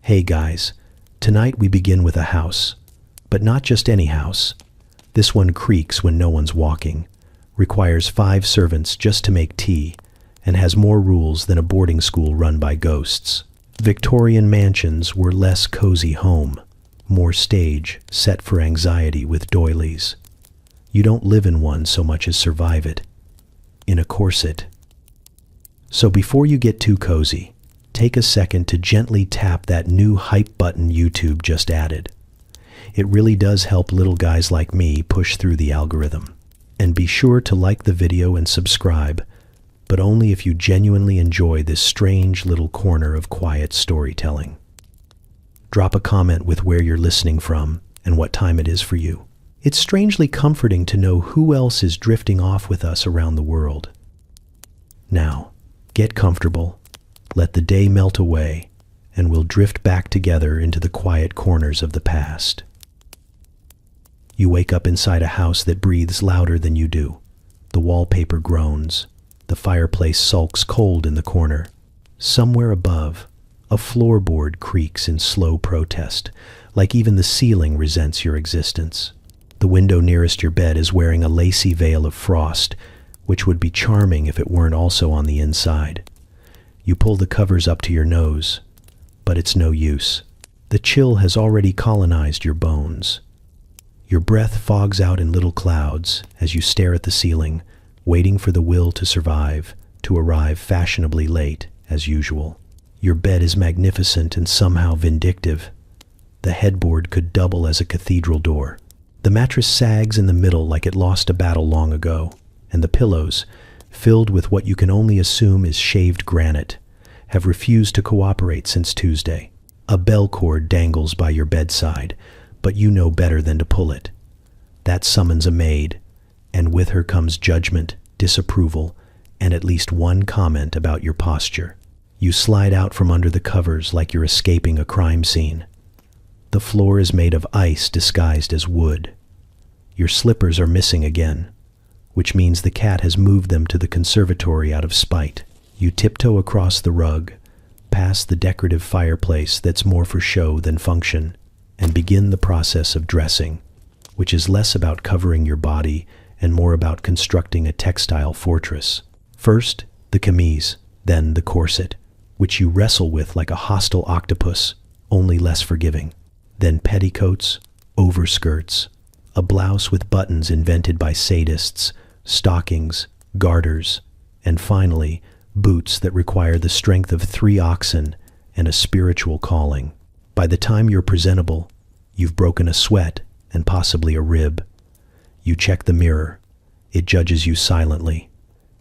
Hey guys, tonight we begin with a house, but not just any house. This one creaks when no one's walking, requires 5 servants just to make tea, and has more rules than a boarding school run by ghosts. Victorian mansions were less cozy home, more stage set for anxiety with doilies. You don't live in one so much as survive it, in a corset. So before you get too cozy, take a second to gently tap that new hype button YouTube just added. It really does help little guys like me push through the algorithm. And be sure to like the video and subscribe, but only if you genuinely enjoy this strange little corner of quiet storytelling. Drop a comment with where you're listening from and what time it is for you. It's strangely comforting to know who else is drifting off with us around the world. Now, get comfortable, let the day melt away, and we'll drift back together into the quiet corners of the past. You wake up inside a house that breathes louder than you do. The wallpaper groans. The fireplace sulks cold in the corner. Somewhere above, a floorboard creaks in slow protest, like even the ceiling resents your existence. The window nearest your bed is wearing a lacy veil of frost, which would be charming if it weren't also on the inside. You pull the covers up to your nose, but it's no use. The chill has already colonized your bones. Your breath fogs out in little clouds as you stare at the ceiling, waiting for the will to survive, to arrive fashionably late, as usual. Your bed is magnificent and somehow vindictive. The headboard could double as a cathedral door. The mattress sags in the middle like it lost a battle long ago, and the pillows, filled with what you can only assume is shaved granite, have refused to cooperate since Tuesday. A bell cord dangles by your bedside, but you know better than to pull it. That summons a maid, and with her comes judgment, disapproval, and at least one comment about your posture. You slide out from under the covers like you're escaping a crime scene. The floor is made of ice disguised as wood. Your slippers are missing again, which means the cat has moved them to the conservatory out of spite. You tiptoe across the rug, past the decorative fireplace that's more for show than function, and begin the process of dressing, which is less about covering your body and more about constructing a textile fortress. First, the camise, then the corset, which you wrestle with like a hostile octopus, only less forgiving. Then petticoats, overskirts, a blouse with buttons invented by sadists, stockings, garters, and finally, boots that require the strength of 3 oxen and a spiritual calling. By the time you're presentable, you've broken a sweat and possibly a rib. You check the mirror. It judges you silently.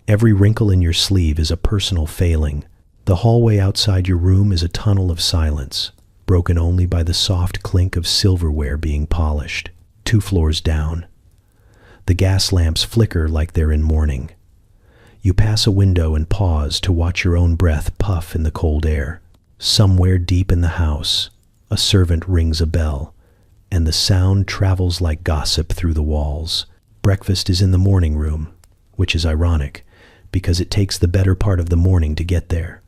Every wrinkle in your sleeve is a personal failing. The hallway outside your room is a tunnel of silence, broken only by the soft clink of silverware being polished. 2 floors down. The gas lamps flicker like they're in mourning. You pass a window and pause to watch your own breath puff in the cold air. Somewhere deep in the house, a servant rings a bell, and the sound travels like gossip through the walls. Breakfast is in the morning room, which is ironic, because it takes the better part of the morning to get there.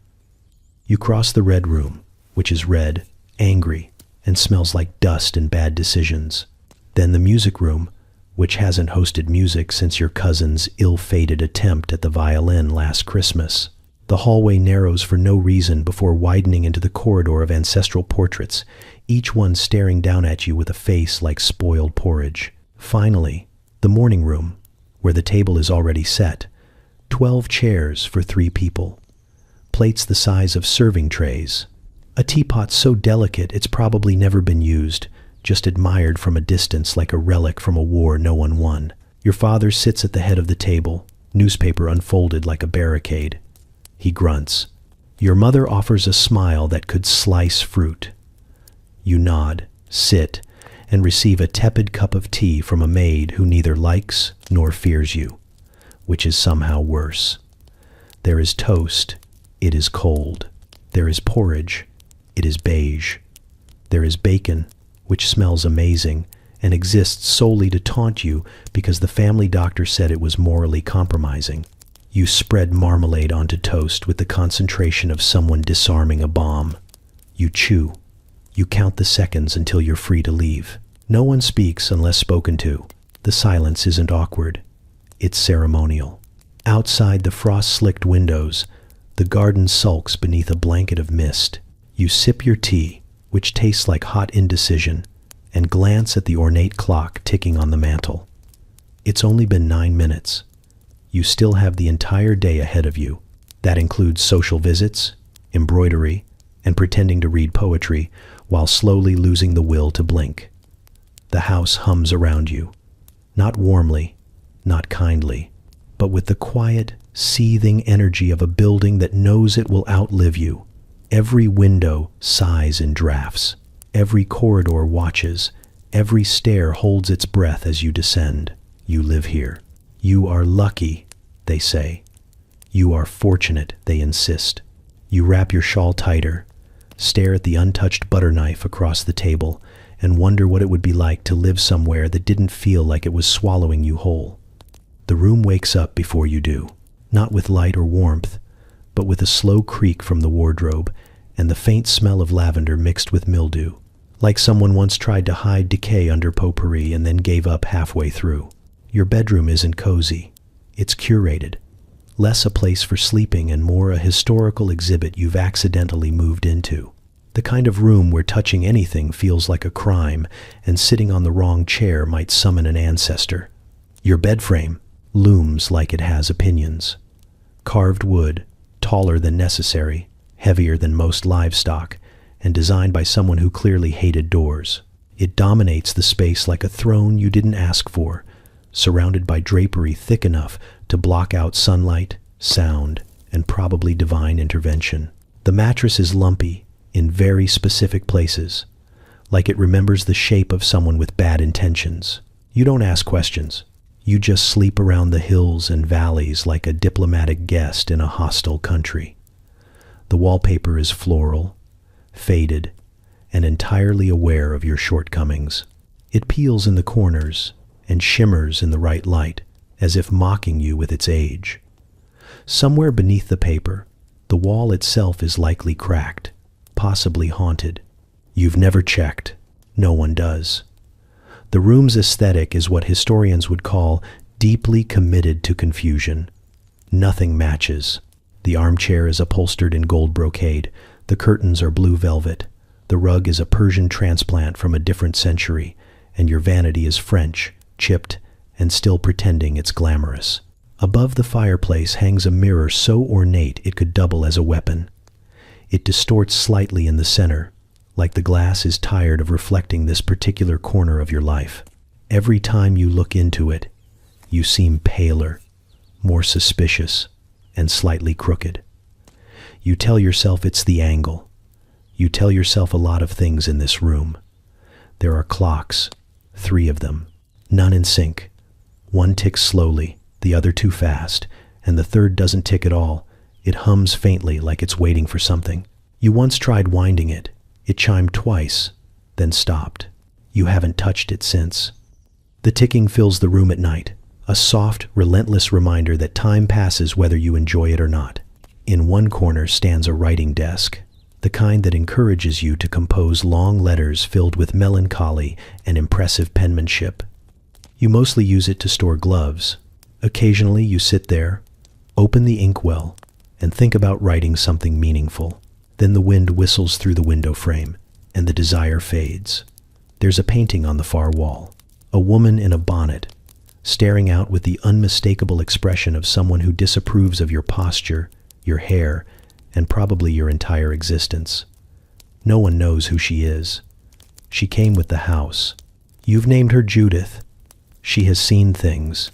You cross the red room, which is red, angry, and smells like dust and bad decisions. Then the music room, which hasn't hosted music since your cousin's ill-fated attempt at the violin last Christmas. The hallway narrows for no reason before widening into the corridor of ancestral portraits, each one staring down at you with a face like spoiled porridge. Finally, the morning room, where the table is already set. 12 chairs for 3 people. Plates the size of serving trays. A teapot so delicate it's probably never been used, just admired from a distance like a relic from a war no one won. Your father sits at the head of the table, newspaper unfolded like a barricade. He grunts. Your mother offers a smile that could slice fruit. You nod, sit, and receive a tepid cup of tea from a maid who neither likes nor fears you, which is somehow worse. There is toast. It is cold. There is porridge. It is beige. There is bacon, which smells amazing and exists solely to taunt you because the family doctor said it was morally compromising. You spread marmalade onto toast with the concentration of someone disarming a bomb. You chew, You count the seconds until you're free to leave. No one speaks unless spoken to. The silence isn't awkward. It's ceremonial. Outside the frost-slicked windows, the garden sulks beneath a blanket of mist. You sip your tea, which tastes like hot indecision, and glance at the ornate clock ticking on the mantel. It's only been 9 minutes. You still have the entire day ahead of you. That includes social visits, embroidery, and pretending to read poetry while slowly losing the will to blink. The house hums around you. Not warmly, not kindly, but with the quiet, seething energy of a building that knows it will outlive you. Every window sighs in drafts. Every corridor watches. Every stair holds its breath as you descend. You live here. You are lucky, they say. You are fortunate, they insist. You wrap your shawl tighter, stare at the untouched butter knife across the table, and wonder what it would be like to live somewhere that didn't feel like it was swallowing you whole. The room wakes up before you do, not with light or warmth, but with a slow creak from the wardrobe and the faint smell of lavender mixed with mildew, like someone once tried to hide decay under potpourri and then gave up halfway through. Your bedroom isn't cozy. It's curated. Less a place for sleeping and more a historical exhibit you've accidentally moved into. The kind of room where touching anything feels like a crime and sitting on the wrong chair might summon an ancestor. Your bed frame looms like it has opinions. Carved wood, taller than necessary, heavier than most livestock, and designed by someone who clearly hated doors. It dominates the space like a throne you didn't ask for, surrounded by drapery thick enough to block out sunlight, sound, and probably divine intervention. The mattress is lumpy in very specific places, like it remembers the shape of someone with bad intentions. You don't ask questions. You just sleep around the hills and valleys like a diplomatic guest in a hostile country. The wallpaper is floral, faded, and entirely aware of your shortcomings. It peels in the corners and shimmers in the right light, as if mocking you with its age. Somewhere beneath the paper, the wall itself is likely cracked, possibly haunted. You've never checked. No one does. The room's aesthetic is what historians would call deeply committed to confusion. Nothing matches. The armchair is upholstered in gold brocade. The curtains are blue velvet. The rug is a Persian transplant from a different century, and your vanity is French, chipped, and still pretending it's glamorous. Above the fireplace hangs a mirror so ornate it could double as a weapon. It distorts slightly in the center, like the glass is tired of reflecting this particular corner of your life. Every time you look into it, you seem paler, more suspicious, and slightly crooked. You tell yourself it's the angle. You tell yourself a lot of things in this room. There are clocks, 3 of them, none in sync. One ticks slowly, the other too fast, and the third doesn't tick at all. It hums faintly like it's waiting for something. You once tried winding it. It chimed twice, then stopped. You haven't touched it since. The ticking fills the room at night, a soft, relentless reminder that time passes whether you enjoy it or not. In one corner stands a writing desk, the kind that encourages you to compose long letters filled with melancholy and impressive penmanship. You mostly use it to store gloves. Occasionally you sit there, open the inkwell, and think about writing something meaningful. Then the wind whistles through the window frame, and the desire fades. There's a painting on the far wall, a woman in a bonnet, staring out with the unmistakable expression of someone who disapproves of your posture, your hair, and probably your entire existence. No one knows who she is. She came with the house. You've named her Judith. She has seen things.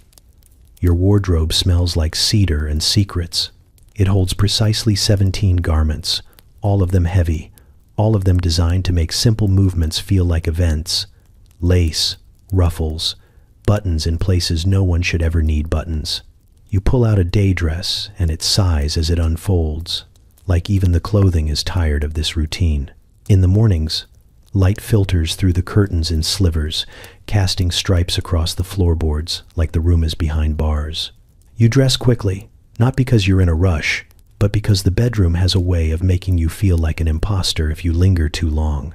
Your wardrobe smells like cedar and secrets. It holds precisely 17 garments, all of them heavy, all of them designed to make simple movements feel like events. Lace, ruffles, buttons in places no one should ever need buttons. You pull out a day dress, and it sighs as it unfolds, like even the clothing is tired of this routine. In the mornings, light filters through the curtains in slivers, casting stripes across the floorboards like the room is behind bars. You dress quickly, not because you're in a rush, but because the bedroom has a way of making you feel like an imposter if you linger too long.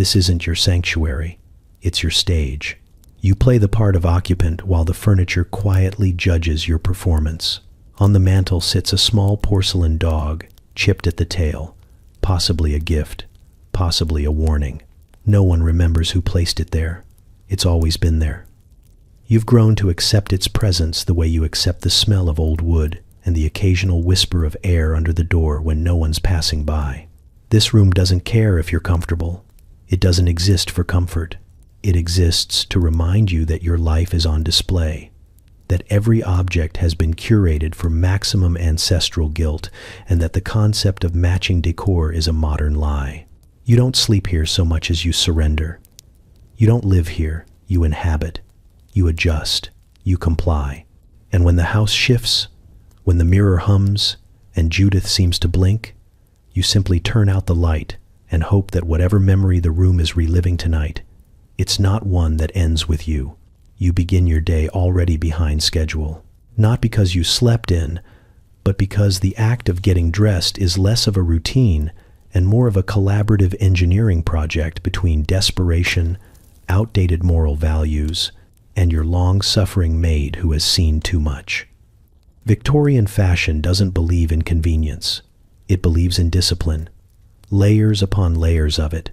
This isn't your sanctuary. It's your stage. You play the part of occupant while the furniture quietly judges your performance. On the mantel sits a small porcelain dog, chipped at the tail, possibly a gift, possibly a warning. No one remembers who placed it there. It's always been there. You've grown to accept its presence the way you accept the smell of old wood and the occasional whisper of air under the door when no one's passing by. This room doesn't care if you're comfortable. It doesn't exist for comfort. It exists to remind you that your life is on display, that every object has been curated for maximum ancestral guilt, and that the concept of matching decor is a modern lie. You don't sleep here so much as you surrender. You don't live here, you inhabit. You adjust, you comply. And when the house shifts, when the mirror hums, and Judith seems to blink, you simply turn out the light and hope that whatever memory the room is reliving tonight, it's not one that ends with you. You begin your day already behind schedule, not because you slept in, but because the act of getting dressed is less of a routine and more of a collaborative engineering project between desperation, outdated moral values, and your long-suffering maid who has seen too much. Victorian fashion doesn't believe in convenience. It believes in discipline, layers upon layers of it.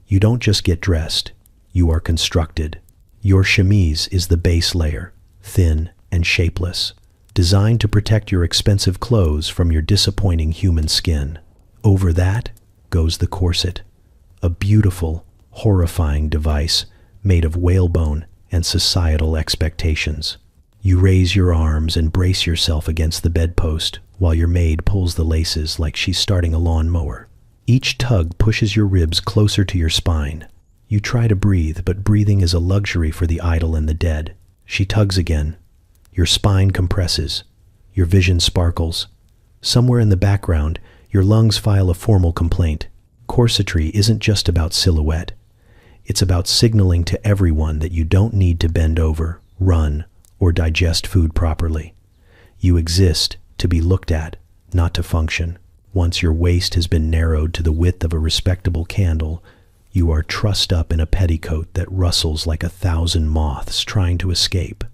You don't just get dressed, you are constructed. Your chemise is the base layer, thin and shapeless, designed to protect your expensive clothes from your disappointing human skin. Over that goes the corset, a beautiful, horrifying device made of whalebone and societal expectations. You raise your arms and brace yourself against the bedpost while your maid pulls the laces like she's starting a lawnmower. Each tug pushes your ribs closer to your spine. You try to breathe, but breathing is a luxury for the idle and the dead. She tugs again. Your spine compresses. Your vision sparkles. Somewhere in the background, your lungs file a formal complaint. Corsetry isn't just about silhouette. It's about signaling to everyone that you don't need to bend over, run, or digest food properly. You exist to be looked at, not to function. Once your waist has been narrowed to the width of a respectable candle, you are trussed up in a petticoat that rustles like 1,000 moths trying to escape.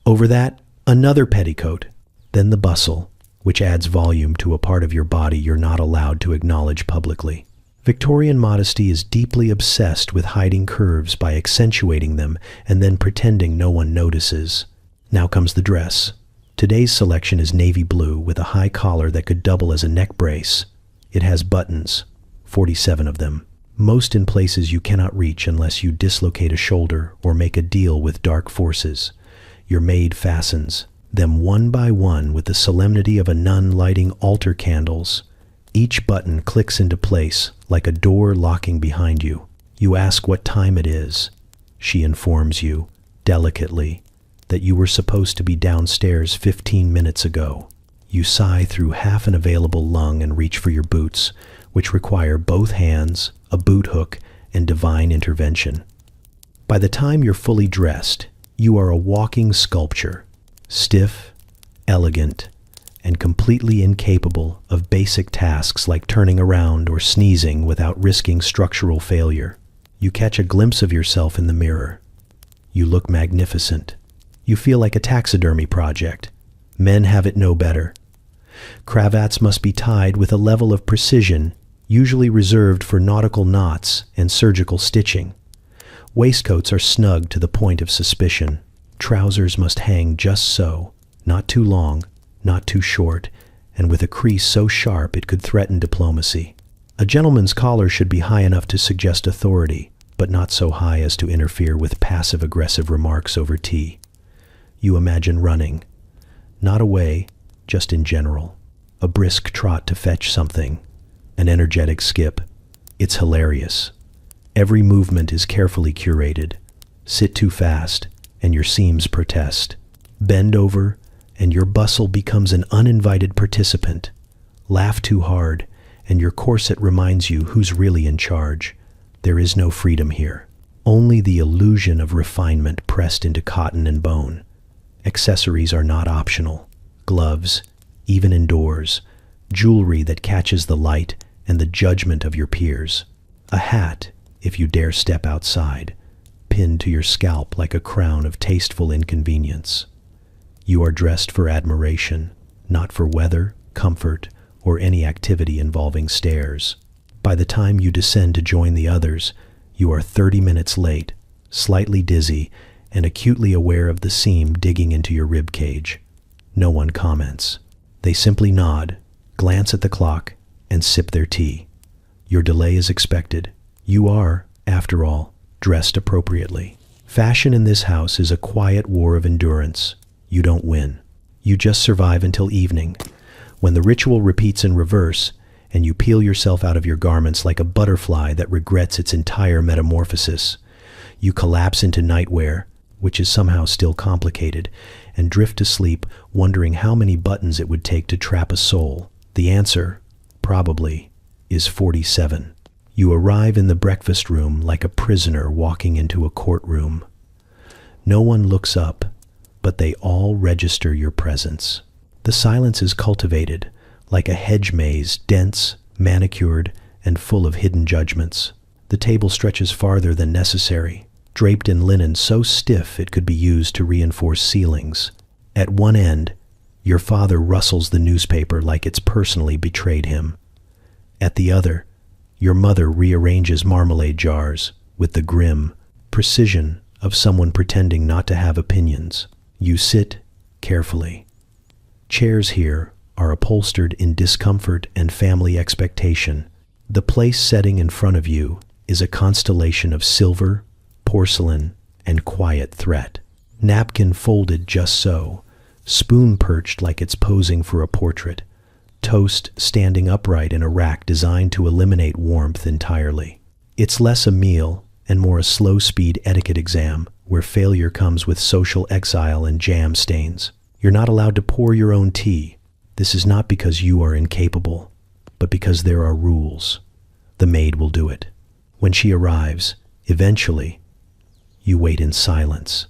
Over that, another petticoat, then the bustle, which adds volume to a part of your body you're not allowed to acknowledge publicly. Victorian modesty is deeply obsessed with hiding curves by accentuating them and then pretending no one notices. Now comes the dress. Today's selection is navy blue with a high collar that could double as a neck brace. It has buttons, 47 of them, most in places you cannot reach unless you dislocate a shoulder or make a deal with dark forces. Your maid fastens them one by one with the solemnity of a nun lighting altar candles. Each button clicks into place like a door locking behind you. You ask what time it is. She informs you, delicately, that you were supposed to be downstairs 15 minutes ago. You sigh through half an available lung and reach for your boots, which require both hands, a boot hook, and divine intervention. By the time you're fully dressed, you are a walking sculpture, stiff, elegant, and completely incapable of basic tasks like turning around or sneezing without risking structural failure. You catch a glimpse of yourself in the mirror. You look magnificent. You feel like a taxidermy project. Men have it no better. Cravats must be tied with a level of precision usually reserved for nautical knots and surgical stitching. Waistcoats are snug to the point of suspicion. Trousers must hang just so, not too long, not too short, and with a crease so sharp it could threaten diplomacy. A gentleman's collar should be high enough to suggest authority, but not so high as to interfere with passive-aggressive remarks over tea. You imagine running, not away, just in general. A brisk trot to fetch something, an energetic skip. It's hilarious. Every movement is carefully curated. Sit too fast, and your seams protest. Bend over, and your bustle becomes an uninvited participant. Laugh too hard, and your corset reminds you who's really in charge. There is no freedom here. Only the illusion of refinement pressed into cotton and bone. Accessories are not optional. Gloves, even indoors. Jewelry that catches the light and the judgment of your peers. A hat, if you dare step outside, pinned to your scalp like a crown of tasteful inconvenience. You are dressed for admiration, not for weather, comfort, or any activity involving stairs. By the time you descend to join the others, you are 30 minutes late, slightly dizzy, and acutely aware of the seam digging into your rib cage. No one comments. They simply nod, glance at the clock, and sip their tea. Your delay is expected. You are, after all, dressed appropriately. Fashion in this house is a quiet war of endurance. You don't win. You just survive until evening, when the ritual repeats in reverse, and you peel yourself out of your garments like a butterfly that regrets its entire metamorphosis. You collapse into nightwear, which is somehow still complicated, and drift to sleep wondering how many buttons it would take to trap a soul. The answer, probably, is 47. You arrive in the breakfast room like a prisoner walking into a courtroom. No one looks up, but they all register your presence. The silence is cultivated, like a hedge maze, dense, manicured, and full of hidden judgments. The table stretches farther than necessary, draped in linen so stiff it could be used to reinforce ceilings. At one end, your father rustles the newspaper like it's personally betrayed him. At the other, your mother rearranges marmalade jars with the grim precision of someone pretending not to have opinions. You sit carefully. Chairs here are upholstered in discomfort and family expectation. The place setting in front of you is a constellation of silver, porcelain, and quiet threat. Napkin folded just so, spoon perched like it's posing for a portrait, toast standing upright in a rack designed to eliminate warmth entirely. It's less a meal and more a slow-speed etiquette exam where failure comes with social exile and jam stains. You're not allowed to pour your own tea. This is not because you are incapable, but because there are rules. The maid will do it. When she arrives, eventually, you wait in silence,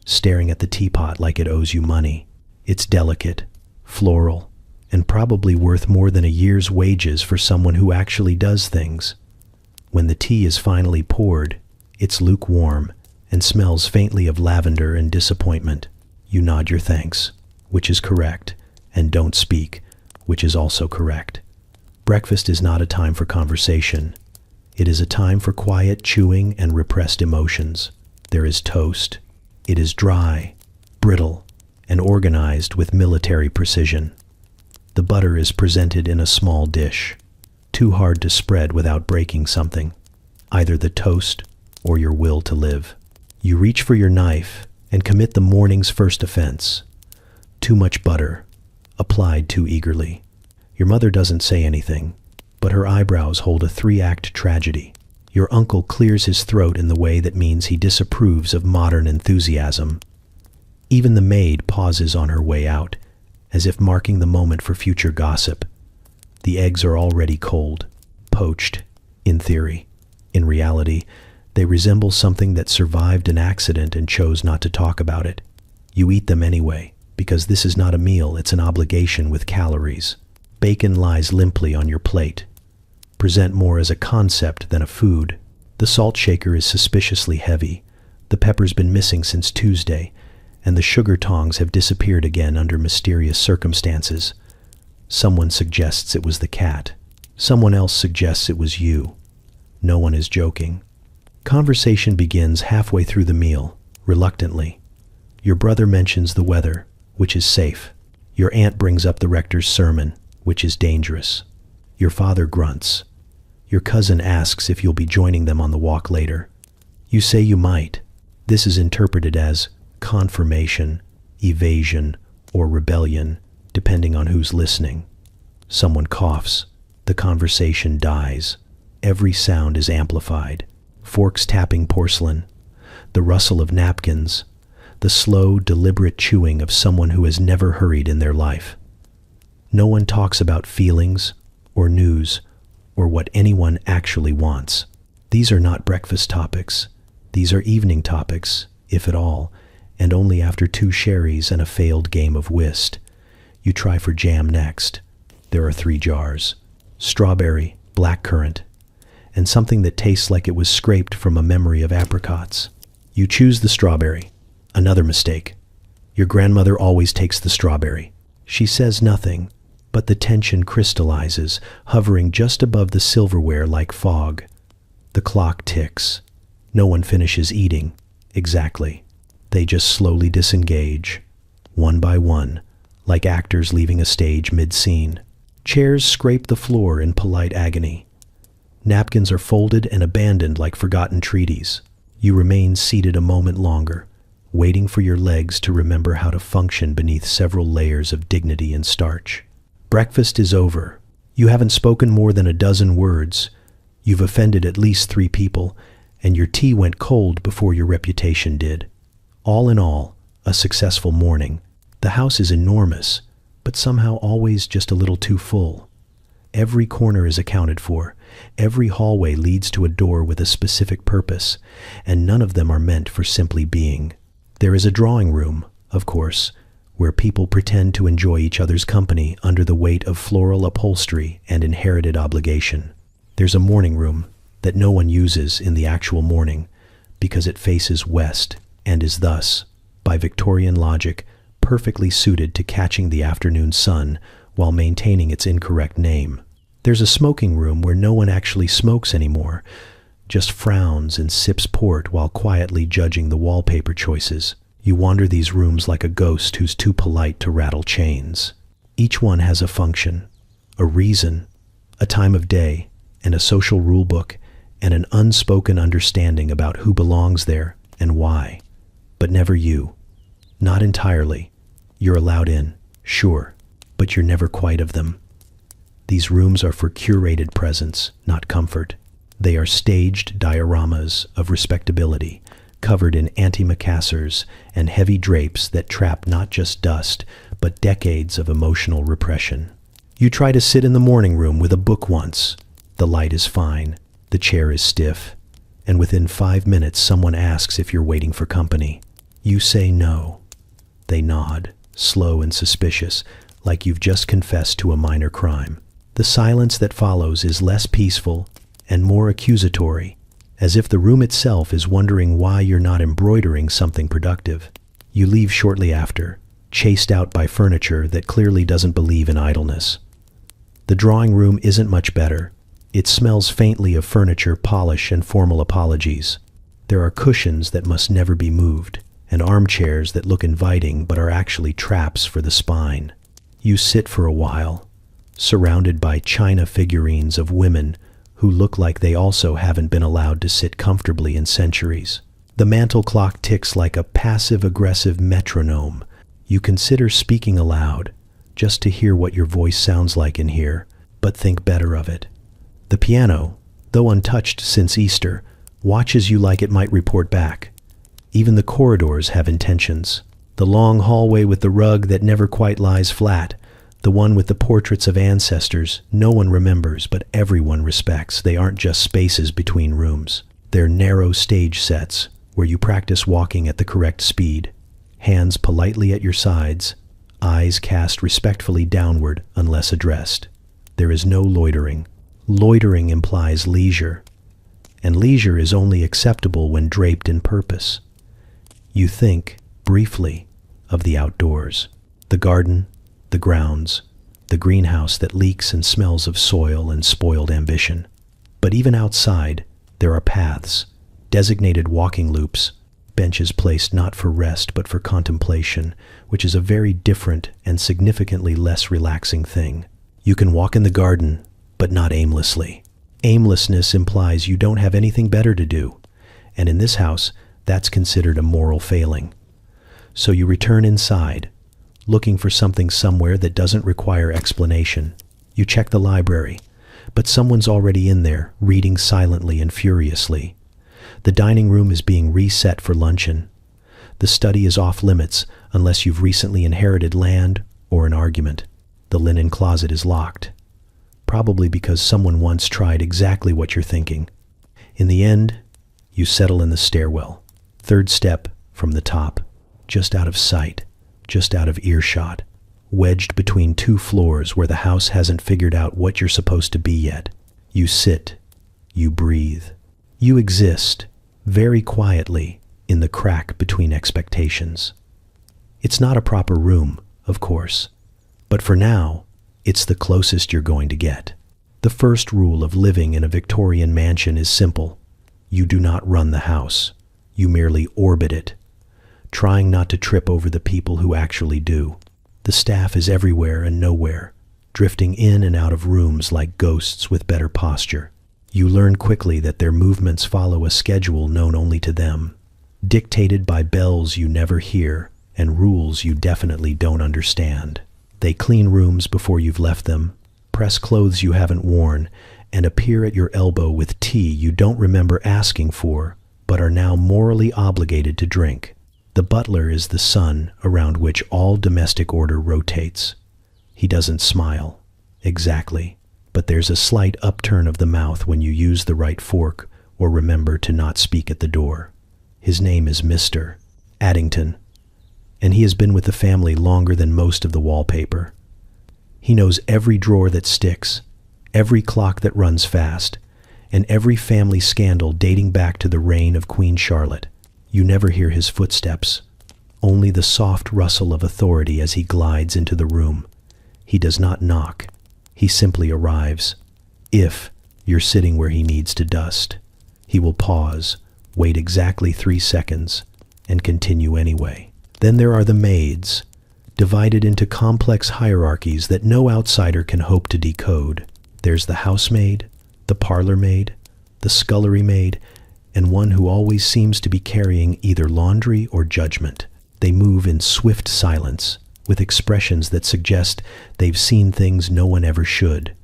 staring at the teapot like it owes you money. It's delicate, floral, and probably worth more than a year's wages for someone who actually does things. When the tea is finally poured, it's lukewarm and smells faintly of lavender and disappointment. You nod your thanks, which is correct, and don't speak, which is also correct. Breakfast is not a time for conversation. It is a time for quiet chewing and repressed emotions. There is toast. It is dry, brittle, and organized with military precision. The butter is presented in a small dish, too hard to spread without breaking something, either the toast or your will to live. You reach for your knife and commit the morning's first offense. Too much butter, applied too eagerly. Your mother doesn't say anything, but her eyebrows hold a 3-act tragedy. Your uncle clears his throat in the way that means he disapproves of modern enthusiasm. Even the maid pauses on her way out, as if marking the moment for future gossip. The eggs are already cold, poached, in theory. In reality, they resemble something that survived an accident and chose not to talk about it. You eat them anyway, because this is not a meal, it's an obligation with calories. Bacon lies limply on your plate, present more as a concept than a food. The salt shaker is suspiciously heavy. The pepper's been missing since Tuesday, and the sugar tongs have disappeared again under mysterious circumstances. Someone suggests it was the cat. Someone else suggests it was you. No one is joking. Conversation begins halfway through the meal, reluctantly. Your brother mentions the weather, which is safe. Your aunt brings up the rector's sermon, which is dangerous. Your father grunts. Your cousin asks if you'll be joining them on the walk later. You say you might. This is interpreted as confirmation, evasion, or rebellion, depending on who's listening. Someone coughs. The conversation dies. Every sound is amplified. Forks tapping porcelain, the rustle of napkins, the slow, deliberate chewing of someone who has never hurried in their life. No one talks about feelings or news or what anyone actually wants. These are not breakfast topics. These are evening topics, if at all, and only after 2 sherries and a failed game of whist. You try for jam next. There are 3 jars: strawberry, blackcurrant, and something that tastes like it was scraped from a memory of apricots. You choose the strawberry. Another mistake. Your grandmother always takes the strawberry. She says nothing, but the tension crystallizes, hovering just above the silverware like fog. The clock ticks. No one finishes eating. Exactly. They just slowly disengage, one by one, like actors leaving a stage mid-scene. Chairs scrape the floor in polite agony. Napkins are folded and abandoned like forgotten treaties. You remain seated a moment longer, waiting for your legs to remember how to function beneath several layers of dignity and starch. Breakfast is over. You haven't spoken more than a dozen words. You've offended at least 3 people, and your tea went cold before your reputation did. All in all, a successful morning. The house is enormous, but somehow always just a little too full. Every corner is accounted for. Every hallway leads to a door with a specific purpose, and none of them are meant for simply being. There is a drawing room, of course, where people pretend to enjoy each other's company under the weight of floral upholstery and inherited obligation. There's a morning room that no one uses in the actual morning because it faces west and is thus, by Victorian logic, perfectly suited to catching the afternoon sun while maintaining its incorrect name. There's a smoking room where no one actually smokes anymore, just frowns and sips port while quietly judging the wallpaper choices. You wander these rooms like a ghost who's too polite to rattle chains. Each one has a function, a reason, a time of day, and a social rulebook, and an unspoken understanding about who belongs there and why. But never you. Not entirely. You're allowed in, sure, but you're never quite of them. These rooms are for curated presence, not comfort. They are staged dioramas of respectability, covered in antimacassars and heavy drapes that trap not just dust, but decades of emotional repression. You try to sit in the morning room with a book once. The light is fine, the chair is stiff, and within 5 minutes someone asks if you're waiting for company. You say no. They nod, slow and suspicious, like you've just confessed to a minor crime. The silence that follows is less peaceful and more accusatory, as if the room itself is wondering why you're not embroidering something productive. You leave shortly after, chased out by furniture that clearly doesn't believe in idleness. The drawing room isn't much better. It smells faintly of furniture, polish, and formal apologies. There are cushions that must never be moved, and armchairs that look inviting but are actually traps for the spine. You sit for a while, surrounded by china figurines of women who look like they also haven't been allowed to sit comfortably in centuries. The mantel clock ticks like a passive-aggressive metronome. You consider speaking aloud, just to hear what your voice sounds like in here, but think better of it. The piano, though untouched since Easter, watches you like it might report back. Even the corridors have intentions. The long hallway with the rug that never quite lies flat, the one with the portraits of ancestors no one remembers but everyone respects. They aren't just spaces between rooms. They're narrow stage sets where you practice walking at the correct speed, hands politely at your sides, eyes cast respectfully downward unless addressed. There is no loitering. Loitering implies leisure, and leisure is only acceptable when draped in purpose. You think, briefly, of the outdoors, the garden, the grounds, the greenhouse that leaks and smells of soil and spoiled ambition. But even outside, there are paths, designated walking loops, benches placed not for rest but for contemplation, which is a very different and significantly less relaxing thing. You can walk in the garden, but not aimlessly. Aimlessness implies you don't have anything better to do, and in this house, that's considered a moral failing. So you return inside, looking for something somewhere that doesn't require explanation. You check the library, but someone's already in there, reading silently and furiously. The dining room is being reset for luncheon. The study is off limits unless you've recently inherited land or an argument. The linen closet is locked, probably because someone once tried exactly what you're thinking. In the end, you settle in the stairwell, third step from the top, just out of sight, just out of earshot, wedged between 2 floors where the house hasn't figured out what you're supposed to be yet. You sit, You breathe. You exist, very quietly, in the crack between expectations. It's not a proper room, of course, but for now, it's the closest you're going to get. The first rule of living in a Victorian mansion is simple. You do not run the house. You merely orbit it, trying not to trip over the people who actually do. The staff is everywhere and nowhere, drifting in and out of rooms like ghosts with better posture. You learn quickly that their movements follow a schedule known only to them, dictated by bells you never hear and rules you definitely don't understand. They clean rooms before you've left them, press clothes you haven't worn, and appear at your elbow with tea you don't remember asking for, but are now morally obligated to drink. The butler is the sun around which all domestic order rotates. He doesn't smile, exactly, but there's a slight upturn of the mouth when you use the right fork or remember to not speak at the door. His name is Mr. Addington, and he has been with the family longer than most of the wallpaper. He knows every drawer that sticks, every clock that runs fast, and every family scandal dating back to the reign of Queen Charlotte. You never hear his footsteps, only the soft rustle of authority as he glides into the room. He does not knock. He simply arrives. If you're sitting where he needs to dust, he will pause, wait exactly 3 seconds, and continue anyway. Then there are the maids, divided into complex hierarchies that no outsider can hope to decode. There's the housemaid, the parlor maid, the scullery maid, and one who always seems to be carrying either laundry or judgment. They move in swift silence, with expressions that suggest they've seen things no one ever should.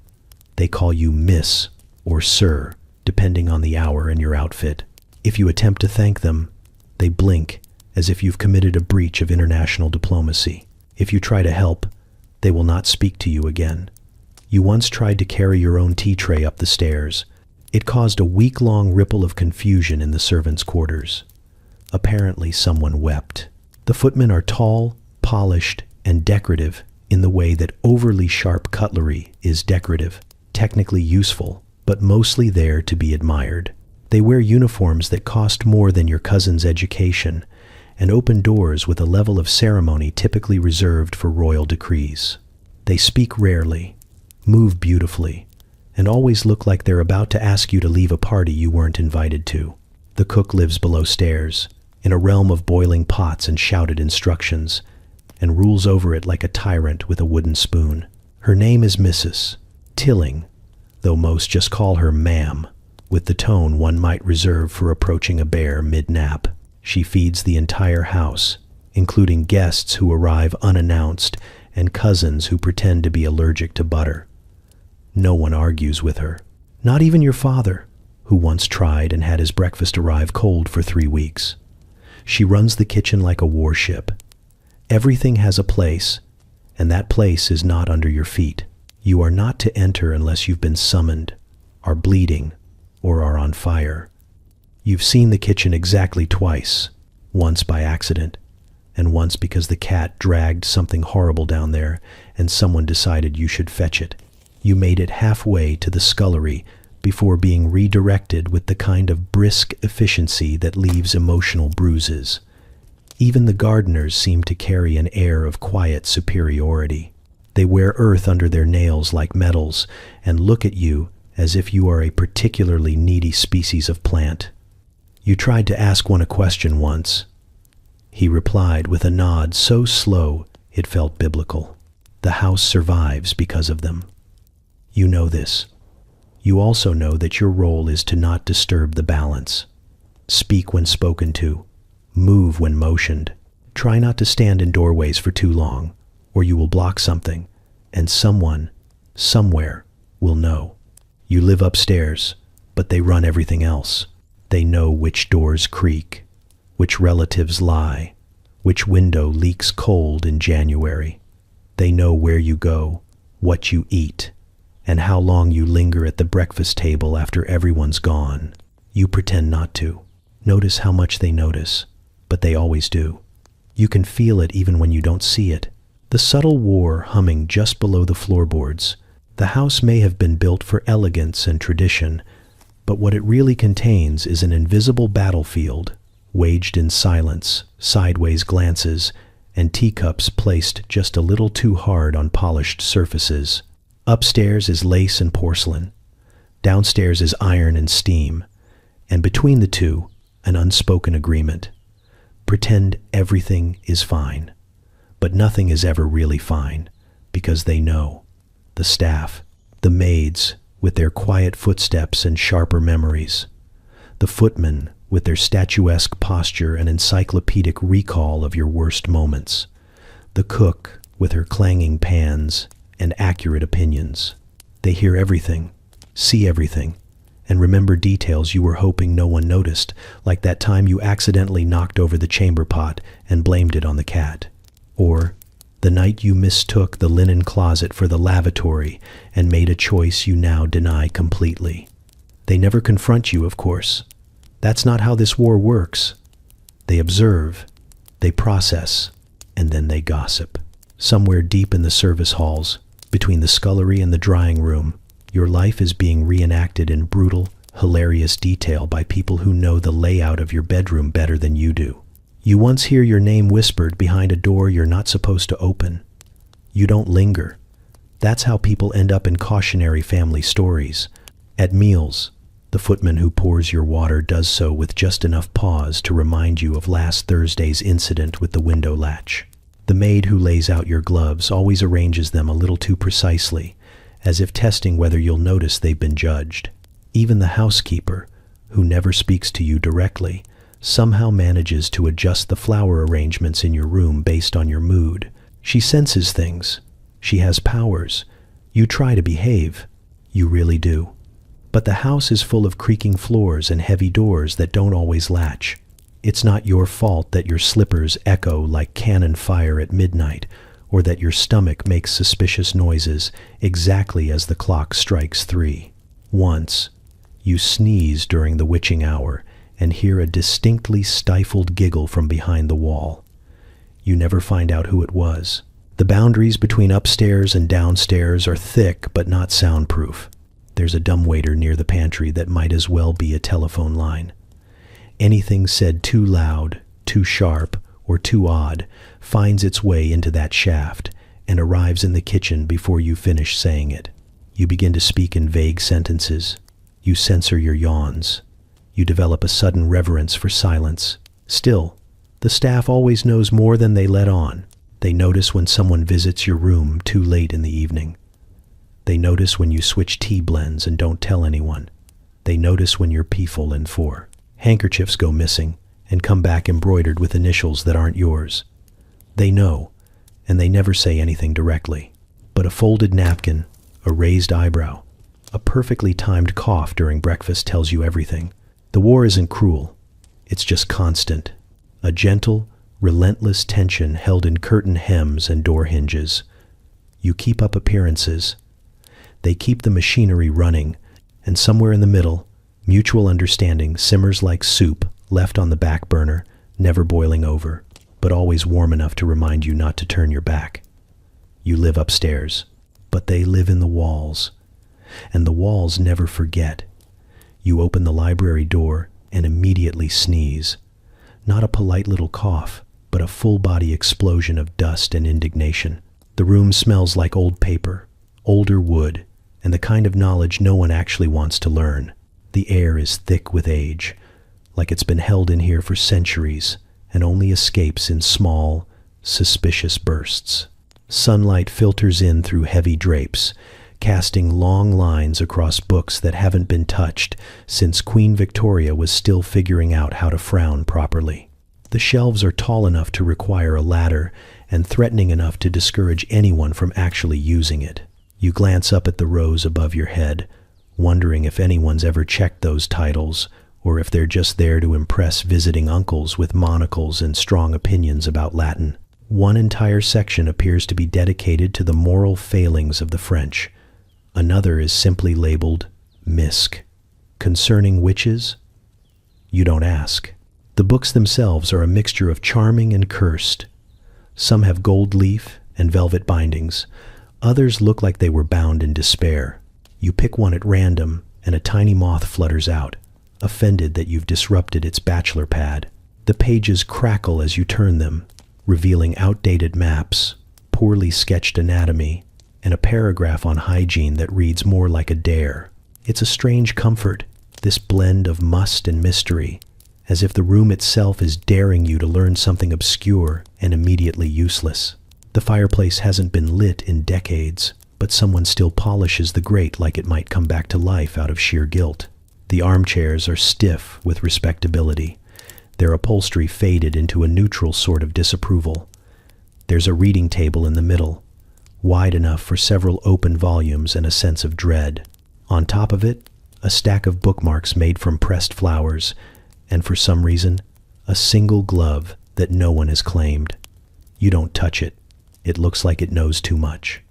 They call you Miss or Sir, depending on the hour and your outfit. If you attempt to thank them, they blink as if you've committed a breach of international diplomacy. If you try to help, they will not speak to you again. You once tried to carry your own tea tray up the stairs. It caused a week-long ripple of confusion in the servants' quarters. Apparently, someone wept. The footmen are tall, polished, and decorative in the way that overly sharp cutlery is decorative, technically useful, but mostly there to be admired. They wear uniforms that cost more than your cousin's education and open doors with a level of ceremony typically reserved for royal decrees. They speak rarely, move beautifully, and always look like they're about to ask you to leave a party you weren't invited to. The cook lives below stairs, in a realm of boiling pots and shouted instructions, and rules over it like a tyrant with a wooden spoon. Her name is Mrs. Tilling, though most just call her ma'am, with the tone one might reserve for approaching a bear mid-nap. She feeds the entire house, including guests who arrive unannounced and cousins who pretend to be allergic to butter. No one argues with her, not even your father, who once tried and had his breakfast arrive cold for 3 weeks. She runs the kitchen like a warship. Everything has a place, and that place is not under your feet. You are not to enter unless you've been summoned, are bleeding, or are on fire. You've seen the kitchen exactly twice, once by accident, and once because the cat dragged something horrible down there and someone decided you should fetch it. You made it halfway to the scullery before being redirected with the kind of brisk efficiency that leaves emotional bruises. Even the gardeners seem to carry an air of quiet superiority. They wear earth under their nails like metals and look at you as if you are a particularly needy species of plant. You tried to ask one a question once. He replied with a nod so slow it felt biblical. The house survives because of them. You know this. You also know that your role is to not disturb the balance. Speak when spoken to. Move when motioned. Try not to stand in doorways for too long, or you will block something, and someone, somewhere, will know. You live upstairs, but they run everything else. They know which doors creak, which relatives lie, which window leaks cold in January. They know where you go, what you eat, and how long you linger at the breakfast table after everyone's gone. You pretend not to. Notice how much they notice, but they always do. You can feel it even when you don't see it. The subtle war humming just below the floorboards. The house may have been built for elegance and tradition, But what it really contains is an invisible battlefield, waged in silence, sideways glances, and teacups placed just a little too hard on polished surfaces. Upstairs is lace and porcelain. Downstairs is iron and steam. And between the two, an unspoken agreement. Pretend everything is fine. But nothing is ever really fine, because they know. The staff, the maids, with their quiet footsteps and sharper memories. The footmen, with their statuesque posture and encyclopedic recall of your worst moments. The cook, with her clanging pans and accurate opinions. They hear everything, see everything, and remember details you were hoping no one noticed, like that time you accidentally knocked over the chamber pot and blamed it on the cat. Or the night you mistook the linen closet for the lavatory and made a choice you now deny completely. They never confront you, of course. That's not how this war works. They observe, they process, and then they gossip. Somewhere deep in the service halls, between the scullery and the drying room, your life is being reenacted in brutal, hilarious detail by people who know the layout of your bedroom better than you do. You once hear your name whispered behind a door you're not supposed to open. You don't linger. That's how people end up in cautionary family stories. At meals, the footman who pours your water does so with just enough pause to remind you of last Thursday's incident with the window latch. The maid who lays out your gloves always arranges them a little too precisely, as if testing whether you'll notice they've been judged. Even the housekeeper, who never speaks to you directly, somehow manages to adjust the flower arrangements in your room based on your mood. She senses things. She has powers. You try to behave. You really do. But the house is full of creaking floors and heavy doors that don't always latch. It's not your fault that your slippers echo like cannon fire at midnight, or that your stomach makes suspicious noises exactly as the clock strikes 3. Once, you sneeze during the witching hour and hear a distinctly stifled giggle from behind the wall. You never find out who it was. The boundaries between upstairs and downstairs are thick but not soundproof. There's a dumbwaiter near the pantry that might as well be a telephone line. Anything said too loud, too sharp, or too odd finds its way into that shaft and arrives in the kitchen before you finish saying it. You begin to speak in vague sentences. You censor your yawns. You develop a sudden reverence for silence. Still, the staff always knows more than they let on. They notice when someone visits your room too late in the evening. They notice when you switch tea blends and don't tell anyone. They notice when you're peeful and 4. Handkerchiefs go missing and come back embroidered with initials that aren't yours. They know, and they never say anything directly. But a folded napkin, a raised eyebrow, a perfectly timed cough during breakfast tells you everything. The war isn't cruel. It's just constant. A gentle, relentless tension held in curtain hems and door hinges. You keep up appearances. They keep the machinery running, and somewhere in the middle, mutual understanding simmers like soup left on the back burner, never boiling over, but always warm enough to remind you not to turn your back. You live upstairs, but they live in the walls, and the walls never forget. You open the library door and immediately sneeze. Not a polite little cough, but a full-body explosion of dust and indignation. The room smells like old paper, older wood, and the kind of knowledge no one actually wants to learn. The air is thick with age, like it's been held in here for centuries and only escapes in small, suspicious bursts. Sunlight filters in through heavy drapes, casting long lines across books that haven't been touched since Queen Victoria was still figuring out how to frown properly. The shelves are tall enough to require a ladder and threatening enough to discourage anyone from actually using it. You glance up at the rows above your head, wondering if anyone's ever checked those titles, or if they're just there to impress visiting uncles with monocles and strong opinions about Latin. One entire section appears to be dedicated to the moral failings of the French. Another is simply labeled Misc. Concerning witches? You don't ask. The books themselves are a mixture of charming and cursed. Some have gold leaf and velvet bindings. Others look like they were bound in despair. You pick one at random and a tiny moth flutters out, offended that you've disrupted its bachelor pad. The pages crackle as you turn them, revealing outdated maps, poorly sketched anatomy, and a paragraph on hygiene that reads more like a dare. It's a strange comfort, this blend of must and mystery, as if the room itself is daring you to learn something obscure and immediately useless. The fireplace hasn't been lit in decades, but someone still polishes the grate like it might come back to life out of sheer guilt. The armchairs are stiff with respectability, their upholstery faded into a neutral sort of disapproval. There's a reading table in the middle, wide enough for several open volumes and a sense of dread. On top of it, a stack of bookmarks made from pressed flowers, and for some reason, a single glove that no one has claimed. You don't touch it. It looks like it knows too much.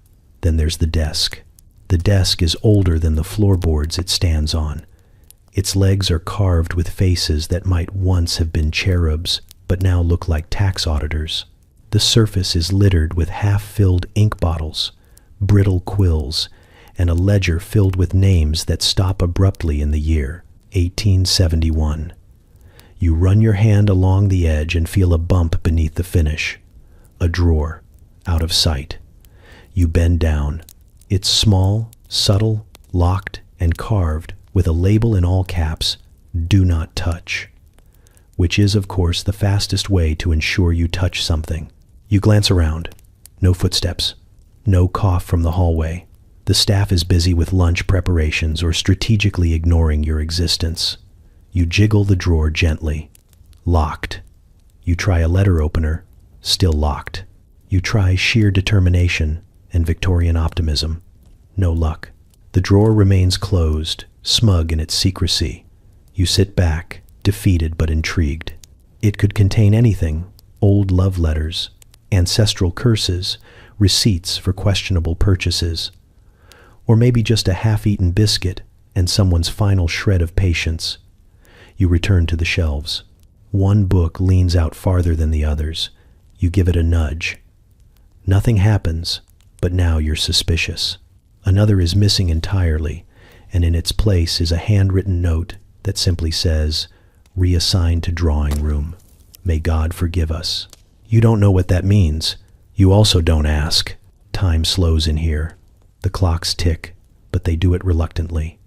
Then there's the desk. The desk is older than the floorboards it stands on. Its legs are carved with faces that might once have been cherubs, but now look like tax auditors. The surface is littered with half-filled ink bottles, brittle quills, and a ledger filled with names that stop abruptly in the year 1871. You run your hand along the edge and feel a bump beneath the finish. A drawer, out of sight. You bend down. It's small, subtle, locked, and carved with a label in all caps, "Do not touch," which is, of course, the fastest way to ensure you touch something. You glance around. No footsteps. No cough from the hallway. The staff is busy with lunch preparations or strategically ignoring your existence. You jiggle the drawer gently. Locked. You try a letter opener. Still locked. You try sheer determination and Victorian optimism. No luck. The drawer remains closed, smug in its secrecy. You sit back, defeated but intrigued. It could contain anything: old love letters, ancestral curses, receipts for questionable purchases, or maybe just a half-eaten biscuit and someone's final shred of patience. You return to the shelves. One book leans out farther than the others. You give it a nudge. Nothing happens, but now you're suspicious. Another is missing entirely, and in its place is a handwritten note that simply says, "Reassigned to drawing room. May God forgive us." You don't know what that means. You also don't ask. Time slows in here. The clocks tick, but they do it reluctantly.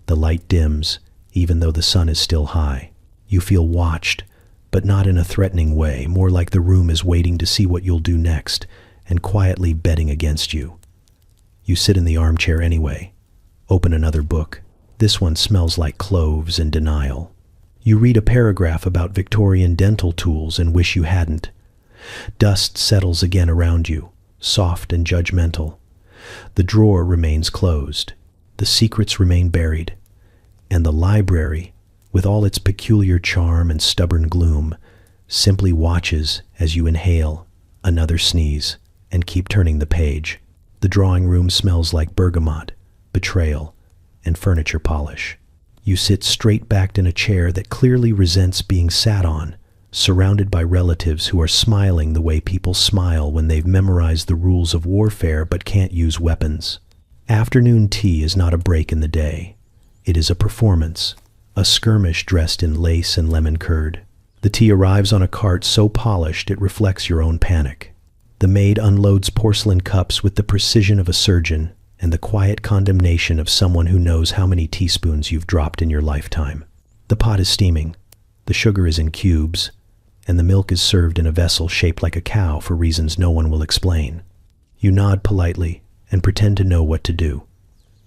The light dims, even though the sun is still high. You feel watched, but not in a threatening way, more like the room is waiting to see what you'll do next and quietly betting against you. You sit in the armchair anyway. Open another book. This one smells like cloves and denial. You read a paragraph about Victorian dental tools and wish you hadn't. Dust settles again around you, soft and judgmental. The drawer remains closed. The secrets remain buried. And the library, with all its peculiar charm and stubborn gloom, simply watches as you inhale, another sneeze, and keep turning the page. The drawing room smells like bergamot, betrayal, and furniture polish. You sit straight-backed in a chair that clearly resents being sat on, surrounded by relatives who are smiling the way people smile when they've memorized the rules of warfare but can't use weapons. Afternoon tea is not a break in the day. It is a performance, a skirmish dressed in lace and lemon curd. The tea arrives on a cart so polished it reflects your own panic. The maid unloads porcelain cups with the precision of a surgeon and the quiet condemnation of someone who knows how many teaspoons you've dropped in your lifetime. The pot is steaming, the sugar is in cubes, and the milk is served in a vessel shaped like a cow for reasons no one will explain. You nod politely and pretend to know what to do.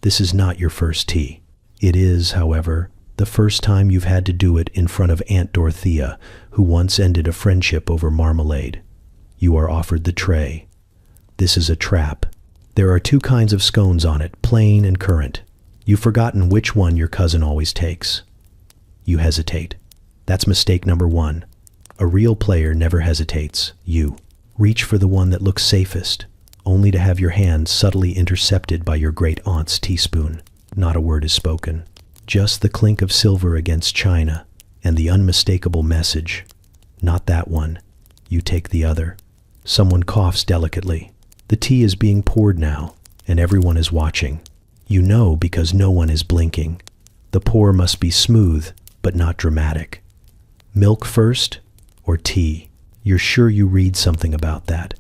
This is not your first tea. It is, however, the first time you've had to do it in front of Aunt Dorothea, who once ended a friendship over marmalade. You are offered the tray. This is a trap. There are two kinds of scones on it, plain and currant. You've forgotten which one your cousin always takes. You hesitate. That's mistake number one. A real player never hesitates. You reach for the one that looks safest, only to have your hand subtly intercepted by your great-aunt's teaspoon. Not a word is spoken. Just the clink of silver against china, and the unmistakable message. Not that one. You take the other. Someone coughs delicately. The tea is being poured now, and everyone is watching. You know because no one is blinking. The pour must be smooth, but not dramatic. Milk first or tea? You're sure you read something about that,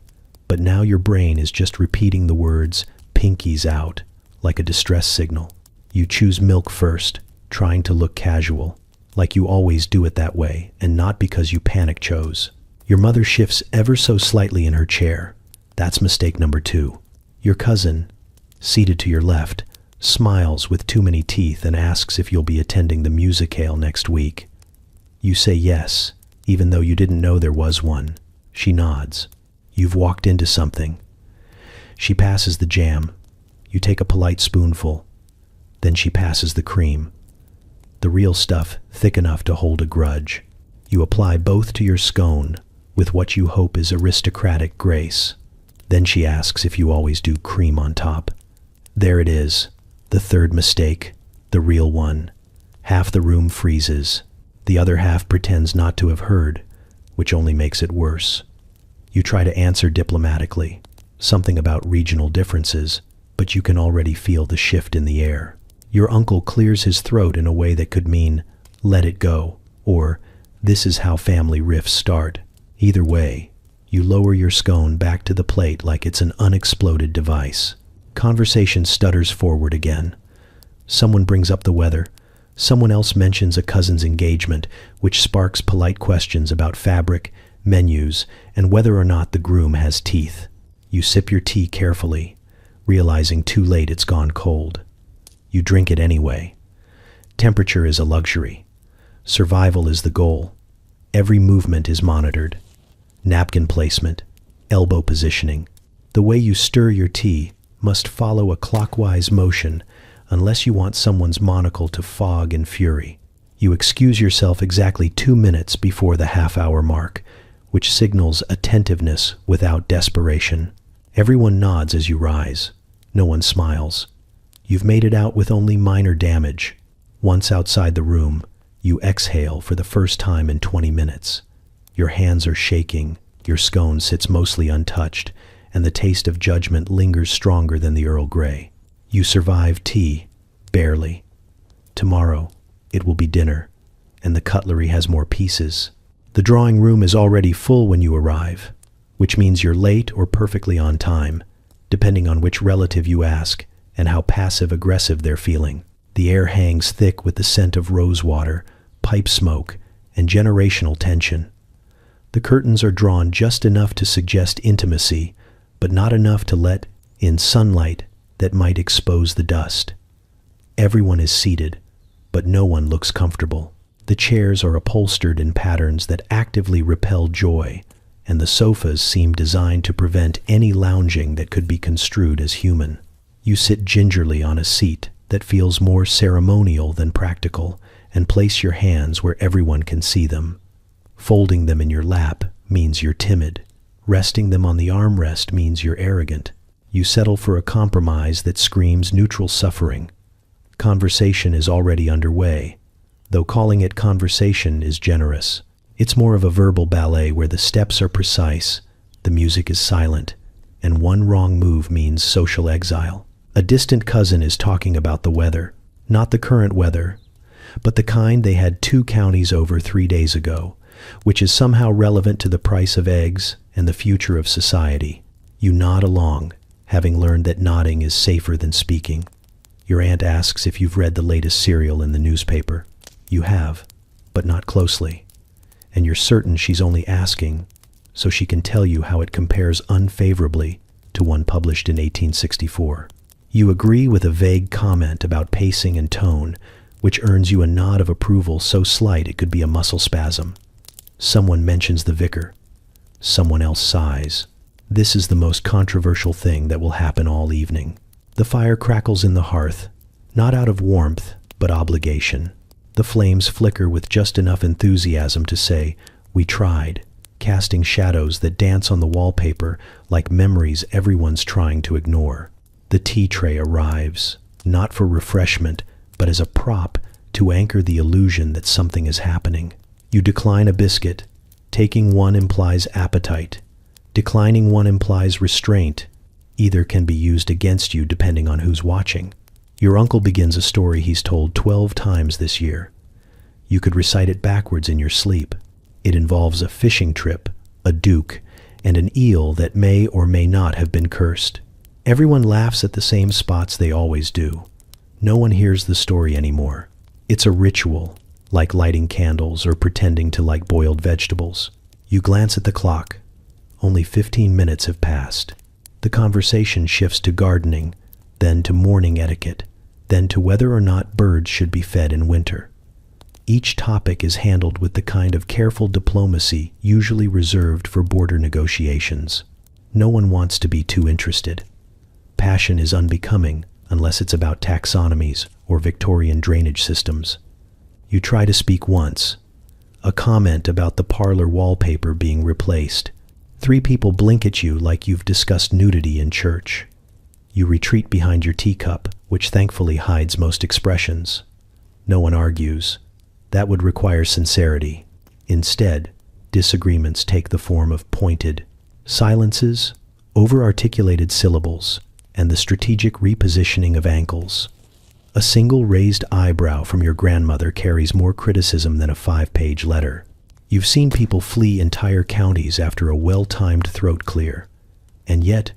but now your brain is just repeating the words "pinkies out" like a distress signal. You choose milk first, trying to look casual, like you always do it that way, and not because you panic chose. Your mother shifts ever so slightly in her chair. That's mistake number 2. Your cousin, seated to your left, smiles with too many teeth and asks if you'll be attending the musicale next week. You say yes, even though you didn't know there was one. She nods. You've walked into something. She passes the jam. You take a polite spoonful. Then she passes the cream. The real stuff, thick enough to hold a grudge. You apply both to your scone with what you hope is aristocratic grace. Then she asks if you always do cream on top. There it is, the third mistake, the real one. Half the room freezes. The other half pretends not to have heard, which only makes it worse. You try to answer diplomatically, something about regional differences, but you can already feel the shift in the air. Your uncle clears his throat in a way that could mean, "Let it go," or "This is how family rifts start." Either way, you lower your scone back to the plate like it's an unexploded device. Conversation stutters forward again. Someone brings up the weather. Someone else mentions a cousin's engagement, which sparks polite questions about fabric, menus, and whether or not the groom has teeth. You sip your tea carefully, realizing too late it's gone cold. You drink it anyway. Temperature is a luxury. Survival is the goal. Every movement is monitored. Napkin placement, elbow positioning. The way you stir your tea must follow a clockwise motion unless you want someone's monocle to fog in fury. You excuse yourself exactly 2 minutes before the half-hour mark, which signals attentiveness without desperation. Everyone nods as you rise. No one smiles. You've made it out with only minor damage. Once outside the room, you exhale for the first time in 20 minutes. Your hands are shaking, your scone sits mostly untouched, and the taste of judgment lingers stronger than the Earl Grey. You survive tea, barely. Tomorrow, it will be dinner, and the cutlery has more pieces. The drawing room is already full when you arrive, which means you're late or perfectly on time, depending on which relative you ask and how passive-aggressive they're feeling. The air hangs thick with the scent of rosewater, pipe smoke, and generational tension. The curtains are drawn just enough to suggest intimacy, but not enough to let in sunlight that might expose the dust. Everyone is seated, but no one looks comfortable. The chairs are upholstered in patterns that actively repel joy, and the sofas seem designed to prevent any lounging that could be construed as human. You sit gingerly on a seat that feels more ceremonial than practical, and place your hands where everyone can see them. Folding them in your lap means you're timid. Resting them on the armrest means you're arrogant. You settle for a compromise that screams neutral suffering. Conversation is already underway, though calling it conversation is generous. It's more of a verbal ballet where the steps are precise, the music is silent, and one wrong move means social exile. A distant cousin is talking about the weather, not the current weather, but the kind they had 2 counties over 3 days ago, which is somehow relevant to the price of eggs and the future of society. You nod along, having learned that nodding is safer than speaking. Your aunt asks if you've read the latest serial in the newspaper. You have, but not closely. And you're certain she's only asking so she can tell you how it compares unfavorably to one published in 1864. You agree with a vague comment about pacing and tone, which earns you a nod of approval so slight it could be a muscle spasm. Someone mentions the vicar. Someone else sighs. This is the most controversial thing that will happen all evening. The fire crackles in the hearth, not out of warmth, but obligation. The flames flicker with just enough enthusiasm to say, "We tried," casting shadows that dance on the wallpaper like memories everyone's trying to ignore. The tea tray arrives, not for refreshment, but as a prop to anchor the illusion that something is happening. You decline a biscuit. Taking one implies appetite. Declining one implies restraint. Either can be used against you depending on who's watching. Your uncle begins a story he's told 12 times this year. You could recite it backwards in your sleep. It involves a fishing trip, a duke, and an eel that may or may not have been cursed. Everyone laughs at the same spots they always do. No one hears the story anymore. It's a ritual, like lighting candles or pretending to like boiled vegetables. You glance at the clock. Only 15 minutes have passed. The conversation shifts to gardening, then to morning etiquette, then to whether or not birds should be fed in winter. Each topic is handled with the kind of careful diplomacy usually reserved for border negotiations. No one wants to be too interested. Passion is unbecoming unless it's about taxonomies or Victorian drainage systems. You try to speak once. A comment about the parlor wallpaper being replaced. 3 people blink at you like you've discussed nudity in church. You retreat behind your teacup, which thankfully hides most expressions. No one argues. That would require sincerity. Instead, disagreements take the form of pointed silences, over-articulated syllables, and the strategic repositioning of ankles. A single raised eyebrow from your grandmother carries more criticism than a 5-page letter. You've seen people flee entire counties after a well-timed throat clear. And yet,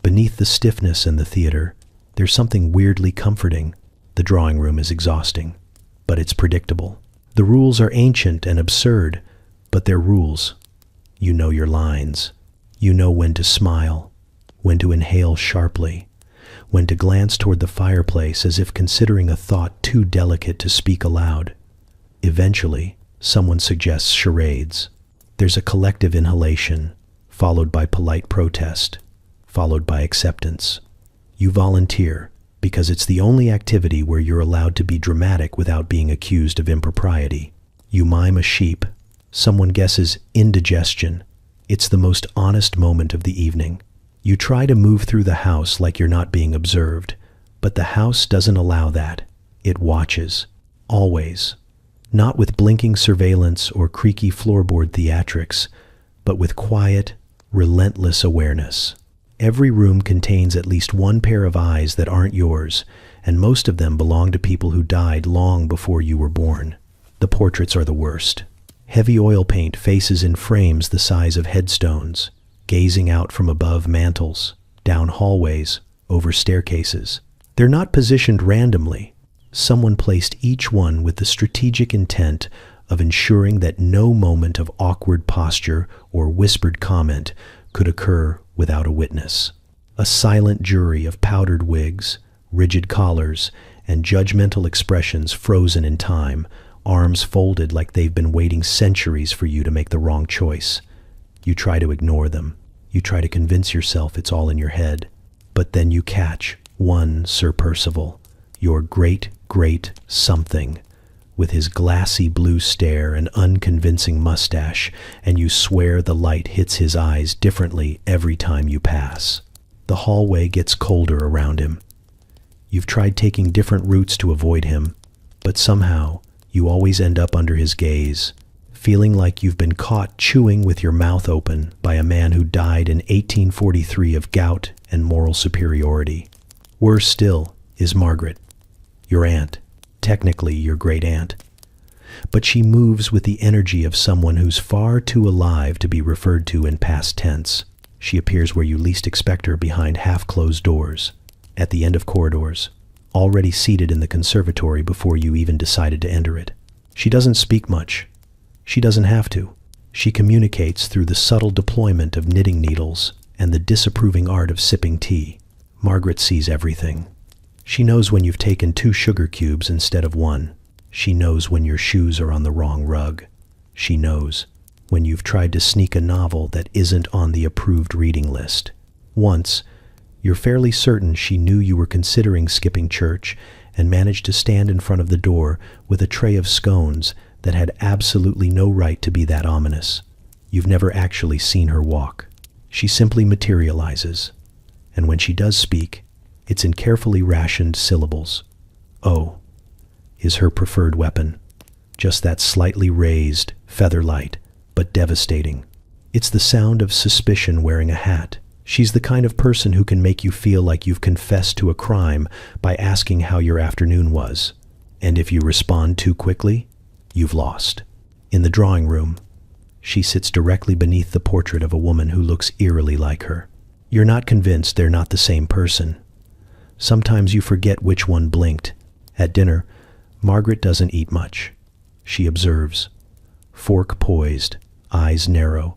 beneath the stiffness in the theater, there's something weirdly comforting. The drawing room is exhausting, but it's predictable. The rules are ancient and absurd, but they're rules. You know your lines. You know when to smile, when to inhale sharply, when to glance toward the fireplace as if considering a thought too delicate to speak aloud. Eventually, someone suggests charades. There's a collective inhalation, followed by polite protest, followed by acceptance. You volunteer, because it's the only activity where you're allowed to be dramatic without being accused of impropriety. You mime a sheep. Someone guesses indigestion. It's the most honest moment of the evening. You try to move through the house like you're not being observed, but the house doesn't allow that. It watches. Always. Not with blinking surveillance or creaky floorboard theatrics, but with quiet, relentless awareness. Every room contains at least one pair of eyes that aren't yours, and most of them belong to people who died long before you were born. The portraits are the worst. Heavy oil paint faces in frames the size of headstones, gazing out from above mantels, down hallways, over staircases. They're not positioned randomly. Someone placed each one with the strategic intent of ensuring that no moment of awkward posture or whispered comment could occur without a witness. A silent jury of powdered wigs, rigid collars, and judgmental expressions frozen in time, arms folded like they've been waiting centuries for you to make the wrong choice. You try to ignore them. You try to convince yourself it's all in your head. But then you catch one Sir Percival, your great something, with his glassy blue stare and unconvincing mustache, and you swear the light hits his eyes differently every time you pass. The hallway gets colder around him. You've tried taking different routes to avoid him, but somehow you always end up under his gaze, feeling like you've been caught chewing with your mouth open by a man who died in 1843 of gout and moral superiority. Worse still is Margaret, your aunt, technically your great-aunt. But she moves with the energy of someone who's far too alive to be referred to in past tense. She appears where you least expect her, behind half-closed doors, at the end of corridors, already seated in the conservatory before you even decided to enter it. She doesn't speak much. She doesn't have to. She communicates through the subtle deployment of knitting needles and the disapproving art of sipping tea. Margaret sees everything. She knows when you've taken 2 sugar cubes instead of 1. She knows when your shoes are on the wrong rug. She knows when you've tried to sneak a novel that isn't on the approved reading list. Once, you're fairly certain she knew you were considering skipping church and managed to stand in front of the door with a tray of scones that had absolutely no right to be that ominous. You've never actually seen her walk. She simply materializes, and when she does speak, it's in carefully rationed syllables. "Oh" is her preferred weapon. Just that slightly raised, feather light, but devastating. It's the sound of suspicion wearing a hat. She's the kind of person who can make you feel like you've confessed to a crime by asking how your afternoon was. And if you respond too quickly, you've lost. In the drawing room, she sits directly beneath the portrait of a woman who looks eerily like her. You're not convinced they're not the same person. Sometimes you forget which one blinked. At dinner, Margaret doesn't eat much. She observes. Fork poised, eyes narrow,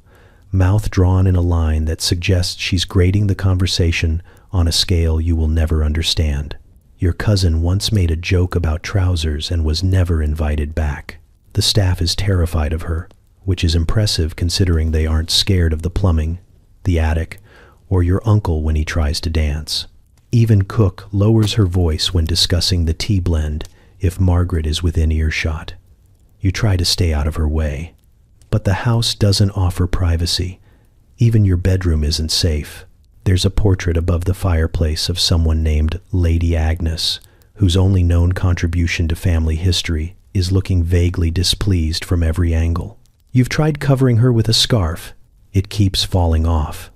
mouth drawn in a line that suggests she's grading the conversation on a scale you will never understand. Your cousin once made a joke about trousers and was never invited back. The staff is terrified of her, which is impressive considering they aren't scared of the plumbing, the attic, or your uncle when he tries to dance. Even Cook lowers her voice when discussing the tea blend if Margaret is within earshot. You try to stay out of her way. But the house doesn't offer privacy. Even your bedroom isn't safe. There's a portrait above the fireplace of someone named Lady Agnes, whose only known contribution to family history is looking vaguely displeased from every angle. You've tried covering her with a scarf. It keeps falling off.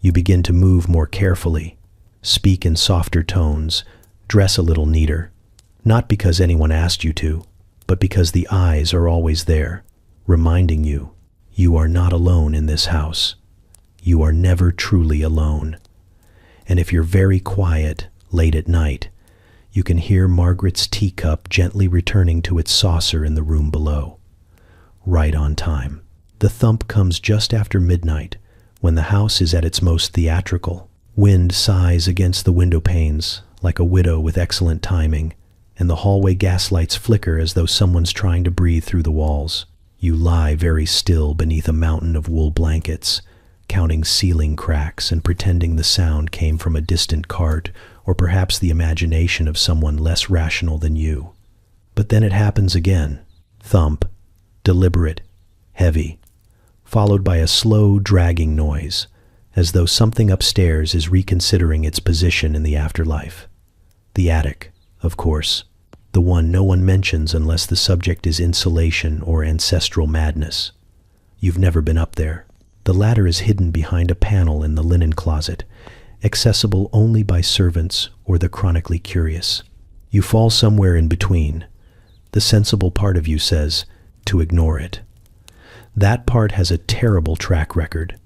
You begin to move more carefully, speak in softer tones, dress a little neater, not because anyone asked you to, but because the eyes are always there, reminding you, you are not alone in this house. You are never truly alone. And if you're very quiet, late at night, you can hear Margaret's teacup gently returning to its saucer in the room below. Right on time. The thump comes just after midnight, when the house is at its most theatrical. Wind sighs against the window panes, like a widow with excellent timing, and the hallway gaslights flicker as though someone's trying to breathe through the walls. You lie very still beneath a mountain of wool blankets, counting ceiling cracks and pretending the sound came from a distant cart or perhaps the imagination of someone less rational than you. But then it happens again. Thump, deliberate, heavy, followed by a slow, dragging noise, as though something upstairs is reconsidering its position in the afterlife. The attic, of course, the one no one mentions unless the subject is insulation or ancestral madness. You've never been up there. The ladder is hidden behind a panel in the linen closet, accessible only by servants or the chronically curious. You fall somewhere in between. The sensible part of you says to ignore it. That part has a terrible track record.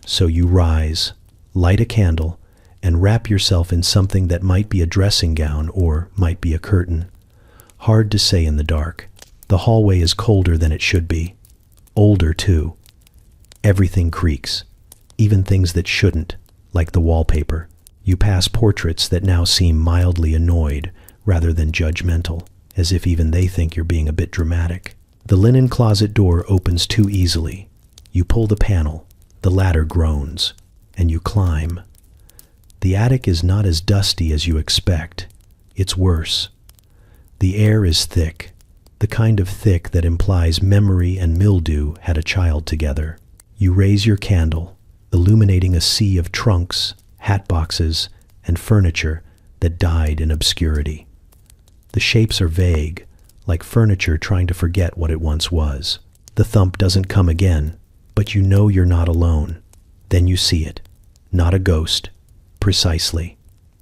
So you rise, light a candle, and wrap yourself in something that might be a dressing gown or might be a curtain. Hard to say in the dark. The hallway is colder than it should be. Older, too. Everything creaks, even things that shouldn't, like the wallpaper. You pass portraits that now seem mildly annoyed rather than judgmental, as if even they think you're being a bit dramatic. The linen closet door opens too easily. You pull the panel, the ladder groans, and you climb. The attic is not as dusty as you expect. It's worse. The air is thick, the kind of thick that implies memory and mildew had a child together. You raise your candle, illuminating a sea of trunks, hat boxes, and furniture that died in obscurity. The shapes are vague, like furniture trying to forget what it once was. The thump doesn't come again, but you know you're not alone. Then you see it. Not a ghost. Precisely.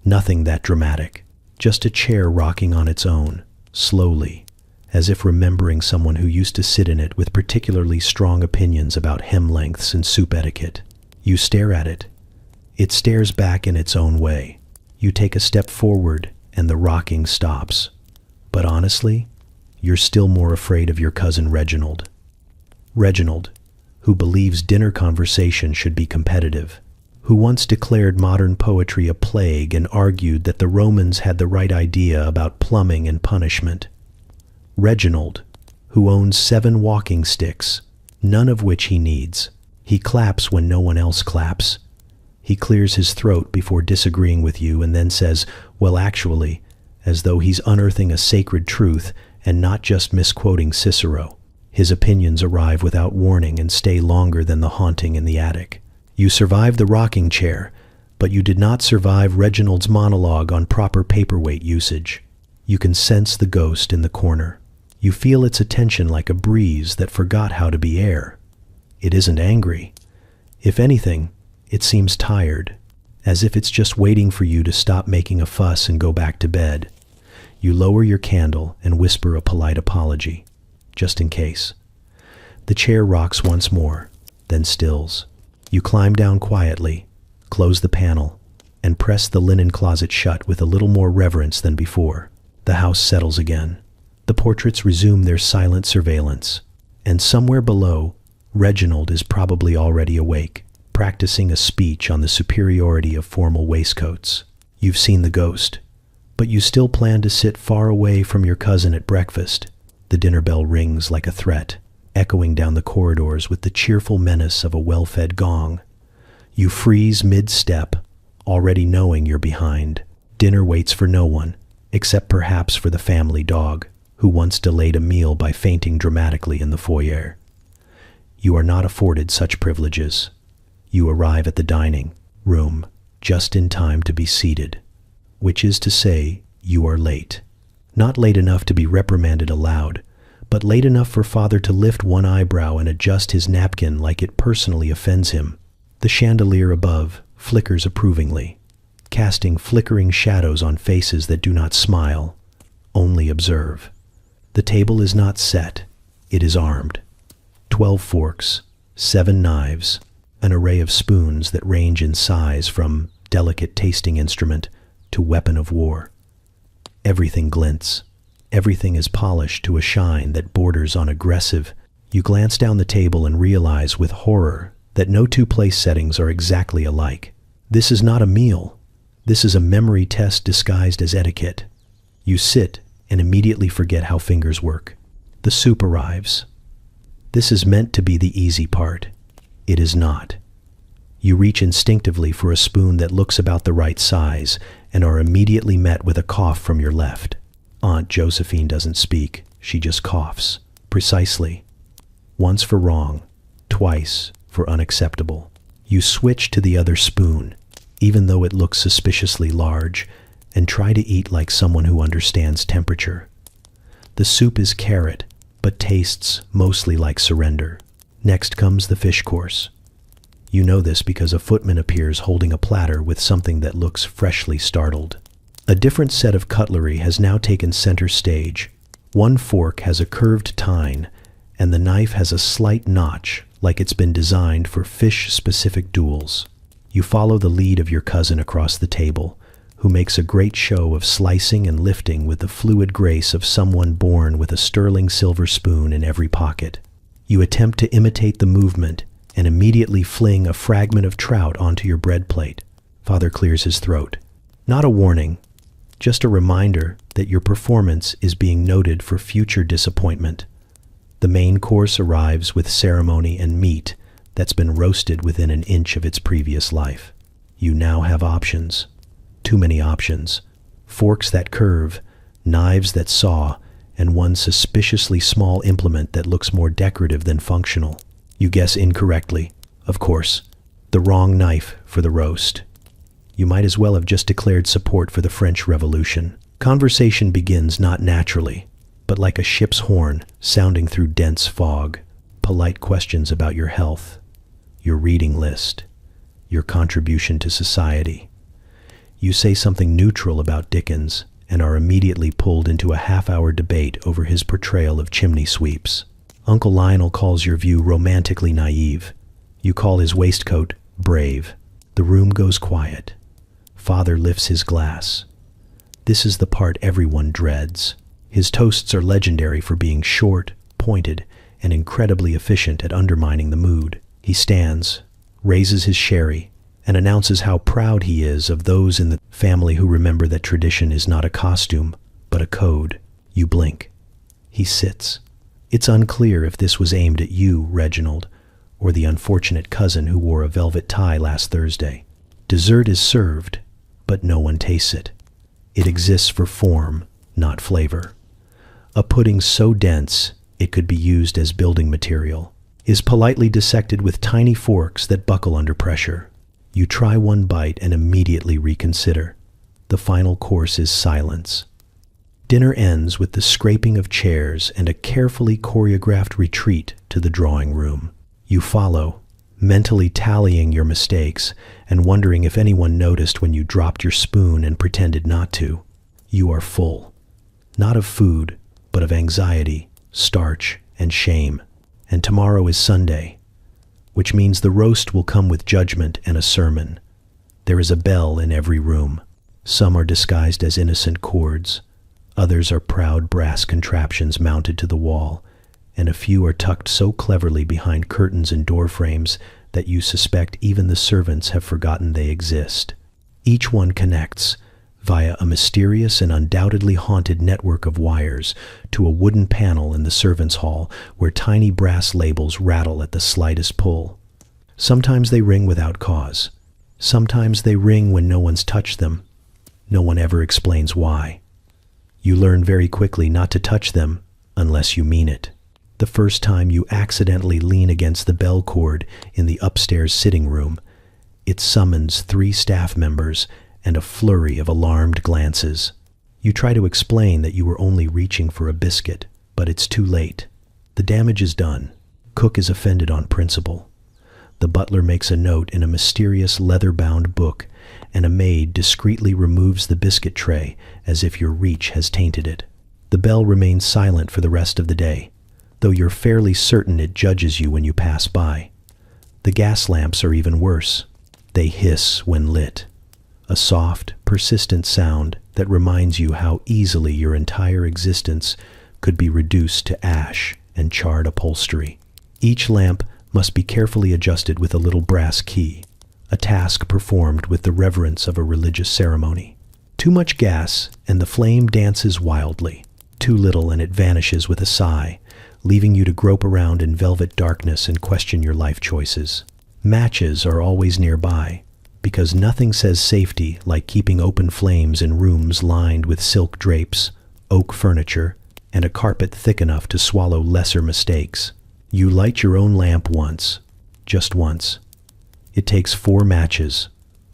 Nothing that dramatic. Just a chair rocking on its own, slowly, as if remembering someone who used to sit in it with particularly strong opinions about hem lengths and soup etiquette. You stare at it. It stares back in its own way. You take a step forward, and the rocking stops. But honestly, you're still more afraid of your cousin Reginald. Reginald, who believes dinner conversation should be competitive, who once declared modern poetry a plague and argued that the Romans had the right idea about plumbing and punishment. Reginald, who owns 7 walking sticks, none of which he needs. He claps when no one else claps. He clears his throat before disagreeing with you and then says, well, actually, as though he's unearthing a sacred truth and not just misquoting Cicero. His opinions arrive without warning and stay longer than the haunting in the attic. You survive the rocking chair, but you did not survive Reginald's monologue on proper paperweight usage. You can sense the ghost in the corner. You feel its attention like a breeze that forgot how to be air. It isn't angry. If anything, It seems tired, as if it's just waiting for you to stop making a fuss and go back to bed. You lower your candle and whisper a polite apology, just in case. The chair rocks once more, then stills. You climb down quietly, close the panel, and press the linen closet shut with a little more reverence than before. The house settles again. The portraits resume their silent surveillance, and somewhere below, Reginald is probably already awake, practicing a speech on the superiority of formal waistcoats. You've seen the ghost, but you still plan to sit far away from your cousin at breakfast. The dinner bell rings like a threat, echoing down the corridors with the cheerful menace of a well-fed gong. You freeze mid-step, already knowing you're behind. Dinner waits for no one, except perhaps for the family dog, who once delayed a meal by fainting dramatically in the foyer. You are not afforded such privileges. You arrive at the dining room just in time to be seated, which is to say, you are late. Not late enough to be reprimanded aloud, but late enough for Father to lift one eyebrow and adjust his napkin like it personally offends him. The chandelier above flickers approvingly, casting flickering shadows on faces that do not smile, only observe. The table is not set, it is armed. 12 forks, 7 knives, an array of spoons that range in size from delicate tasting instrument to weapon of war. Everything glints. Everything is polished to a shine that borders on aggressive. You glance down the table and realize with horror that no two place settings are exactly alike. This is not a meal. This is a memory test disguised as etiquette. You sit and immediately forget how fingers work. The soup arrives. This is meant to be the easy part. It is not. You reach instinctively for a spoon that looks about the right size and are immediately met with a cough from your left. Aunt Josephine doesn't speak. She just coughs. Precisely. Once for wrong, twice for unacceptable. You switch to the other spoon, even though it looks suspiciously large, and try to eat like someone who understands temperature. The soup is carrot, but tastes mostly like surrender. Next comes the fish course. You know this because a footman appears holding a platter with something that looks freshly startled. A different set of cutlery has now taken center stage. One fork has a curved tine, and the knife has a slight notch, like it's been designed for fish-specific duels. You follow the lead of your cousin across the table, who makes a great show of slicing and lifting with the fluid grace of someone born with a sterling silver spoon in every pocket. You attempt to imitate the movement and immediately fling a fragment of trout onto your bread plate. Father clears his throat. Not a warning, just a reminder that your performance is being noted for future disappointment. The main course arrives with ceremony and meat that's been roasted within an inch of its previous life. You now have options. Too many options. Forks that curve, knives that saw, and one suspiciously small implement that looks more decorative than functional. You guess incorrectly, of course. The wrong knife for the roast. You might as well have just declared support for the French Revolution. Conversation begins not naturally, but like a ship's horn sounding through dense fog. Polite questions about your health, your reading list, your contribution to society. You say something neutral about Dickens and are immediately pulled into a half-hour debate over his portrayal of chimney sweeps. Uncle Lionel calls your view romantically naive. You call his waistcoat brave. The room goes quiet. Father lifts his glass. This is the part everyone dreads. His toasts are legendary for being short, pointed, and incredibly efficient at undermining the mood. He stands, raises his sherry, and announces how proud he is of those in the family who remember that tradition is not a costume, but a code. You blink. He sits. It's unclear if this was aimed at you, Reginald, or the unfortunate cousin who wore a velvet tie last Thursday. Dessert is served, but no one tastes it. It exists for form, not flavor. A pudding so dense it could be used as building material is politely dissected with tiny forks that buckle under pressure. You try one bite and immediately reconsider. The final course is silence. Dinner ends with the scraping of chairs and a carefully choreographed retreat to the drawing room. You follow, mentally tallying your mistakes and wondering if anyone noticed when you dropped your spoon and pretended not to. You are full, not of food, but of anxiety, starch, and shame. And tomorrow is Sunday, which means the roast will come with judgment and a sermon. There is a bell in every room. Some are disguised as innocent cords, others are proud brass contraptions mounted to the wall, and a few are tucked so cleverly behind curtains and door frames that you suspect even the servants have forgotten they exist. Each one connects, via a mysterious and undoubtedly haunted network of wires, to a wooden panel in the servants' hall where tiny brass labels rattle at the slightest pull. Sometimes they ring without cause. Sometimes they ring when no one's touched them. No one ever explains why. You learn very quickly not to touch them unless you mean it. The first time you accidentally lean against the bell cord in the upstairs sitting room, it summons 3 staff members and a flurry of alarmed glances. You try to explain that you were only reaching for a biscuit, but it's too late. The damage is done. Cook is offended on principle. The butler makes a note in a mysterious leather-bound book, and a maid discreetly removes the biscuit tray as if your reach has tainted it. The bell remains silent for the rest of the day, though you're fairly certain it judges you when you pass by. The gas lamps are even worse. They hiss when lit, a soft, persistent sound that reminds you how easily your entire existence could be reduced to ash and charred upholstery. Each lamp must be carefully adjusted with a little brass key, a task performed with the reverence of a religious ceremony. Too much gas, and the flame dances wildly. Too little, and it vanishes with a sigh, leaving you to grope around in velvet darkness and question your life choices. Matches are always nearby, because nothing says safety like keeping open flames in rooms lined with silk drapes, oak furniture, and a carpet thick enough to swallow lesser mistakes. You light your own lamp once, just once. It takes 4 matches,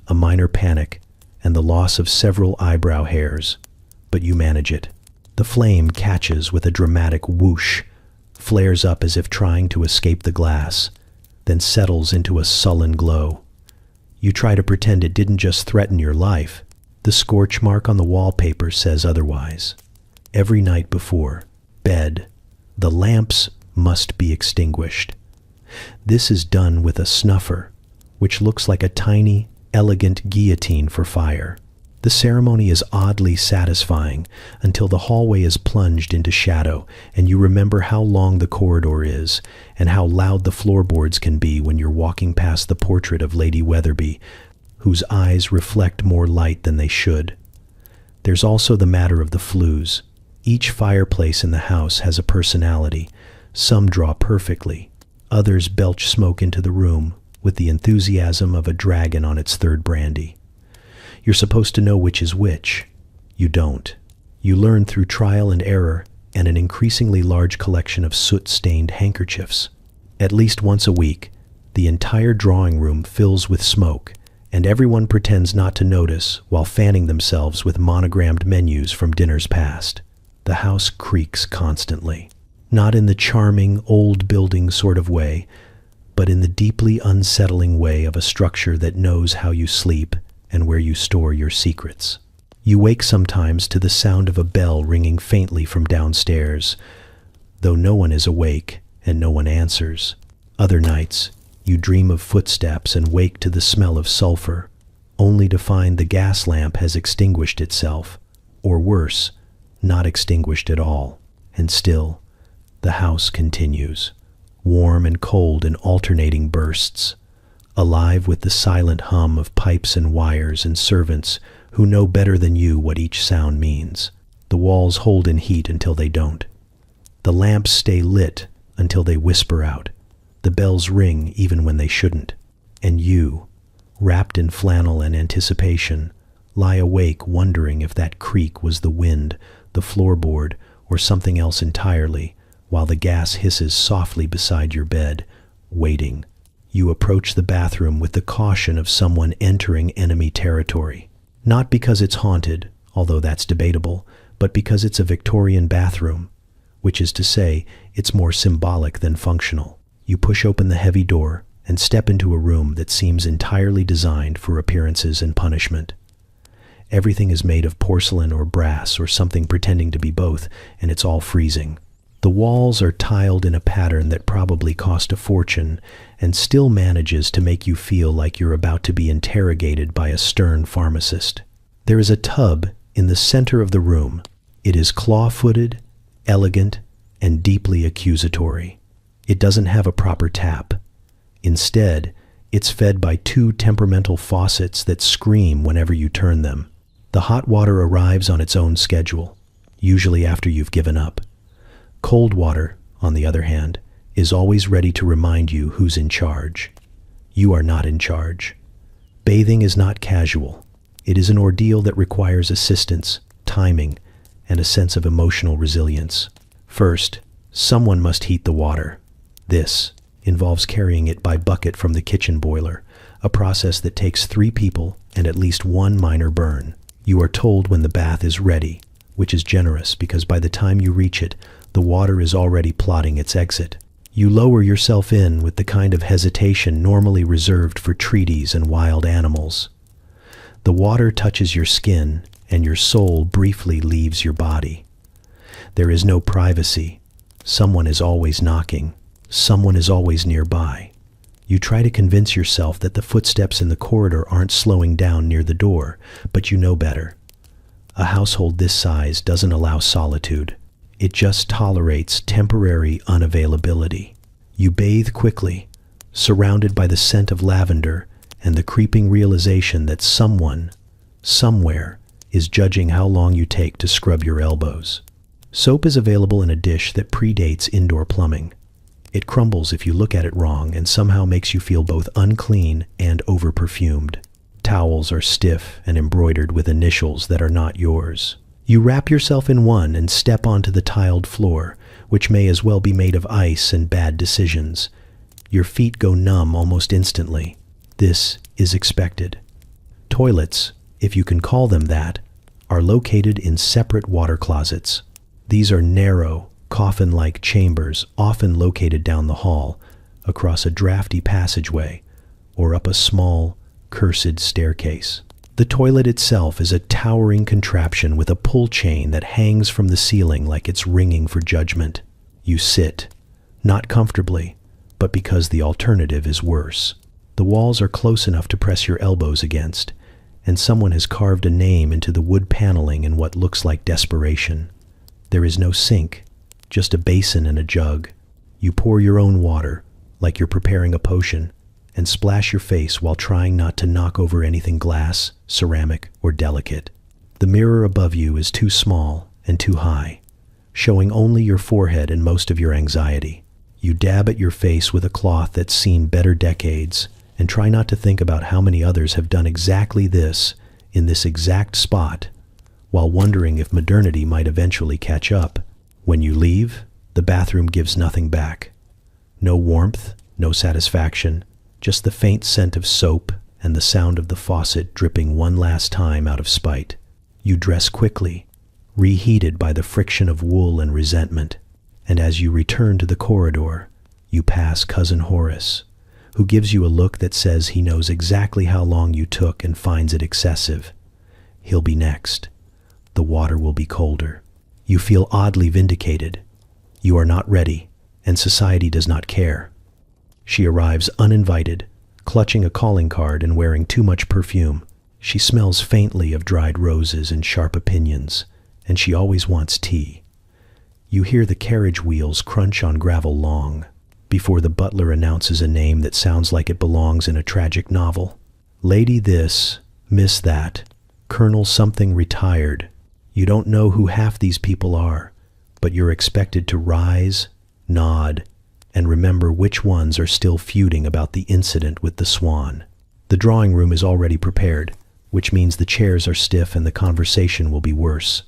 a minor panic, and the loss of several eyebrow hairs, but you manage it. The flame catches with a dramatic whoosh, flares up as if trying to escape the glass, then settles into a sullen glow. You try to pretend it didn't just threaten your life. The scorch mark on the wallpaper says otherwise. Every night before bed, the lamps must be extinguished. This is done with a snuffer, which looks like a tiny, elegant guillotine for fire. The ceremony is oddly satisfying until the hallway is plunged into shadow and you remember how long the corridor is and how loud the floorboards can be when you're walking past the portrait of Lady Weatherby, whose eyes reflect more light than they should. There's also the matter of the flues. Each fireplace in the house has a personality. Some draw perfectly. Others belch smoke into the room with the enthusiasm of a dragon on its 3rd brandy. You're supposed to know which is which. You don't. You learn through trial and error and an increasingly large collection of soot-stained handkerchiefs. At least once a week, the entire drawing room fills with smoke, and everyone pretends not to notice while fanning themselves with monogrammed menus from dinners past. The house creaks constantly, not in the charming, old building sort of way, but in the deeply unsettling way of a structure that knows how you sleep and where you store your secrets. You wake sometimes to the sound of a bell ringing faintly from downstairs, though no one is awake and no one answers. Other nights, you dream of footsteps and wake to the smell of sulfur, only to find the gas lamp has extinguished itself, or worse, not extinguished at all. And still, the house continues, warm and cold in alternating bursts, alive with the silent hum of pipes and wires and servants who know better than you what each sound means. The walls hold in heat until they don't. The lamps stay lit until they whisper out. The bells ring even when they shouldn't. And you, wrapped in flannel and anticipation, lie awake wondering if that creak was the wind, the floorboard, or something else entirely, while the gas hisses softly beside your bed, waiting. You approach the bathroom with the caution of someone entering enemy territory. Not because it's haunted, although that's debatable, but because it's a Victorian bathroom, which is to say, it's more symbolic than functional. You push open the heavy door and step into a room that seems entirely designed for appearances and punishment. Everything is made of porcelain or brass or something pretending to be both, and it's all freezing. The walls are tiled in a pattern that probably cost a fortune and still manages to make you feel like you're about to be interrogated by a stern pharmacist. There is a tub in the center of the room. It is claw-footed, elegant, and deeply accusatory. It doesn't have a proper tap. Instead, it's fed by two temperamental faucets that scream whenever you turn them. The hot water arrives on its own schedule, usually after you've given up. Cold water, on the other hand, is always ready to remind you who's in charge. You are not in charge. Bathing is not casual. It is an ordeal that requires assistance, timing, and a sense of emotional resilience. First, someone must heat the water. This involves carrying it by bucket from the kitchen boiler, a process that takes 3 people and at least 1 minor burn. You are told when the bath is ready, which is generous because by the time you reach it, the water is already plotting its exit. You lower yourself in with the kind of hesitation normally reserved for treaties and wild animals. The water touches your skin, and your soul briefly leaves your body. There is no privacy. Someone is always knocking. Someone is always nearby. You try to convince yourself that the footsteps in the corridor aren't slowing down near the door, but you know better. A household this size doesn't allow solitude. It just tolerates temporary unavailability. You bathe quickly, surrounded by the scent of lavender and the creeping realization that someone, somewhere, is judging how long you take to scrub your elbows. Soap is available in a dish that predates indoor plumbing. It crumbles if you look at it wrong and somehow makes you feel both unclean and over-perfumed. Towels are stiff and embroidered with initials that are not yours. You wrap yourself in one and step onto the tiled floor, which may as well be made of ice and bad decisions. Your feet go numb almost instantly. This is expected. Toilets, if you can call them that, are located in separate water closets. These are narrow, coffin-like chambers often located down the hall, across a drafty passageway, or up a small, cursed staircase. The toilet itself is a towering contraption with a pull chain that hangs from the ceiling like it's ringing for judgment. You sit, not comfortably, but because the alternative is worse. The walls are close enough to press your elbows against, and someone has carved a name into the wood paneling in what looks like desperation. There is no sink, just a basin and a jug. You pour your own water, like you're preparing a potion, and splash your face while trying not to knock over anything glass, ceramic, or delicate. The mirror above you is too small and too high, showing only your forehead and most of your anxiety. You dab at your face with a cloth that's seen better decades and try not to think about how many others have done exactly this in this exact spot, while wondering if modernity might eventually catch up. When you leave, the bathroom gives nothing back. No warmth, no satisfaction, just the faint scent of soap and the sound of the faucet dripping one last time out of spite. You dress quickly, reheated by the friction of wool and resentment, and as you return to the corridor, you pass Cousin Horace, who gives you a look that says he knows exactly how long you took and finds it excessive. He'll be next. The water will be colder. You feel oddly vindicated. You are not ready, and society does not care. She arrives uninvited, clutching a calling card and wearing too much perfume. She smells faintly of dried roses and sharp opinions, and she always wants tea. You hear the carriage wheels crunch on gravel long, before the butler announces a name that sounds like it belongs in a tragic novel. Lady this, Miss that, Colonel something retired. You don't know who half these people are, but you're expected to rise, nod, and remember which ones are still feuding about the incident with the swan. The drawing room is already prepared, which means the chairs are stiff and the conversation will be worse.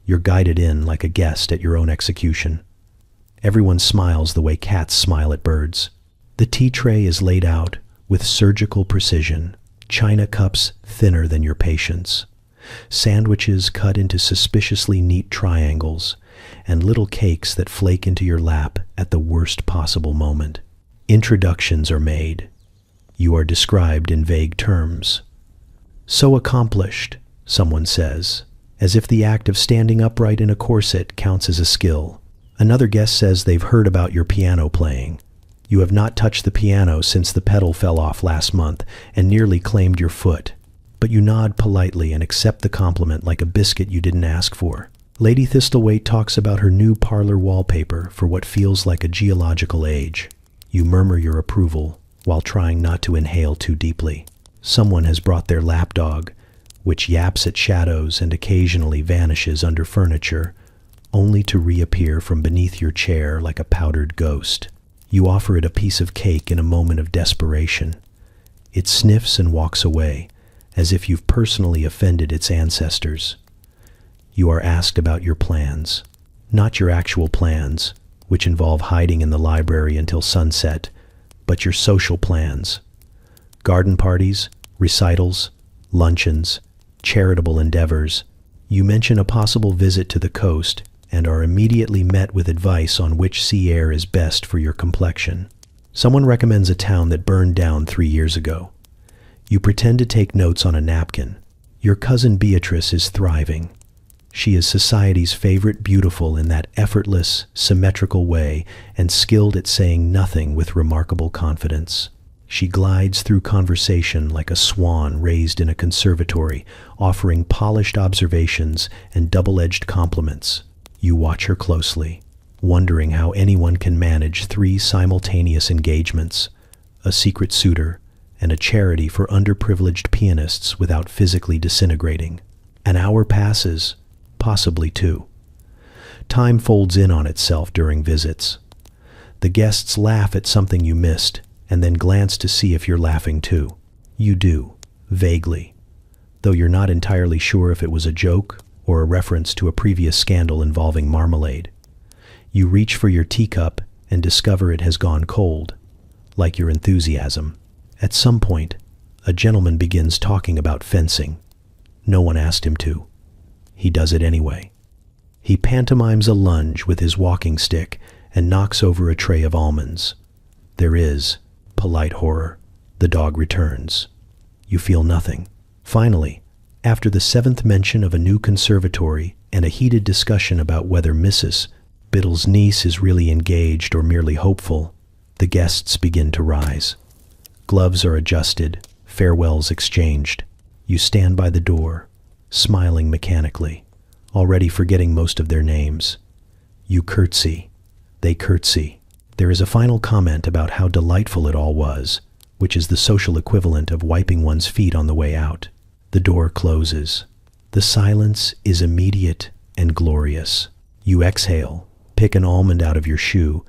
You're guided in like a guest at your own execution. Everyone smiles the way cats smile at birds. The tea tray is laid out with surgical precision, china cups thinner than your patience, sandwiches cut into suspiciously neat triangles, and little cakes that flake into your lap at the worst possible moment. Introductions are made. You are described in vague terms. So accomplished, someone says, as if the act of standing upright in a corset counts as a skill. Another guest says they've heard about your piano playing. You have not touched the piano since the pedal fell off last month and nearly claimed your foot. But you nod politely and accept the compliment like a biscuit you didn't ask for. Lady Thistlethwaite talks about her new parlor wallpaper for what feels like a geological age. You murmur your approval while trying not to inhale too deeply. Someone has brought their lapdog, which yaps at shadows and occasionally vanishes under furniture, only to reappear from beneath your chair like a powdered ghost. You offer it a piece of cake in a moment of desperation. It sniffs and walks away, as if you've personally offended its ancestors. You are asked about your plans. Not your actual plans, which involve hiding in the library until sunset, but your social plans. Garden parties, recitals, luncheons, charitable endeavors. You mention a possible visit to the coast and are immediately met with advice on which sea air is best for your complexion. Someone recommends a town that burned down 3 years ago. You pretend to take notes on a napkin. Your cousin Beatrice is thriving. She is society's favorite beautiful in that effortless, symmetrical way and skilled at saying nothing with remarkable confidence. She glides through conversation like a swan raised in a conservatory, offering polished observations and double-edged compliments. You watch her closely, wondering how anyone can manage 3 simultaneous engagements, a secret suitor, and a charity for underprivileged pianists without physically disintegrating. An hour passes, possibly 2. Time folds in on itself during visits. The guests laugh at something you missed, and then glance to see if you're laughing too. You do, vaguely, though you're not entirely sure if it was a joke or a reference to a previous scandal involving marmalade. You reach for your teacup and discover it has gone cold, like your enthusiasm. At some point, a gentleman begins talking about fencing. No one asked him to. He does it anyway. He pantomimes a lunge with his walking stick and knocks over a tray of almonds. There is polite horror. The dog returns. You feel nothing. Finally, after the 7th mention of a new conservatory and a heated discussion about whether Mrs. Biddle's niece is really engaged or merely hopeful, the guests begin to rise. Gloves are adjusted, farewells exchanged. You stand by the door, smiling mechanically, already forgetting most of their names. You curtsy. They curtsy. There is a final comment about how delightful it all was, which is the social equivalent of wiping one's feet on the way out. The door closes. The silence is immediate and glorious. You exhale, pick an almond out of your shoe,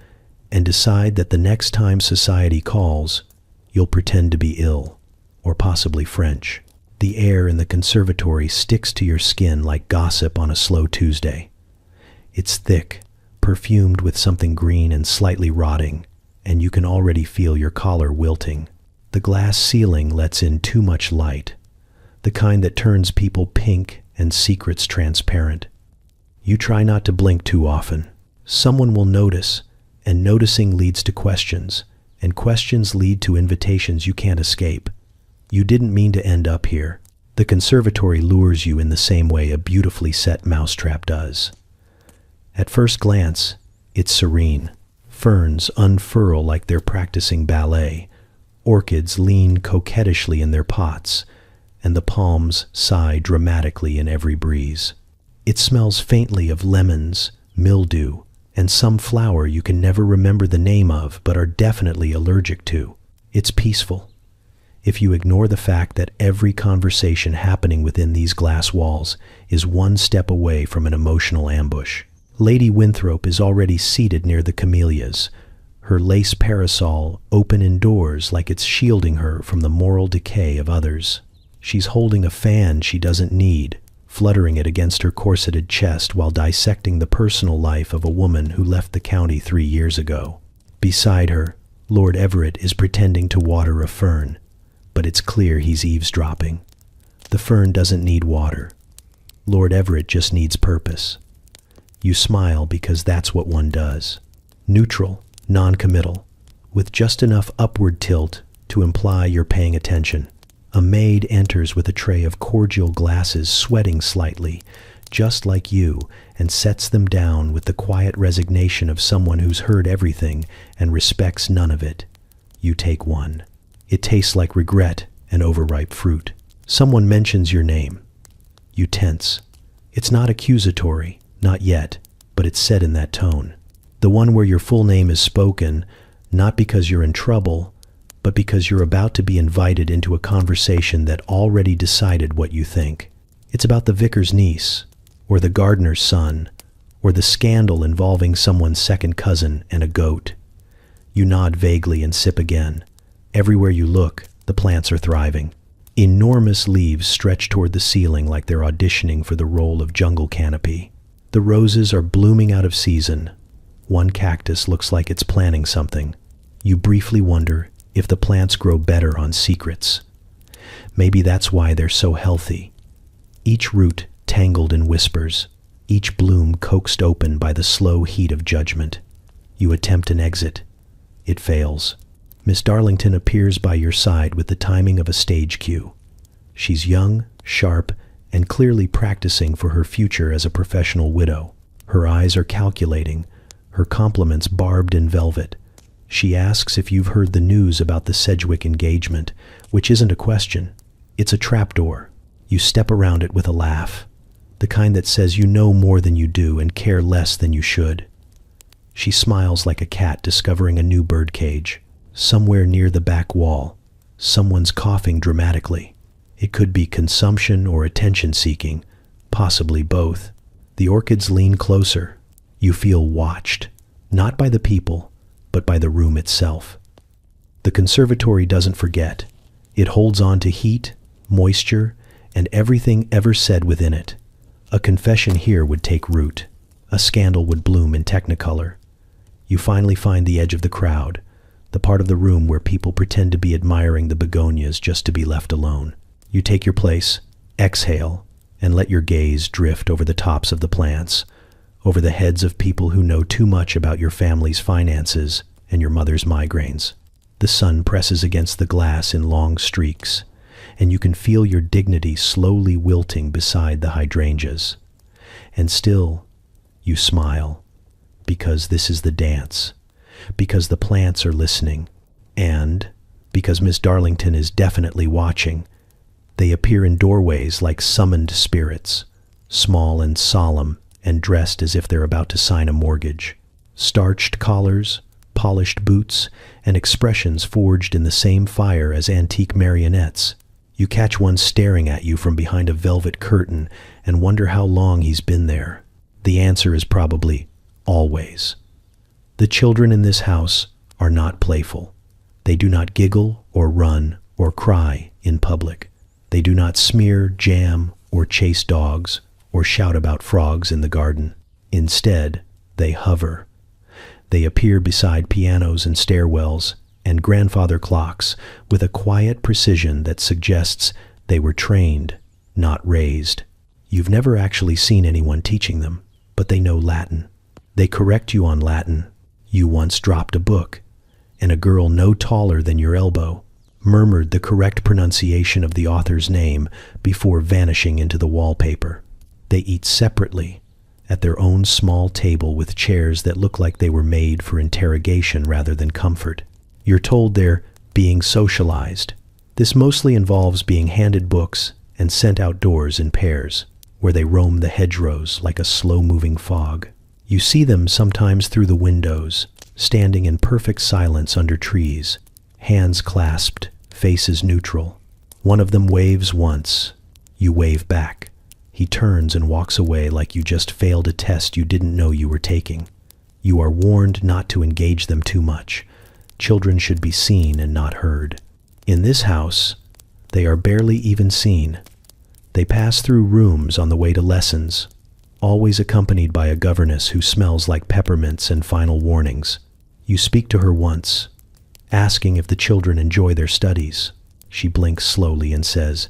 and decide that the next time society calls, you'll pretend to be ill, or possibly French. The air in the conservatory sticks to your skin like gossip on a slow Tuesday. It's thick, perfumed with something green and slightly rotting, and you can already feel your collar wilting. The glass ceiling lets in too much light, the kind that turns people pink and secrets transparent. You try not to blink too often. Someone will notice, and noticing leads to questions, and questions lead to invitations you can't escape. You didn't mean to end up here. The conservatory lures you in the same way a beautifully set mousetrap does. At first glance, it's serene. Ferns unfurl like they're practicing ballet. Orchids lean coquettishly in their pots, and the palms sigh dramatically in every breeze. It smells faintly of lemons, mildew, and some flower you can never remember the name of but are definitely allergic to. It's peaceful. If you ignore the fact that every conversation happening within these glass walls is one step away from an emotional ambush. Lady Winthrop is already seated near the camellias, her lace parasol open indoors like it's shielding her from the moral decay of others. She's holding a fan she doesn't need, fluttering it against her corseted chest while dissecting the personal life of a woman who left the county 3 years ago. Beside her, Lord Everett is pretending to water a fern, but it's clear he's eavesdropping. The fern doesn't need water. Lord Everett just needs purpose. You smile because that's what one does. Neutral, non-committal, with just enough upward tilt to imply you're paying attention. A maid enters with a tray of cordial glasses, sweating slightly, just like you, and sets them down with the quiet resignation of someone who's heard everything and respects none of it. You take one. It tastes like regret and overripe fruit. Someone mentions your name. You tense. It's not accusatory, not yet, but it's said in that tone. The one where your full name is spoken, not because you're in trouble, but because you're about to be invited into a conversation that already decided what you think. It's about the vicar's niece, or the gardener's son, or the scandal involving someone's second cousin and a goat. You nod vaguely and sip again. Everywhere you look, the plants are thriving. Enormous leaves stretch toward the ceiling like they're auditioning for the role of jungle canopy. The roses are blooming out of season. One cactus looks like it's planning something. You briefly wonder if the plants grow better on secrets. Maybe that's why they're so healthy. Each root tangled in whispers, each bloom coaxed open by the slow heat of judgment. You attempt an exit. It fails. Miss Darlington appears by your side with the timing of a stage cue. She's young, sharp, and clearly practicing for her future as a professional widow. Her eyes are calculating, her compliments barbed in velvet. She asks if you've heard the news about the Sedgwick engagement, which isn't a question. It's a trapdoor. You step around it with a laugh, the kind that says you know more than you do and care less than you should. She smiles like a cat discovering a new birdcage. Somewhere near the back wall, someone's coughing dramatically. It could be consumption or attention-seeking, possibly both. The orchids lean closer. You feel watched, not by the people, but by the room itself. The conservatory doesn't forget. It holds on to heat, moisture, and everything ever said within it. A confession here would take root. A scandal would bloom in technicolor. You finally find the edge of the crowd, the part of the room where people pretend to be admiring the begonias just to be left alone. You take your place, exhale, and let your gaze drift over the tops of the plants, over the heads of people who know too much about your family's finances and your mother's migraines. The sun presses against the glass in long streaks, and you can feel your dignity slowly wilting beside the hydrangeas. And still, you smile, because this is the dance, because the plants are listening, and because Miss Darlington is definitely watching. They appear in doorways like summoned spirits, small and solemn and dressed as if they're about to sign a mortgage. Starched collars, polished boots, and expressions forged in the same fire as antique marionettes. You catch one staring at you from behind a velvet curtain and wonder how long he's been there. The answer is probably always. The children in this house are not playful. They do not giggle or run or cry in public. They do not smear jam or chase dogs or shout about frogs in the garden. Instead, they hover. They appear beside pianos and stairwells and grandfather clocks with a quiet precision that suggests they were trained, not raised. You've never actually seen anyone teaching them, but they know Latin. They correct you on Latin. You once dropped a book, and a girl no taller than your elbow murmured the correct pronunciation of the author's name before vanishing into the wallpaper. They eat separately, at their own small table with chairs that look like they were made for interrogation rather than comfort. You're told they're being socialized. This mostly involves being handed books and sent outdoors in pairs, where they roam the hedgerows like a slow-moving fog. You see them sometimes through the windows, standing in perfect silence under trees, hands clasped, faces neutral. One of them waves once. You wave back. He turns and walks away like you just failed a test you didn't know you were taking. You are warned not to engage them too much. Children should be seen and not heard. In this house, they are barely even seen. They pass through rooms on the way to lessons, always accompanied by a governess who smells like peppermints and final warnings. You speak to her once, asking if the children enjoy their studies. She blinks slowly and says,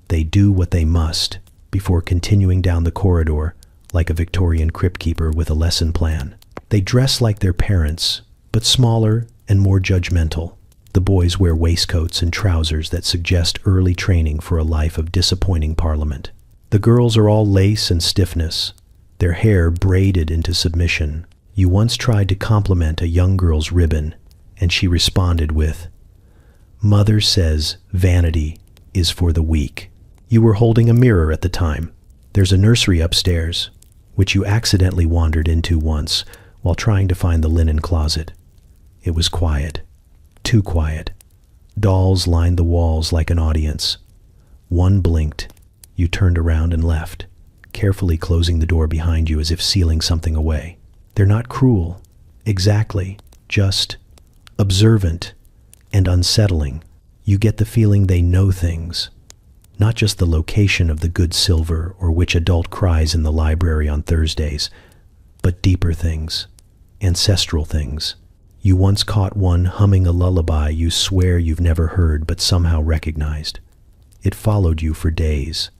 "They do what they must," before continuing down the corridor like a Victorian crypt keeper with a lesson plan. They dress like their parents, but smaller and more judgmental. The boys wear waistcoats and trousers that suggest early training for a life of disappointing parliament. The girls are all lace and stiffness, their hair braided into submission. You once tried to compliment a young girl's ribbon, and she responded with, "Mother says vanity is for the weak." You were holding a mirror at the time. There's a nursery upstairs, which you accidentally wandered into once while trying to find the linen closet. It was quiet, too quiet. Dolls lined the walls like an audience. One blinked. You turned around and left, carefully closing the door behind you as if sealing something away. They're not cruel, exactly, just observant and unsettling. You get the feeling they know things, not just the location of the good silver or which adult cries in the library on Thursdays, but deeper things, ancestral things. You once caught one humming a lullaby you swear you've never heard but somehow recognized. It followed you for days.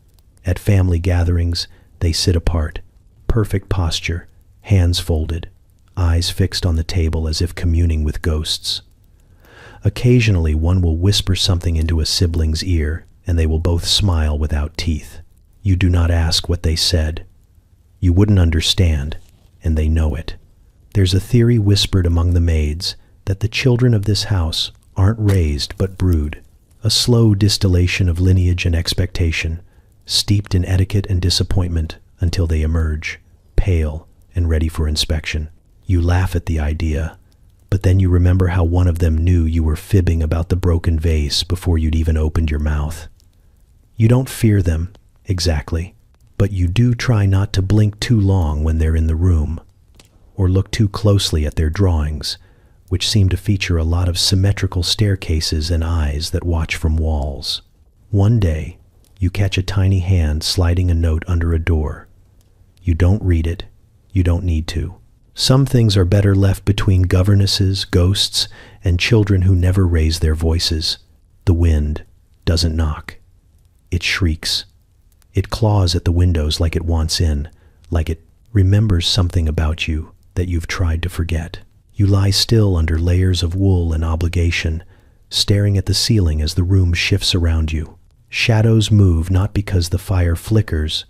At family gatherings, they sit apart, perfect posture, hands folded, eyes fixed on the table as if communing with ghosts. Occasionally, one will whisper something into a sibling's ear, and they will both smile without teeth. You do not ask what they said. You wouldn't understand, and they know it. There's a theory whispered among the maids that the children of this house aren't raised but brood, a slow distillation of lineage and expectation, steeped in etiquette and disappointment until they emerge, pale and ready for inspection. You laugh at the idea, but then you remember how one of them knew you were fibbing about the broken vase before you'd even opened your mouth. You don't fear them, exactly, but you do try not to blink too long when they're in the room, or look too closely at their drawings, which seem to feature a lot of symmetrical staircases and eyes that watch from walls. One day, you catch a tiny hand sliding a note under a door. You don't read it. You don't need to. Some things are better left between governesses, ghosts, and children who never raise their voices. The wind doesn't knock. It shrieks. It claws at the windows like it wants in, like it remembers something about you that you've tried to forget. You lie still under layers of wool and obligation, staring at the ceiling as the room shifts around you. Shadows move not because the fire flickers,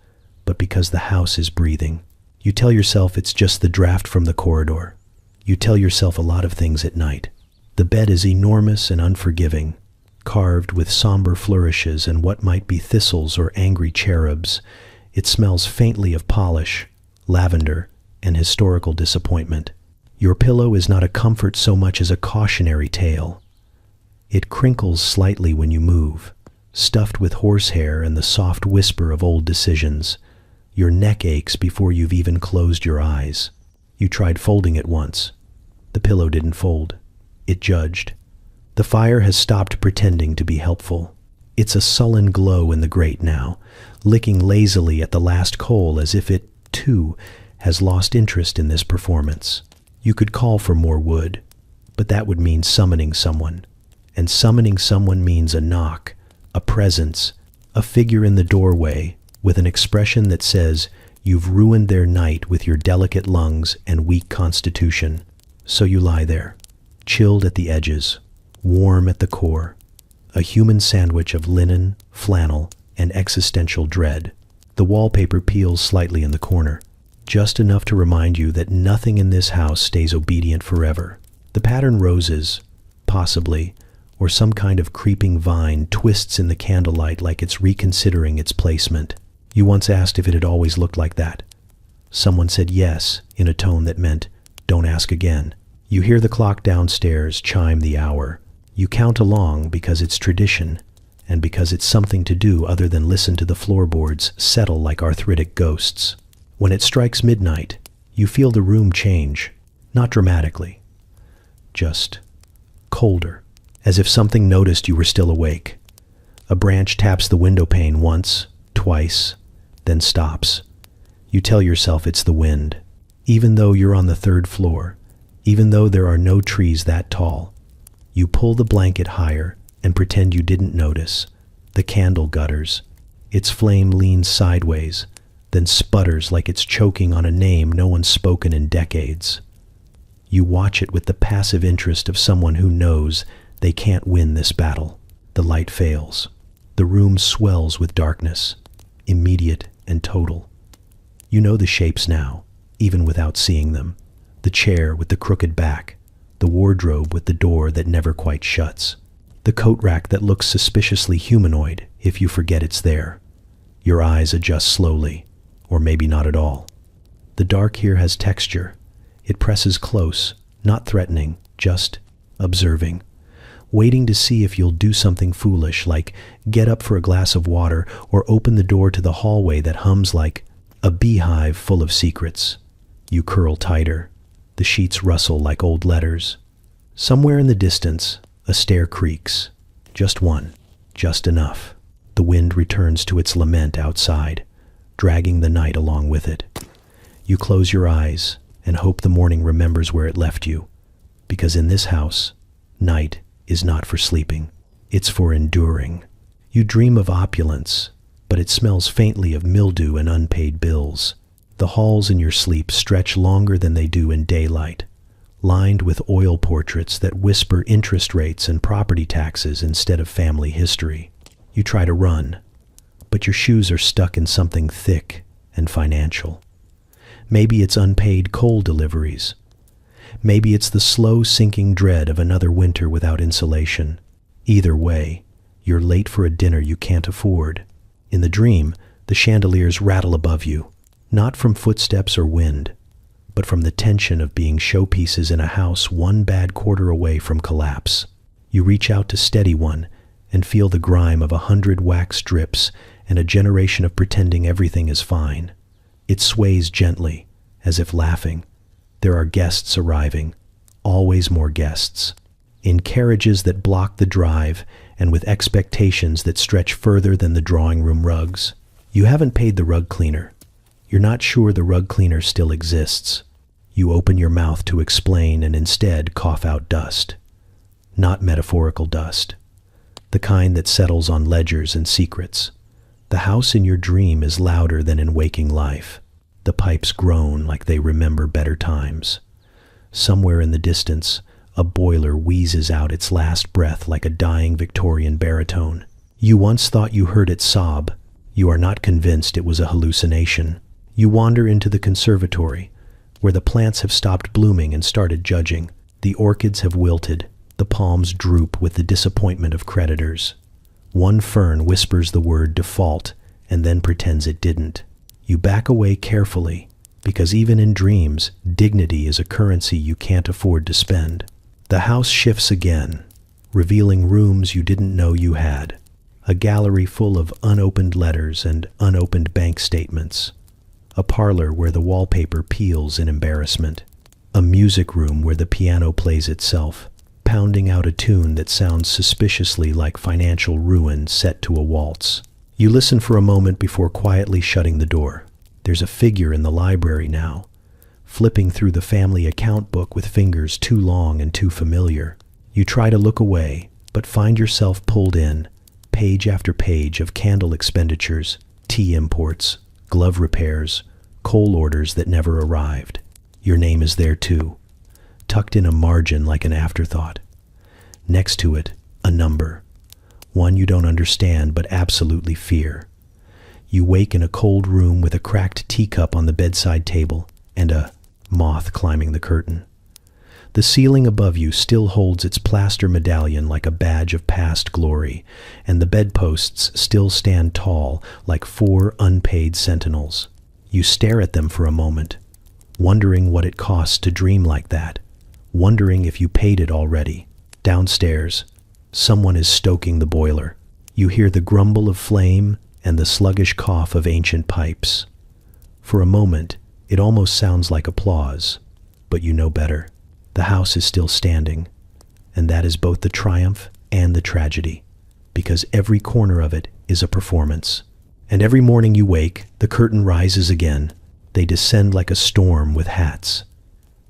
but because the house is breathing. You tell yourself it's just the draft from the corridor. You tell yourself a lot of things at night. The bed is enormous and unforgiving, carved with somber flourishes and what might be thistles or angry cherubs. It smells faintly of polish, lavender, and historical disappointment. Your pillow is not a comfort so much as a cautionary tale. It crinkles slightly when you move, stuffed with horsehair and the soft whisper of old decisions. Your neck aches before you've even closed your eyes. You tried folding it once. The pillow didn't fold. It judged. The fire has stopped pretending to be helpful. It's a sullen glow in the grate now, licking lazily at the last coal as if it, too, has lost interest in this performance. You could call for more wood, but that would mean summoning someone. And summoning someone means a knock, a presence, a figure in the doorway with an expression that says you've ruined their night with your delicate lungs and weak constitution. So you lie there, chilled at the edges, warm at the core, a human sandwich of linen, flannel, and existential dread. The wallpaper peels slightly in the corner, just enough to remind you that nothing in this house stays obedient forever. The pattern roses, possibly, or some kind of creeping vine twists in the candlelight like it's reconsidering its placement. You once asked if it had always looked like that. Someone said yes, in a tone that meant, don't ask again. You hear the clock downstairs chime the hour. You count along because it's tradition, and because it's something to do other than listen to the floorboards settle like arthritic ghosts. When it strikes midnight, you feel the room change, not dramatically, just colder, as if something noticed you were still awake. A branch taps the window pane once, twice, then stops. You tell yourself it's the wind, even though you're on the third floor, even though there are no trees that tall. You pull the blanket higher and pretend you didn't notice. The candle gutters. Its flame leans sideways, then sputters like it's choking on a name no one's spoken in decades. You watch it with the passive interest of someone who knows They can't win this battle. The light fails. The room swells with darkness, immediate and total. You know the shapes now, even without seeing them. The chair with the crooked back, the wardrobe with the door that never quite shuts, the coat rack that looks suspiciously humanoid if you forget it's there. Your eyes adjust slowly, or maybe not at all. The dark here has texture. It presses close, not threatening, just observing, waiting to see if you'll do something foolish, like get up for a glass of water or open the door to the hallway that hums like a beehive full of secrets. You curl tighter. The sheets rustle like old letters. Somewhere in the distance, a stair creaks. Just one, just enough. The wind returns to its lament outside, dragging the night along with it. You close your eyes and hope the morning remembers where it left you, because in this house, night is not for sleeping. It's for enduring. You dream of opulence, but it smells faintly of mildew and unpaid bills. The halls in your sleep stretch longer than they do in daylight, lined with oil portraits that whisper interest rates and property taxes instead of family history. You try to run, but your shoes are stuck in something thick and financial. Maybe it's unpaid coal deliveries. Maybe it's the slow sinking dread of another winter without insulation. Either way, you're late for a dinner you can't afford. In the dream, the chandeliers rattle above you, not from footsteps or wind, but from the tension of being showpieces in a house one bad quarter away from collapse. You reach out to steady one and feel the grime of 100 wax drips and a generation of pretending everything is fine. It sways gently, as if laughing. There are guests arriving, always more guests, in carriages that block the drive and with expectations that stretch further than the drawing room rugs. You haven't paid the rug cleaner. You're not sure the rug cleaner still exists. You open your mouth to explain and instead cough out dust. Not metaphorical dust. The kind that settles on ledgers and secrets. The house in your dream is louder than in waking life. The pipes groan like they remember better times. Somewhere in the distance, a boiler wheezes out its last breath like a dying Victorian baritone. You once thought you heard it sob. You are not convinced it was a hallucination. You wander into the conservatory, where the plants have stopped blooming and started judging. The orchids have wilted. The palms droop with the disappointment of creditors. One fern whispers the word default and then pretends it didn't. You back away carefully, because even in dreams, dignity is a currency you can't afford to spend. The house shifts again, revealing rooms you didn't know you had. A gallery full of unopened letters and unopened bank statements. A parlor where the wallpaper peels in embarrassment. A music room where the piano plays itself, pounding out a tune that sounds suspiciously like financial ruin set to a waltz. You listen for a moment before quietly shutting the door. There's a figure in the library now, flipping through the family account book with fingers too long and too familiar. You try to look away, but find yourself pulled in, page after page of candle expenditures, tea imports, glove repairs, coal orders that never arrived. Your name is there too, tucked in a margin like an afterthought. Next to it, a number. One you don't understand but absolutely fear. You wake in a cold room with a cracked teacup on the bedside table and a moth climbing the curtain. The ceiling above you still holds its plaster medallion like a badge of past glory, and the bedposts still stand tall like 4 unpaid sentinels. You stare at them for a moment, wondering what it costs to dream like that, wondering if you paid it already. Downstairs, someone is stoking the boiler. You hear the grumble of flame and the sluggish cough of ancient pipes. For a moment, it almost sounds like applause, but you know better. The house is still standing, and that is both the triumph and the tragedy, because every corner of it is a performance. And every morning you wake, the curtain rises again. They descend like a storm with hats.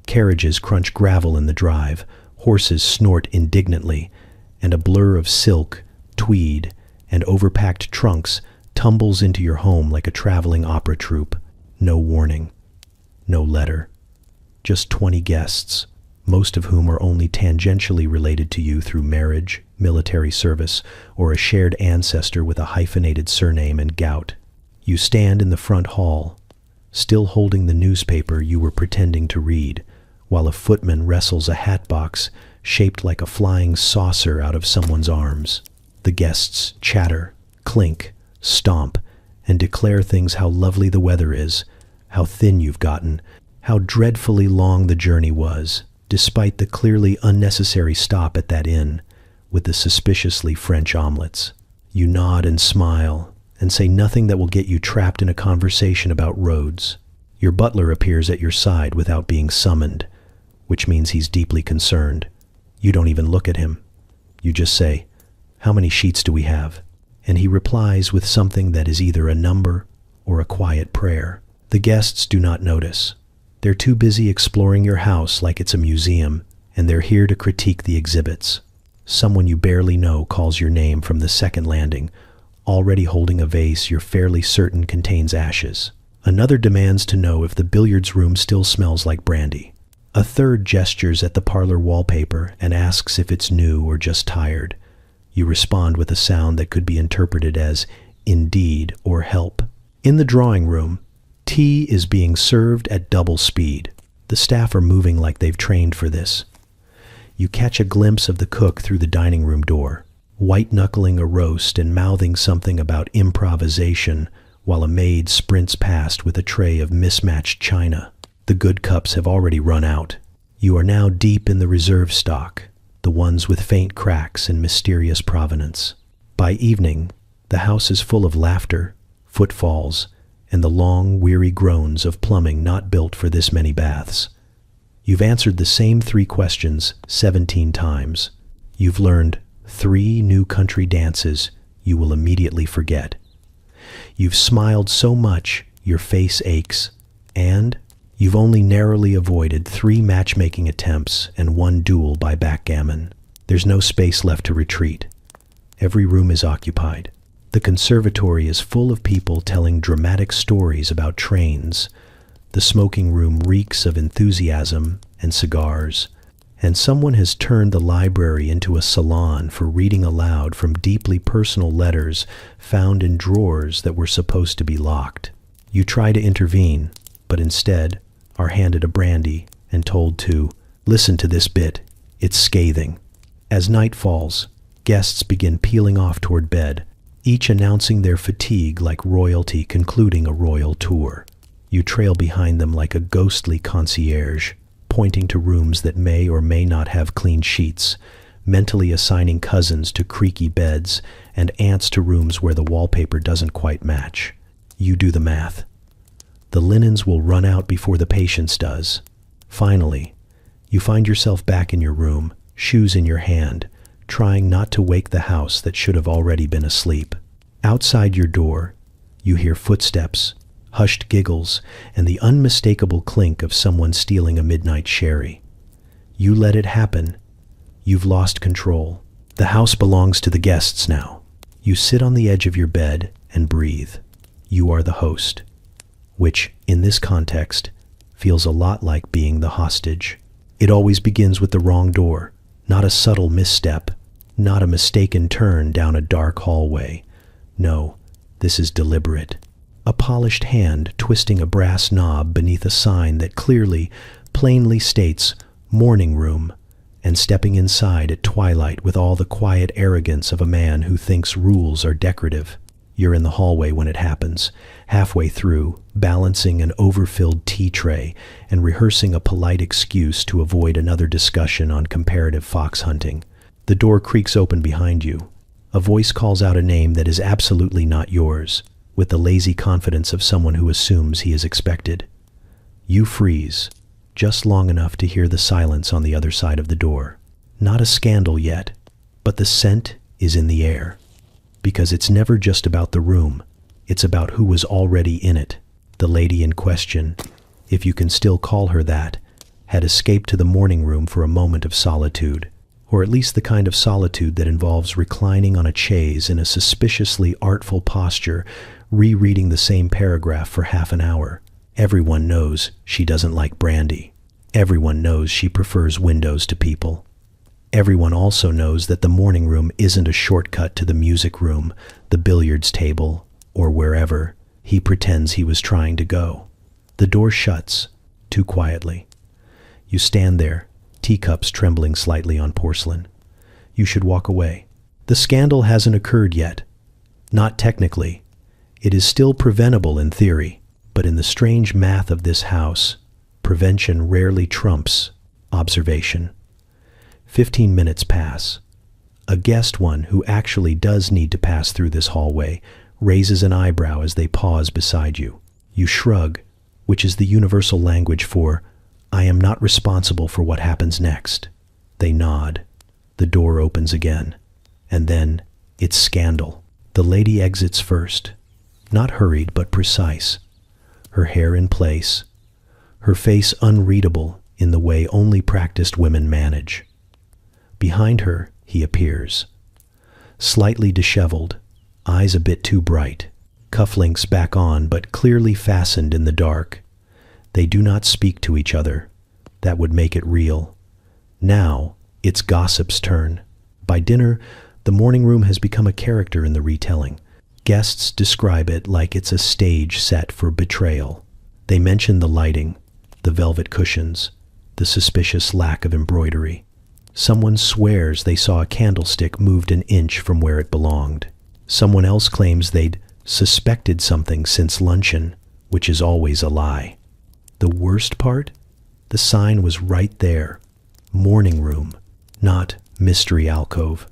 Carriages crunch gravel in the drive, horses snort indignantly, and a blur of silk, tweed, and overpacked trunks tumbles into your home like a traveling opera troupe. No warning, no letter, just 20 guests, most of whom are only tangentially related to you through marriage, military service, or a shared ancestor with a hyphenated surname and gout. You stand in the front hall, still holding the newspaper you were pretending to read, while a footman wrestles a hat box shaped like a flying saucer out of someone's arms. The guests chatter, clink, stomp, and declare things: how lovely the weather is, how thin you've gotten, how dreadfully long the journey was, despite the clearly unnecessary stop at that inn with the suspiciously French omelets. You nod and smile and say nothing that will get you trapped in a conversation about roads. Your butler appears at your side without being summoned, which means he's deeply concerned. You don't even look at him. You just say, "How many sheets do we have?" And he replies with something that is either a number or a quiet prayer. The guests do not notice. They're too busy exploring your house like it's a museum, and they're here to critique the exhibits. Someone you barely know calls your name from the second landing, already holding a vase you're fairly certain contains ashes. Another demands to know if the billiards room still smells like brandy. A third gestures at the parlor wallpaper and asks if it's new or just tired. You respond with a sound that could be interpreted as "indeed" or "help." In the drawing room, tea is being served at double speed. The staff are moving like they've trained for this. You catch a glimpse of the cook through the dining room door, white-knuckling a roast and mouthing something about improvisation while a maid sprints past with a tray of mismatched china. The good cups have already run out. You are now deep in the reserve stock, the ones with faint cracks and mysterious provenance. By evening, the house is full of laughter, footfalls, and the long, weary groans of plumbing not built for this many baths. You've answered the same 3 questions 17 times. You've learned 3 new country dances you will immediately forget. You've smiled so much your face aches, and you've only narrowly avoided 3 matchmaking attempts and 1 duel by backgammon. There's no space left to retreat. Every room is occupied. The conservatory is full of people telling dramatic stories about trains. The smoking room reeks of enthusiasm and cigars, and someone has turned the library into a salon for reading aloud from deeply personal letters found in drawers that were supposed to be locked. You try to intervene, but instead are handed a brandy and told to listen to this bit. It's scathing. As night falls, guests begin peeling off toward bed, each announcing their fatigue like royalty concluding a royal tour. You trail behind them like a ghostly concierge, pointing to rooms that may or may not have clean sheets, mentally assigning cousins to creaky beds and aunts to rooms where the wallpaper doesn't quite match. You do the math. The linens will run out before the patience does. Finally, you find yourself back in your room, shoes in your hand, trying not to wake the house that should have already been asleep. Outside your door, you hear footsteps, hushed giggles, and the unmistakable clink of someone stealing a midnight sherry. You let it happen. You've lost control. The house belongs to the guests now. You sit on the edge of your bed and breathe. You are the host, which, in this context, feels a lot like being the hostage. It always begins with the wrong door, not a subtle misstep, not a mistaken turn down a dark hallway. No, this is deliberate. A polished hand twisting a brass knob beneath a sign that clearly, plainly states "morning room," and stepping inside at twilight with all the quiet arrogance of a man who thinks rules are decorative. You're in the hallway when it happens, halfway through, balancing an overfilled tea tray and rehearsing a polite excuse to avoid another discussion on comparative fox hunting. The door creaks open behind you. A voice calls out a name that is absolutely not yours, with the lazy confidence of someone who assumes he is expected. You freeze, just long enough to hear the silence on the other side of the door. Not a scandal yet, but the scent is in the air. Because it's never just about the room, it's about who was already in it. The lady in question, if you can still call her that, had escaped to the morning room for a moment of solitude, or at least the kind of solitude that involves reclining on a chaise in a suspiciously artful posture, rereading the same paragraph for half an hour. Everyone knows she doesn't like brandy. Everyone knows she prefers windows to people. Everyone also knows that the morning room isn't a shortcut to the music room, the billiards table, or wherever he pretends he was trying to go. The door shuts, too quietly. You stand there, teacups trembling slightly on porcelain. You should walk away. The scandal hasn't occurred yet. Not technically. It is still preventable in theory, but in the strange math of this house, prevention rarely trumps observation. 15 minutes pass. A guest one who actually does need to pass through this hallway raises an eyebrow as they pause beside you. You shrug, which is the universal language for, I am not responsible for what happens next. They nod. The door opens again. And then, it's scandal. The lady exits first. Not hurried, but precise. Her hair in place. Her face unreadable in the way only practiced women manage. Behind her, he appears. Slightly disheveled, eyes a bit too bright, cufflinks back on but clearly fastened in the dark. They do not speak to each other. That would make it real. Now, it's gossip's turn. By dinner, the morning room has become a character in the retelling. Guests describe it like it's a stage set for betrayal. They mention the lighting, the velvet cushions, the suspicious lack of embroidery. Someone swears they saw a candlestick moved an inch from where it belonged. Someone else claims they'd suspected something since luncheon, which is always a lie. The worst part? The sign was right there. Morning room, not mystery alcove,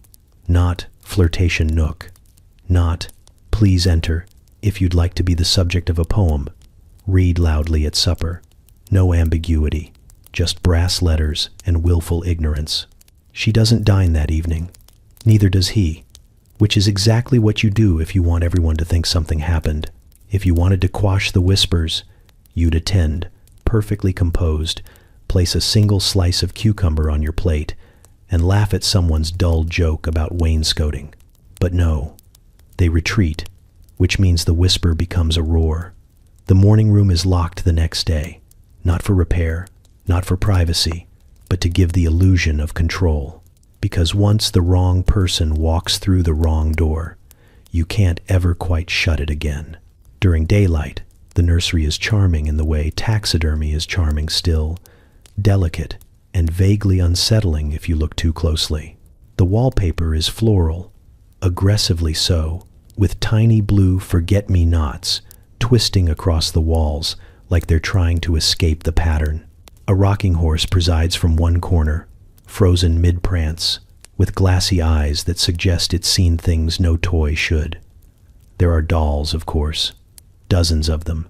not flirtation nook, not please enter if you'd like to be the subject of a poem. Read loudly at supper. No ambiguity, just brass letters and willful ignorance. She doesn't dine that evening. Neither does he, which is exactly what you do if you want everyone to think something happened. If you wanted to quash the whispers, you'd attend, perfectly composed, place a single slice of cucumber on your plate, and laugh at someone's dull joke about wainscoting. But no, they retreat, which means the whisper becomes a roar. The morning room is locked the next day, not for repair, not for privacy, but to give the illusion of control. Because once the wrong person walks through the wrong door, you can't ever quite shut it again. During daylight, the nursery is charming in the way taxidermy is charming still, delicate and vaguely unsettling if you look too closely. The wallpaper is floral, aggressively so, with tiny blue forget-me-nots twisting across the walls like they're trying to escape the pattern. A rocking horse presides from one corner, frozen mid-prance, with glassy eyes that suggest it's seen things no toy should. There are dolls, of course, dozens of them.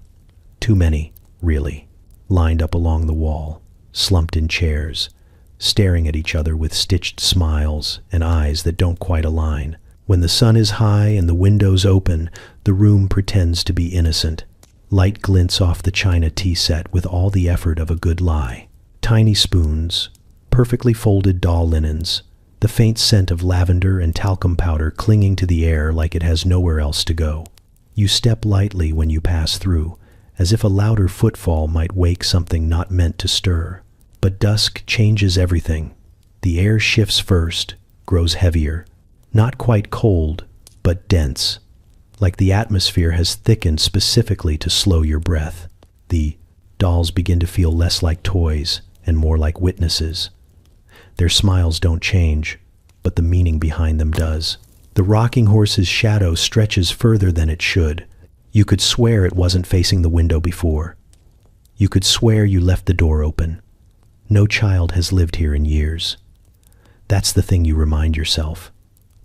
Too many, really, lined up along the wall, slumped in chairs, staring at each other with stitched smiles and eyes that don't quite align. When the sun is high and the windows open, the room pretends to be innocent. Light glints off the china tea set with all the effort of a good lie. Tiny spoons, perfectly folded doll linens, the faint scent of lavender and talcum powder clinging to the air like it has nowhere else to go. You step lightly when you pass through, as if a louder footfall might wake something not meant to stir. But dusk changes everything. The air shifts first, grows heavier, not quite cold, but dense, like the atmosphere has thickened specifically to slow your breath. The dolls begin to feel less like toys and more like witnesses. Their smiles don't change, but the meaning behind them does. The rocking horse's shadow stretches further than it should. You could swear it wasn't facing the window before. You could swear you left the door open. No child has lived here in years. That's the thing you remind yourself,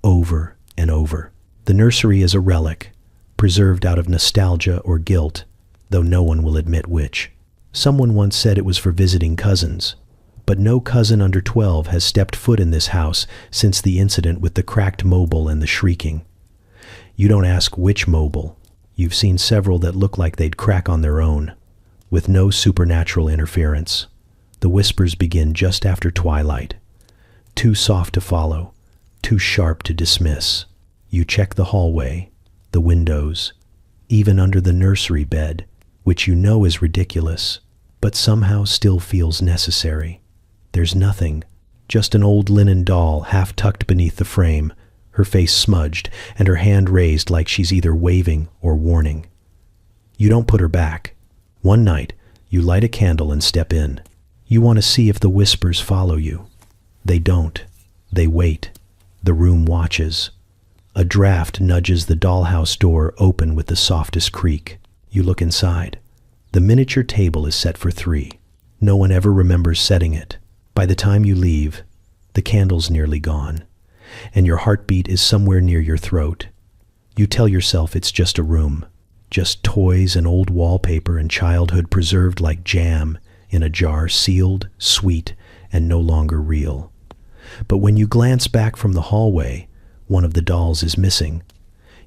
over and over. The nursery is a relic, preserved out of nostalgia or guilt, though no one will admit which. Someone once said it was for visiting cousins, but no cousin under 12 has stepped foot in this house since the incident with the cracked mobile and the shrieking. You don't ask which mobile. You've seen several that look like they'd crack on their own, with no supernatural interference. The whispers begin just after twilight, too soft to follow, too sharp to dismiss. You check the hallway, the windows, even under the nursery bed, which you know is ridiculous. but somehow still feels necessary. There's nothing, just an old linen doll half tucked beneath the frame, her face smudged and her hand raised like she's either waving or warning. You don't put her back. One night, you light a candle and step in. You want to see if the whispers follow you. They don't. They wait. The room watches. A draft nudges the dollhouse door open with the softest creak. You look inside. The miniature table is set for 3. No one ever remembers setting it. By the time you leave, the candle's nearly gone, and your heartbeat is somewhere near your throat. You tell yourself it's just a room, just toys and old wallpaper and childhood preserved like jam in a jar, sealed, sweet, and no longer real. But when you glance back from the hallway, one of the dolls is missing.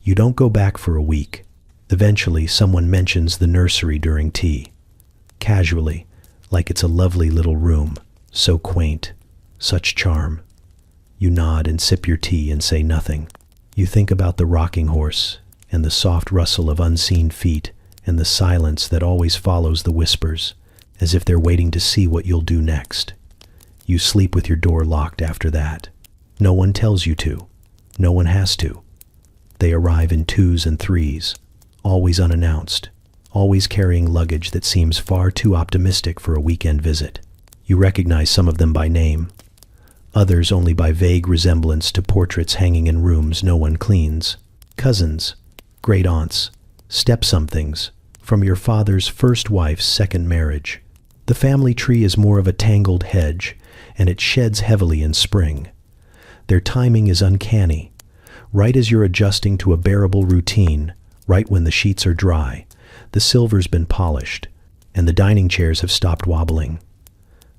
You don't go back for a week. Eventually, someone mentions the nursery during tea. Casually, like it's a lovely little room, so quaint, such charm. You nod and sip your tea and say nothing. You think about the rocking horse, and the soft rustle of unseen feet, and the silence that always follows the whispers, as if they're waiting to see what you'll do next. You sleep with your door locked after that. No one tells you to. No one has to. They arrive in 2s and 3s, always unannounced, always carrying luggage that seems far too optimistic for a weekend visit. You recognize some of them by name, others only by vague resemblance to portraits hanging in rooms no one cleans. Cousins, great-aunts, step-somethings, from your father's first wife's second marriage. The family tree is more of a tangled hedge, and it sheds heavily in spring. Their timing is uncanny. Right as you're adjusting to a bearable routine, right when the sheets are dry, the silver's been polished, and the dining chairs have stopped wobbling.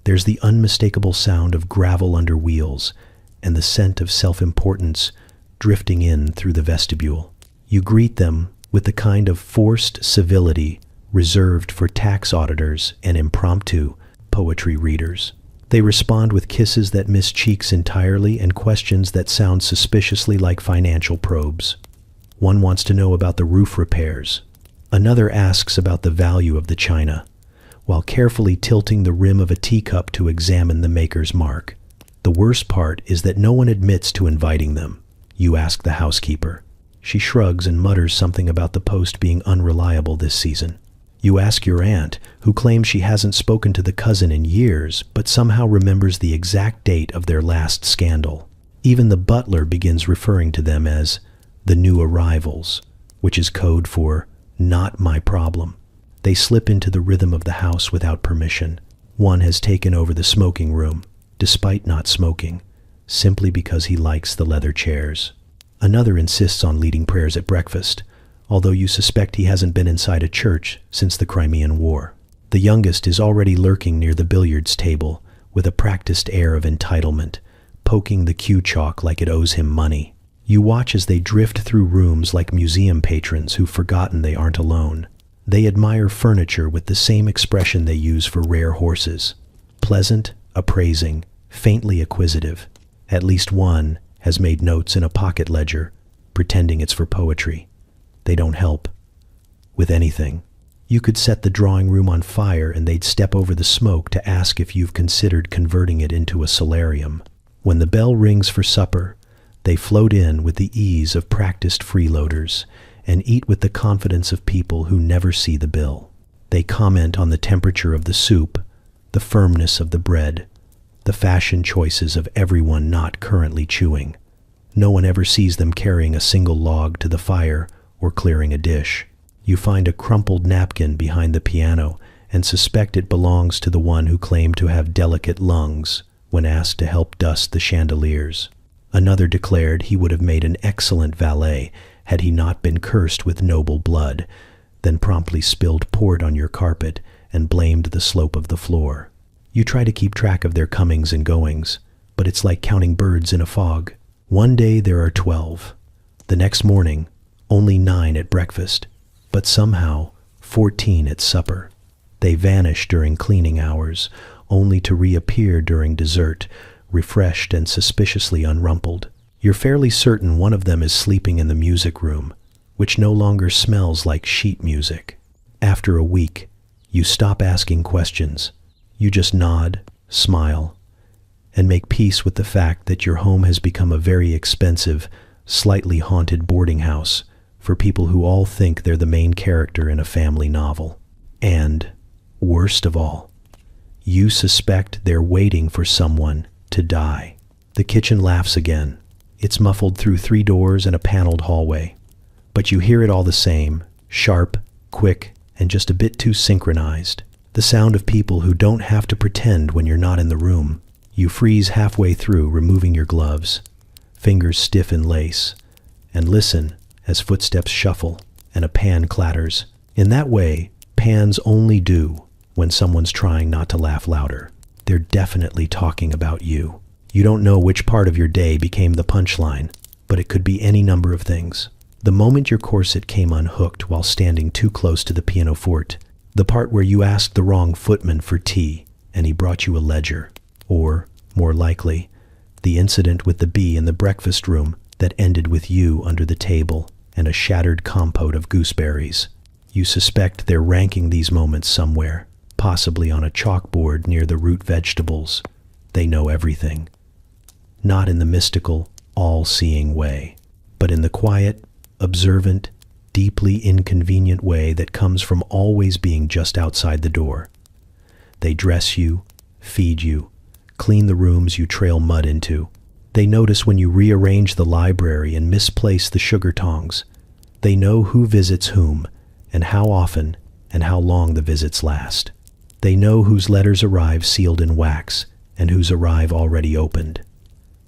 There's the unmistakable sound of gravel under wheels, and the scent of self-importance drifting in through the vestibule. You greet them with the kind of forced civility reserved for tax auditors and impromptu poetry readers. They respond with kisses that miss cheeks entirely and questions that sound suspiciously like financial probes. One wants to know about the roof repairs. Another asks about the value of the china, while carefully tilting the rim of a teacup to examine the maker's mark. The worst part is that no one admits to inviting them. You ask the housekeeper. She shrugs and mutters something about the post being unreliable this season. You ask your aunt, who claims she hasn't spoken to the cousin in years, but somehow remembers the exact date of their last scandal. Even the butler begins referring to them as the new arrivals, which is code for not my problem. They slip into the rhythm of the house without permission. One has taken over the smoking room, despite not smoking, simply because he likes the leather chairs. Another insists on leading prayers at breakfast, although you suspect he hasn't been inside a church since the Crimean War. The youngest is already lurking near the billiards table with a practiced air of entitlement, poking the cue chalk like it owes him money. You watch as they drift through rooms like museum patrons who've forgotten they aren't alone. They admire furniture with the same expression they use for rare horses. Pleasant, appraising, faintly acquisitive. At least one has made notes in a pocket ledger, pretending it's for poetry. They don't help with anything. You could set the drawing room on fire and they'd step over the smoke to ask if you've considered converting it into a solarium. When the bell rings for supper, they float in with the ease of practiced freeloaders and eat with the confidence of people who never see the bill. They comment on the temperature of the soup, the firmness of the bread, the fashion choices of everyone not currently chewing. No one ever sees them carrying a single log to the fire or clearing a dish. You find a crumpled napkin behind the piano and suspect it belongs to the one who claimed to have delicate lungs when asked to help dust the chandeliers. Another declared he would have made an excellent valet had he not been cursed with noble blood, then promptly spilled port on your carpet and blamed the slope of the floor. You try to keep track of their comings and goings, but it's like counting birds in a fog. One day there are 12. The next morning, only 9 at breakfast, but somehow 14 at supper. They vanish during cleaning hours, only to reappear during dessert, refreshed and suspiciously unrumpled. You're fairly certain one of them is sleeping in the music room, which no longer smells like sheet music. After a week, You stop asking questions. You just nod, smile, and make peace with the fact that your home has become a very expensive, slightly haunted boarding house for people who all think they're the main character in a family novel. And, worst of all, you suspect they're waiting for someone to die. The kitchen laughs again. It's muffled through 3 doors and a paneled hallway. But you hear it all the same, sharp, quick, and just a bit too synchronized. The sound of people who don't have to pretend when you're not in the room. You freeze halfway through, removing your gloves, fingers stiff in lace, and listen as footsteps shuffle and a pan clatters. In that way, pans only do when someone's trying not to laugh louder. They're definitely talking about you. You don't know which part of your day became the punchline, but it could be any number of things. The moment your corset came unhooked while standing too close to the pianoforte, the part where you asked the wrong footman for tea and he brought you a ledger, or, more likely, the incident with the bee in the breakfast room that ended with you under the table and a shattered compote of gooseberries. You suspect they're ranking these moments somewhere, possibly on a chalkboard near the root vegetables. They know everything. Not in the mystical, all-seeing way, but in the quiet, observant, deeply inconvenient way that comes from always being just outside the door. They dress you, feed you, clean the rooms you trail mud into. They notice when you rearrange the library and misplace the sugar tongs. They know who visits whom, and how often, and how long the visits last. They know whose letters arrive sealed in wax, and whose arrive already opened.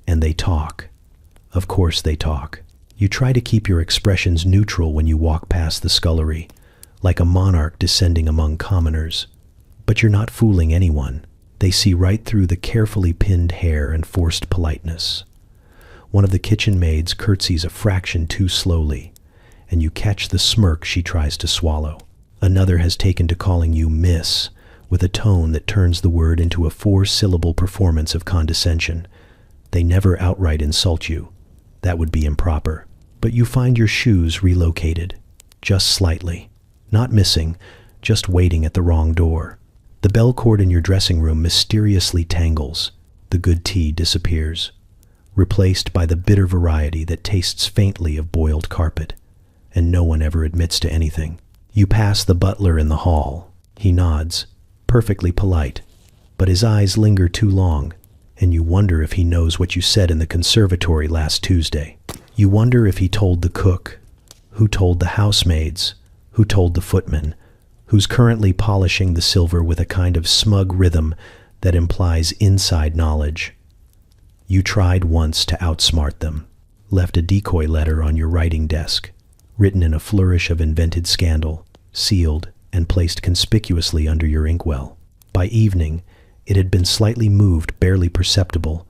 And they talk. Of course they talk. You try to keep your expressions neutral when you walk past the scullery, like a monarch descending among commoners. But you're not fooling anyone. They see right through the carefully pinned hair and forced politeness. One of the kitchen maids curtsies a fraction too slowly, and you catch the smirk she tries to swallow. Another has taken to calling you Miss, with a tone that turns the word into a 4-syllable performance of condescension. They never outright insult you. That would be improper. But you find your shoes relocated, just slightly. Not missing, just waiting at the wrong door. The bell cord in your dressing room mysteriously tangles. The good tea disappears, replaced by the bitter variety that tastes faintly of boiled carpet, and no one ever admits to anything. You pass the butler in the hall. He nods, perfectly polite, but his eyes linger too long, and you wonder if he knows what you said in the conservatory last Tuesday. You wonder if he told the cook, who told the housemaids, who told the footman, who's currently polishing the silver with a kind of smug rhythm that implies inside knowledge. You tried once to outsmart them, left a decoy letter on your writing desk, written in a flourish of invented scandal, sealed and placed conspicuously under your inkwell. By evening, it had been slightly moved, barely perceptible,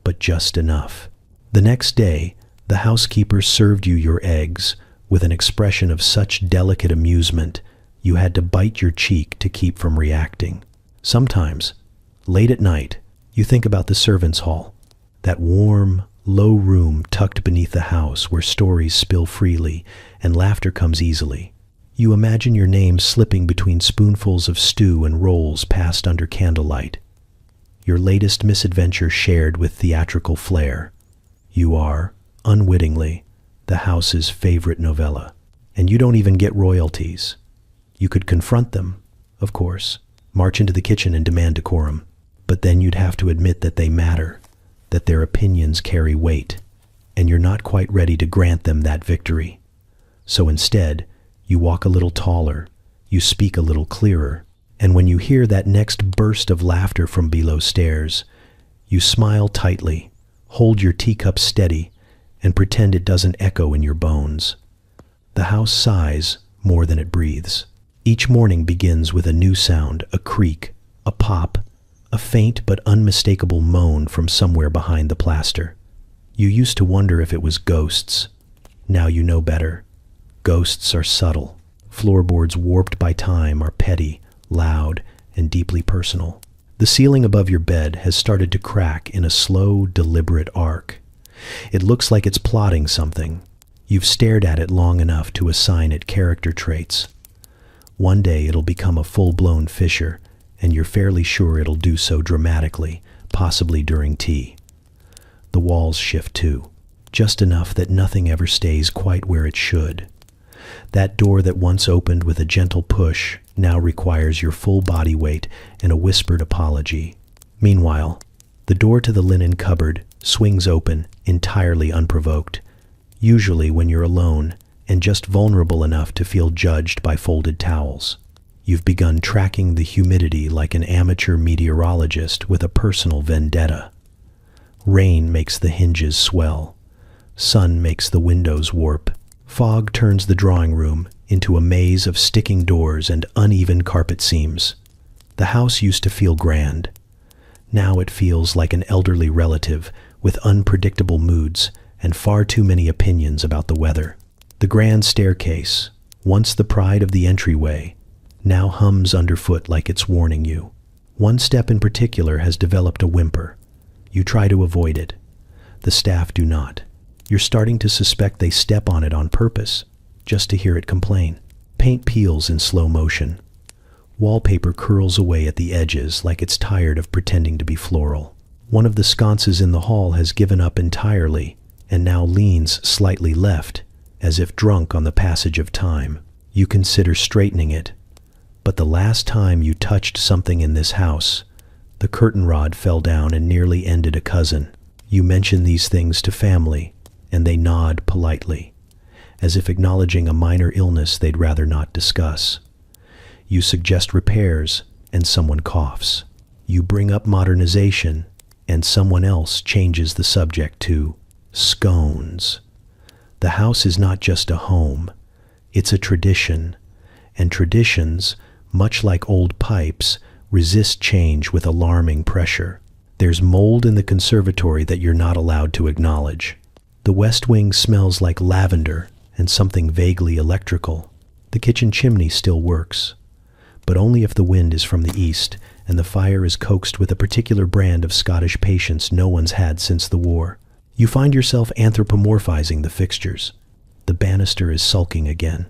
but just enough. The next day, the housekeeper served you your eggs with an expression of such delicate amusement you had to bite your cheek to keep from reacting. Sometimes, late at night, you think about the servants' hall, that warm, low room tucked beneath the house where stories spill freely and laughter comes easily. You imagine your name slipping between spoonfuls of stew and rolls passed under candlelight. Your latest misadventure shared with theatrical flair. You are, unwittingly, the house's favorite novella. And you don't even get royalties. You could confront them, of course, march into the kitchen and demand decorum. But then you'd have to admit that they matter, that their opinions carry weight, and you're not quite ready to grant them that victory. So instead, you walk a little taller, you speak a little clearer, and when you hear that next burst of laughter from below stairs, you smile tightly, hold your teacup steady, and pretend it doesn't echo in your bones. The house sighs more than it breathes. Each morning begins with a new sound, a creak, a pop, a faint but unmistakable moan from somewhere behind the plaster. You used to wonder if it was ghosts. Now you know better. Ghosts are subtle. Floorboards warped by time are petty, loud, and deeply personal. The ceiling above your bed has started to crack in a slow, deliberate arc. It looks like it's plotting something. You've stared at it long enough to assign it character traits. One day it'll become a full-blown fissure, and you're fairly sure it'll do so dramatically, possibly during tea. The walls shift too, just enough that nothing ever stays quite where it should. That door that once opened with a gentle push now requires your full body weight and a whispered apology. Meanwhile, the door to the linen cupboard swings open entirely unprovoked, usually when you're alone and just vulnerable enough to feel judged by folded towels. You've begun tracking the humidity like an amateur meteorologist with a personal vendetta. Rain makes the hinges swell. Sun makes the windows warp. Fog turns the drawing room into a maze of sticking doors and uneven carpet seams. The house used to feel grand. Now it feels like an elderly relative with unpredictable moods and far too many opinions about the weather. The grand staircase, once the pride of the entryway, now hums underfoot like it's warning you. One step in particular has developed a whimper. You try to avoid it. The staff do not. You're starting to suspect they step on it on purpose, just to hear it complain. Paint peels in slow motion. Wallpaper curls away at the edges like it's tired of pretending to be floral. One of the sconces in the hall has given up entirely and now leans slightly left, as if drunk on the passage of time. You consider straightening it, but the last time you touched something in this house, the curtain rod fell down and nearly ended a cousin. You mention these things to family, and they nod politely, as if acknowledging a minor illness they'd rather not discuss. You suggest repairs, and someone coughs. You bring up modernization, and someone else changes the subject to scones. The house is not just a home, it's a tradition, and traditions, much like old pipes, resist change with alarming pressure. There's mold in the conservatory that you're not allowed to acknowledge. The west wing smells like lavender and something vaguely electrical. The kitchen chimney still works, but only if the wind is from the east and the fire is coaxed with a particular brand of Scottish patience no one's had since the war. You find yourself anthropomorphizing the fixtures. The banister is sulking again.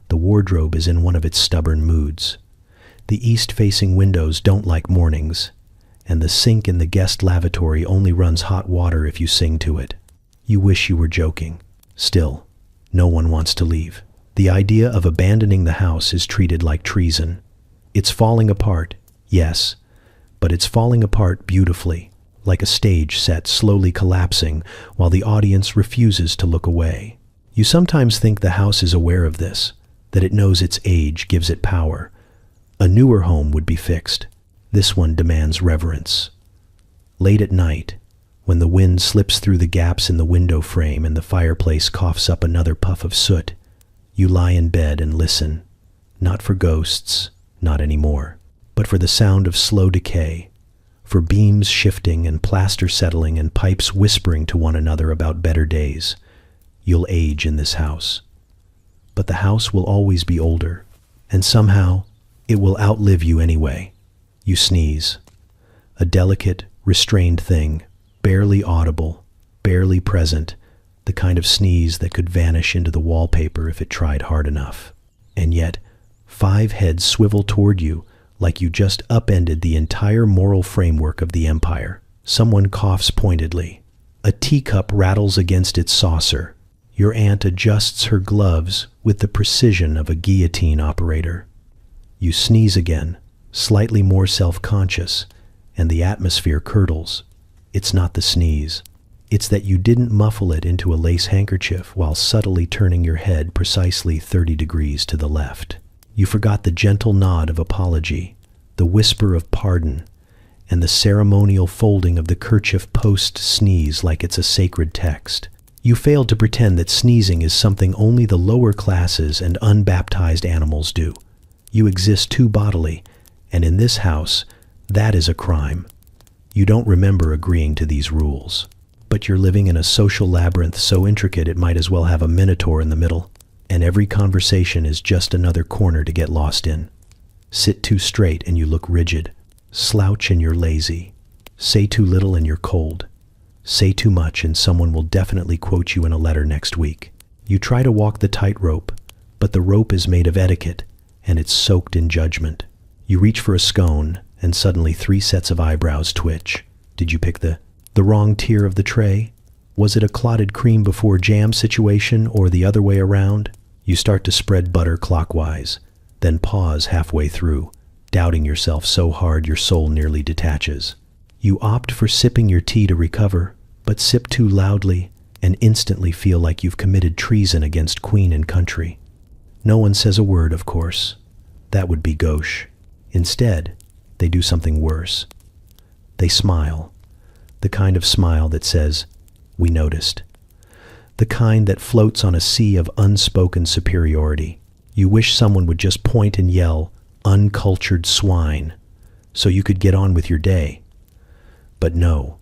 The wardrobe is in one of its stubborn moods. The east-facing windows don't like mornings, and the sink in the guest lavatory only runs hot water if you sing to it. You wish you were joking. Still, no one wants to leave. The idea of abandoning the house is treated like treason. It's falling apart, yes, but it's falling apart beautifully, like a stage set slowly collapsing while the audience refuses to look away. You sometimes think the house is aware of this, that it knows its age gives it power. A newer home would be fixed. This one demands reverence. Late at night, when the wind slips through the gaps in the window frame and the fireplace coughs up another puff of soot, you lie in bed and listen, not for ghosts, not anymore, but for the sound of slow decay, for beams shifting and plaster settling and pipes whispering to one another about better days. You'll age in this house. But the house will always be older, and somehow it will outlive you anyway. You sneeze. A delicate, restrained thing, barely audible, barely present, the kind of sneeze that could vanish into the wallpaper if it tried hard enough. And yet, 5 heads swivel toward you like you just upended the entire moral framework of the empire. Someone coughs pointedly. A teacup rattles against its saucer. Your aunt adjusts her gloves with the precision of a guillotine operator. You sneeze again, slightly more self-conscious, and the atmosphere curdles. It's not the sneeze. It's that you didn't muffle it into a lace handkerchief while subtly turning your head precisely 30 degrees to the left. You forgot the gentle nod of apology, the whisper of pardon, and the ceremonial folding of the kerchief post-sneeze like it's a sacred text. You failed to pretend that sneezing is something only the lower classes and unbaptized animals do. You exist too bodily, and in this house, that is a crime. You don't remember agreeing to these rules, but you're living in a social labyrinth so intricate it might as well have a minotaur in the middle, and every conversation is just another corner to get lost in. Sit too straight and you look rigid. Slouch and you're lazy. Say too little and you're cold. Say too much and someone will definitely quote you in a letter next week. You try to walk the tightrope, but the rope is made of etiquette, and it's soaked in judgment. You reach for a scone, and suddenly 3 sets of eyebrows twitch. Did you pick the wrong tier of the tray? Was it a clotted cream before jam situation or the other way around? You start to spread butter clockwise, then pause halfway through, doubting yourself so hard your soul nearly detaches. You opt for sipping your tea to recover, but sip too loudly and instantly feel like you've committed treason against queen and country. No one says a word, of course. That would be gauche. Instead, they do something worse. They smile. The kind of smile that says, "We noticed." The kind that floats on a sea of unspoken superiority. You wish someone would just point and yell, "Uncultured swine," so you could get on with your day. But no,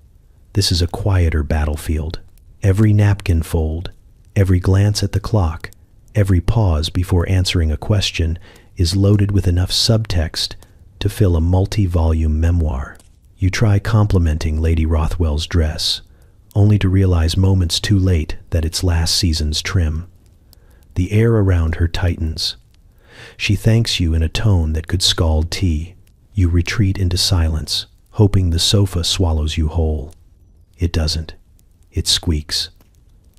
this is a quieter battlefield. Every napkin fold, every glance at the clock, every pause before answering a question is loaded with enough subtext to fill a multi-volume memoir. You try complimenting Lady Rothwell's dress, only to realize moments too late that it's last season's trim. The air around her tightens. She thanks you in a tone that could scald tea. You retreat into silence, hoping the sofa swallows you whole. It doesn't. It squeaks.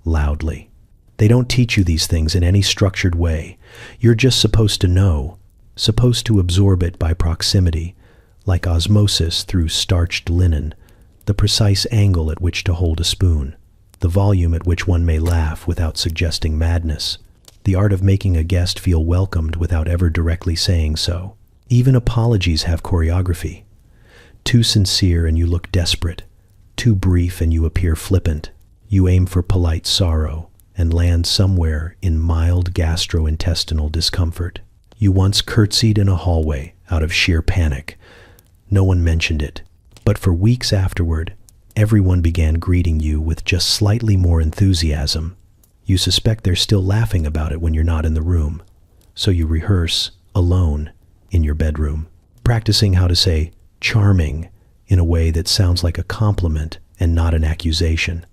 Loudly. They don't teach you these things in any structured way. You're just supposed to know, supposed to absorb it by proximity, like osmosis through starched linen, the precise angle at which to hold a spoon, the volume at which one may laugh without suggesting madness, the art of making a guest feel welcomed without ever directly saying so. Even apologies have choreography. Too sincere and you look desperate. Too brief and you appear flippant. You aim for polite sorrow and land somewhere in mild gastrointestinal discomfort. You once curtsied in a hallway out of sheer panic. No one mentioned it, but for weeks afterward, everyone began greeting you with just slightly more enthusiasm. You suspect they're still laughing about it when you're not in the room, so you rehearse, alone, in your bedroom, practicing how to say "charming" in a way that sounds like a compliment and not an accusation.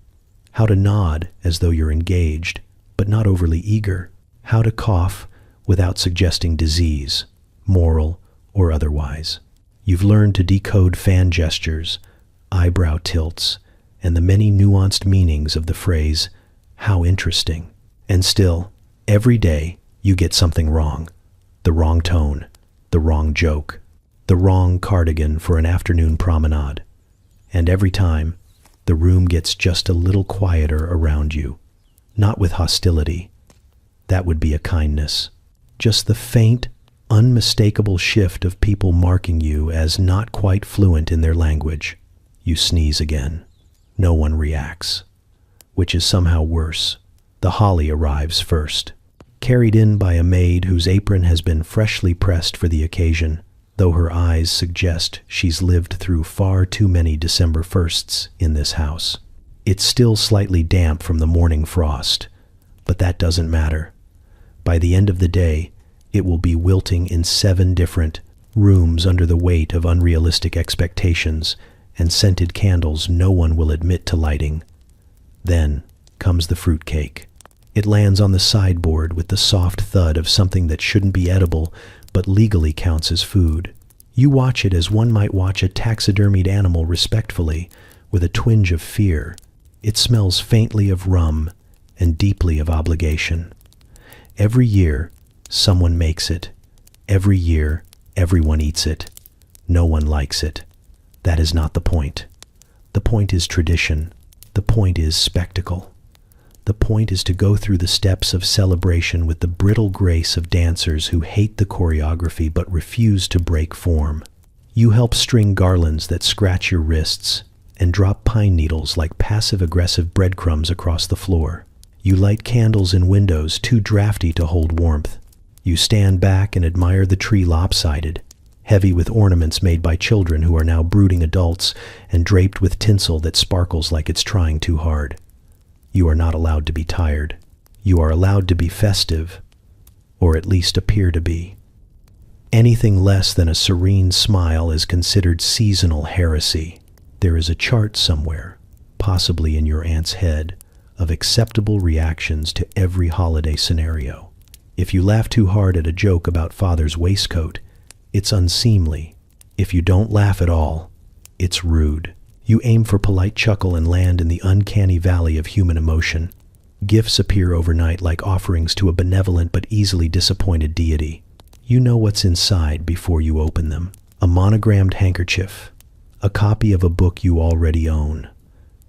How to nod as though you're engaged, but not overly eager. How to cough without suggesting disease, moral or otherwise. You've learned to decode fan gestures, eyebrow tilts, and the many nuanced meanings of the phrase, "How interesting." And still, every day, you get something wrong. The wrong tone, the wrong joke, the wrong cardigan for an afternoon promenade. And every time, the room gets just a little quieter around you. Not with hostility. That would be a kindness. Just the faint, unmistakable shift of people marking you as not quite fluent in their language. You sneeze again. No one reacts. Which is somehow worse. The holly arrives first. Carried in by a maid whose apron has been freshly pressed for the occasion, though her eyes suggest she's lived through far too many December 1sts in this house. It's still slightly damp from the morning frost, but that doesn't matter. By the end of the day, it will be wilting in 7 different rooms under the weight of unrealistic expectations and scented candles no one will admit to lighting. Then comes the fruitcake. It lands on the sideboard with the soft thud of something that shouldn't be edible but legally counts as food. You watch it as one might watch a taxidermied animal respectfully, with a twinge of fear. It smells faintly of rum and deeply of obligation. Every year, someone makes it. Every year, everyone eats it. No one likes it. That is not the point. The point is tradition. The point is spectacle. The point is to go through the steps of celebration with the brittle grace of dancers who hate the choreography but refuse to break form. You help string garlands that scratch your wrists and drop pine needles like passive-aggressive breadcrumbs across the floor. You light candles in windows too drafty to hold warmth. You stand back and admire the tree lopsided, heavy with ornaments made by children who are now brooding adults and draped with tinsel that sparkles like it's trying too hard. You are not allowed to be tired. You are allowed to be festive, or at least appear to be. Anything less than a serene smile is considered seasonal heresy. There is a chart somewhere, possibly in your aunt's head, of acceptable reactions to every holiday scenario. If you laugh too hard at a joke about father's waistcoat, it's unseemly. If you don't laugh at all, it's rude. You aim for polite chuckle and land in the uncanny valley of human emotion. Gifts appear overnight like offerings to a benevolent but easily disappointed deity. You know what's inside before you open them. A monogrammed handkerchief, a copy of a book you already own,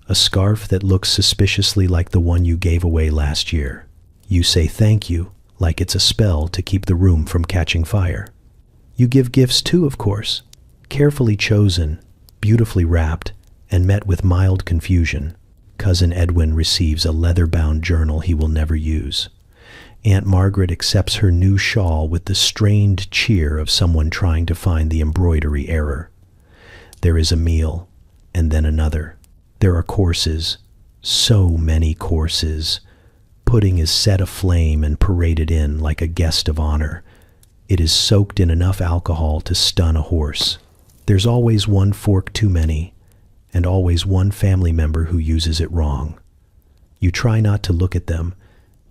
a scarf that looks suspiciously like the one you gave away last year. You say thank you like it's a spell to keep the room from catching fire. You give gifts too, of course, carefully chosen, beautifully wrapped, and met with mild confusion. Cousin Edwin receives a leather-bound journal he will never use. Aunt Margaret accepts her new shawl with the strained cheer of someone trying to find the embroidery error. There is a meal, and then another. There are courses, so many courses. Pudding is set aflame and paraded in like a guest of honor. It is soaked in enough alcohol to stun a horse. There's always one fork too many, and always one family member who uses it wrong. You try not to look at them,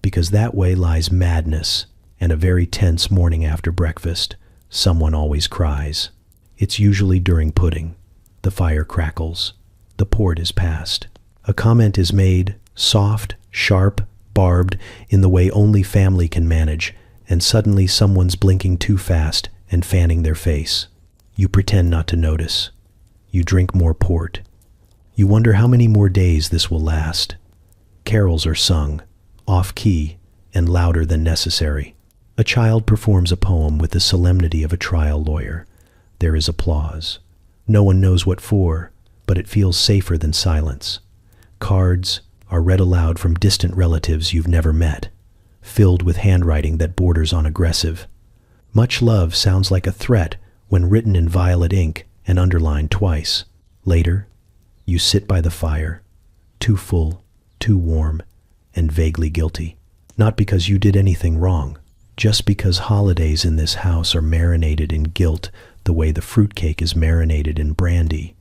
because that way lies madness, and a very tense morning after breakfast. Someone always cries. It's usually during pudding. The fire crackles. The port is passed. A comment is made, soft, sharp, barbed, in the way only family can manage, and suddenly someone's blinking too fast and fanning their face. You pretend not to notice. You drink more port. You wonder how many more days this will last. Carols are sung, off-key and louder than necessary. A child performs a poem with the solemnity of a trial lawyer. There is applause. No one knows what for, but it feels safer than silence. Cards are read aloud from distant relatives you've never met, filled with handwriting that borders on aggressive. Much love sounds like a threat when written in violet ink and underlined twice. Later, you sit by the fire, too full, too warm, and vaguely guilty. Not because you did anything wrong, just because holidays in this house are marinated in guilt the way the fruitcake is marinated in brandy.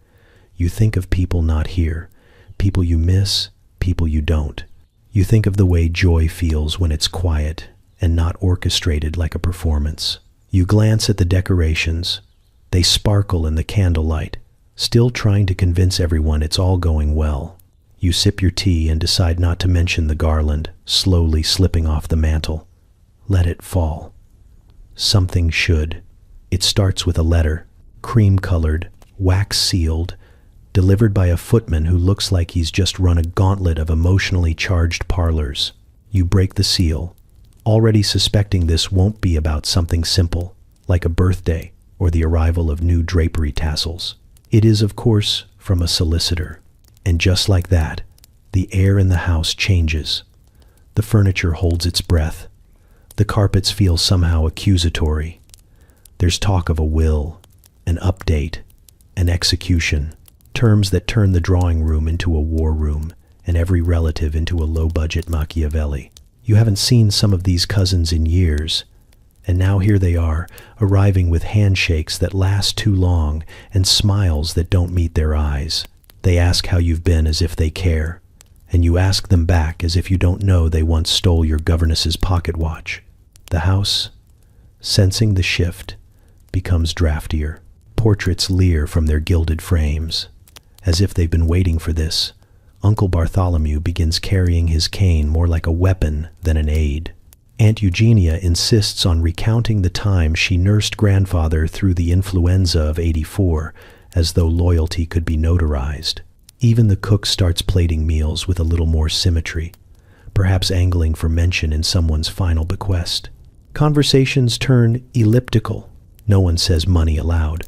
You think of people not here, people you miss, people you don't. You think of the way joy feels when it's quiet and not orchestrated like a performance. You glance at the decorations. They sparkle in the candlelight, still trying to convince everyone it's all going well. You sip your tea and decide not to mention the garland, slowly slipping off the mantel. Let it fall. Something should. It starts with a letter, cream-colored, wax-sealed, delivered by a footman who looks like he's just run a gauntlet of emotionally charged parlors. You break the seal, already suspecting this won't be about something simple, like a birthday or the arrival of new drapery tassels. It is, of course, from a solicitor. And just like that, the air in the house changes. The furniture holds its breath. The carpets feel somehow accusatory. There's talk of a will, an update, an execution, terms that turn the drawing room into a war room and every relative into a low-budget Machiavelli. You haven't seen some of these cousins in years, and now here they are, arriving with handshakes that last too long and smiles that don't meet their eyes. They ask how you've been as if they care, and you ask them back as if you don't know they once stole your governess's pocket watch. The house, sensing the shift, becomes draftier. Portraits leer from their gilded frames. As if they've been waiting for this, Uncle Bartholomew begins carrying his cane more like a weapon than an aid. Aunt Eugenia insists on recounting the time she nursed grandfather through the influenza of '84, as though loyalty could be notarized. Even the cook starts plating meals with a little more symmetry, perhaps angling for mention in someone's final bequest. Conversations turn elliptical. No one says money aloud,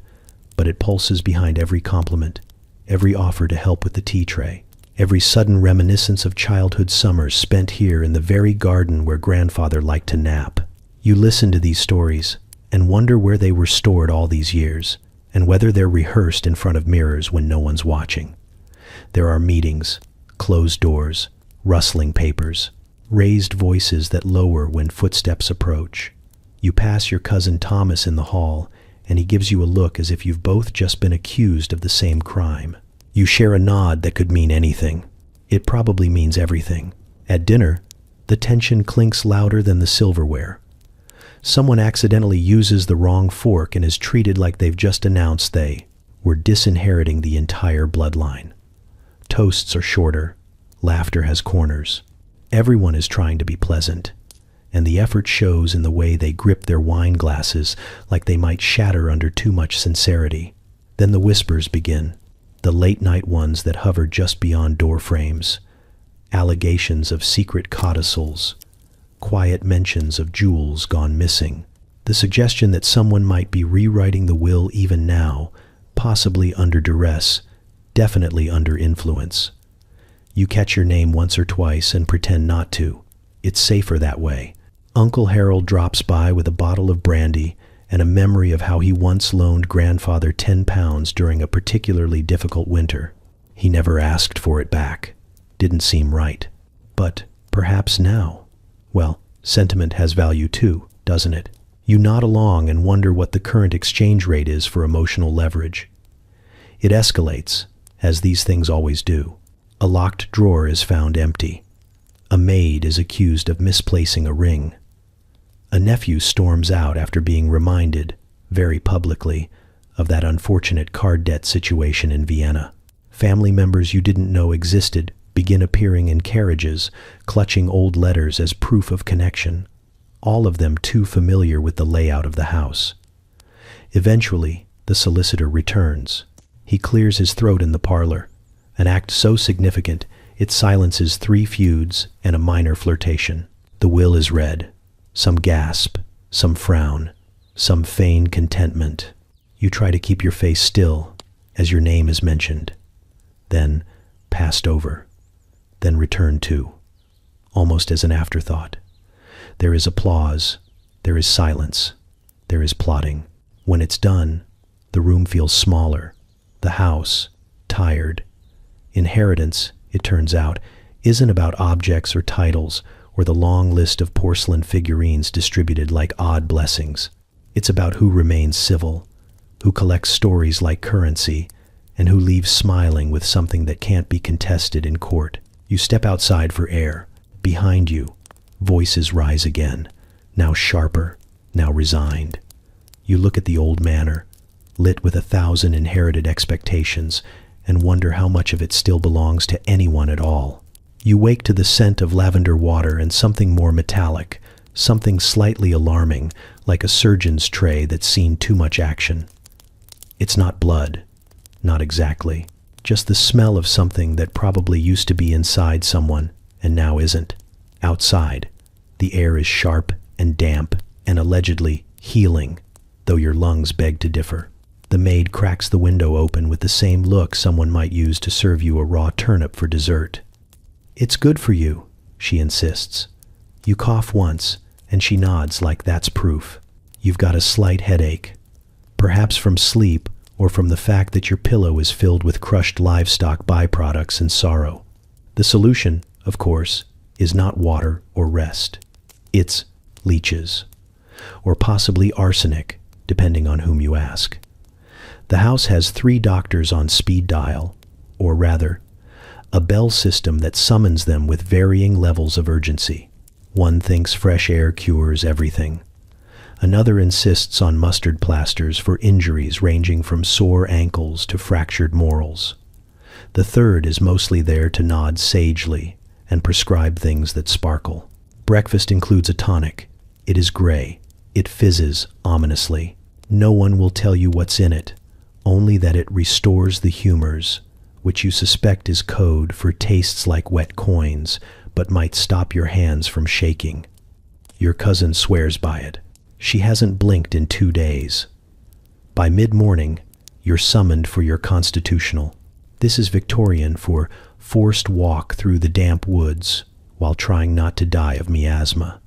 but it pulses behind every compliment, every offer to help with the tea tray, every sudden reminiscence of childhood summers spent here in the very garden where grandfather liked to nap. You listen to these stories and wonder where they were stored all these years, and whether they're rehearsed in front of mirrors when no one's watching. There are meetings, closed doors, rustling papers, raised voices that lower when footsteps approach. You pass your cousin Thomas in the hall, and he gives you a look as if you've both just been accused of the same crime. You share a nod that could mean anything. It probably means everything. At dinner, the tension clinks louder than the silverware. Someone accidentally uses the wrong fork and is treated like they've just announced they were disinheriting the entire bloodline. Toasts are shorter. Laughter has corners. Everyone is trying to be pleasant, and the effort shows in the way they grip their wine glasses like they might shatter under too much sincerity. Then the whispers begin, the late-night ones that hover just beyond door frames, allegations of secret codicils, quiet mentions of jewels gone missing, the suggestion that someone might be rewriting the will even now, possibly under duress, definitely under influence. You catch your name once or twice and pretend not to. It's safer that way. Uncle Harold drops by with a bottle of brandy and a memory of how he once loaned grandfather 10 pounds during a particularly difficult winter. He never asked for it back. Didn't seem right. But perhaps now. Well, sentiment has value too, doesn't it? You nod along and wonder what the current exchange rate is for emotional leverage. It escalates, as these things always do. A locked drawer is found empty. A maid is accused of misplacing a ring. A nephew storms out after being reminded, very publicly, of that unfortunate card debt situation in Vienna. Family members you didn't know existed begin appearing in carriages, clutching old letters as proof of connection, all of them too familiar with the layout of the house. Eventually, the solicitor returns. He clears his throat in the parlor, an act so significant it silences 3 feuds and a minor flirtation. The will is read. Some gasp, some frown, some feign contentment. You try to keep your face still as your name is mentioned, then passed over, then returned to, almost as an afterthought. There is applause, there is silence, there is plotting. When it's done, the room feels smaller, the house tired. Inheritance, it turns out, isn't about objects or titles or the long list of porcelain figurines distributed like odd blessings. It's about who remains civil, who collects stories like currency, and who leaves smiling with something that can't be contested in court. You step outside for air. Behind you, voices rise again, now sharper, now resigned. You look at the old manor, lit with 1,000 inherited expectations, and wonder how much of it still belongs to anyone at all. You wake to the scent of lavender water and something more metallic, something slightly alarming, like a surgeon's tray that's seen too much action. It's not blood, not exactly, just the smell of something that probably used to be inside someone and now isn't. Outside, the air is sharp and damp and allegedly healing, though your lungs beg to differ. The maid cracks the window open with the same look someone might use to serve you a raw turnip for dessert. "It's good for you," she insists. You cough once, and she nods like that's proof. You've got a slight headache, perhaps from sleep or from the fact that your pillow is filled with crushed livestock byproducts and sorrow. The solution, of course, is not water or rest. It's leeches, or possibly arsenic, depending on whom you ask. The house has 3 doctors on speed dial, or rather, a bell system that summons them with varying levels of urgency. One thinks fresh air cures everything. Another insists on mustard plasters for injuries ranging from sore ankles to fractured morals. The third is mostly there to nod sagely and prescribe things that sparkle. Breakfast includes a tonic. It is gray. It fizzes ominously. No one will tell you what's in it, only that it restores the humors, which you suspect is code for tastes like wet coins, but might stop your hands from shaking. Your cousin swears by it. She hasn't blinked in 2 days. By mid-morning, you're summoned for your constitutional. This is Victorian for forced walk through the damp woods while trying not to die of miasma.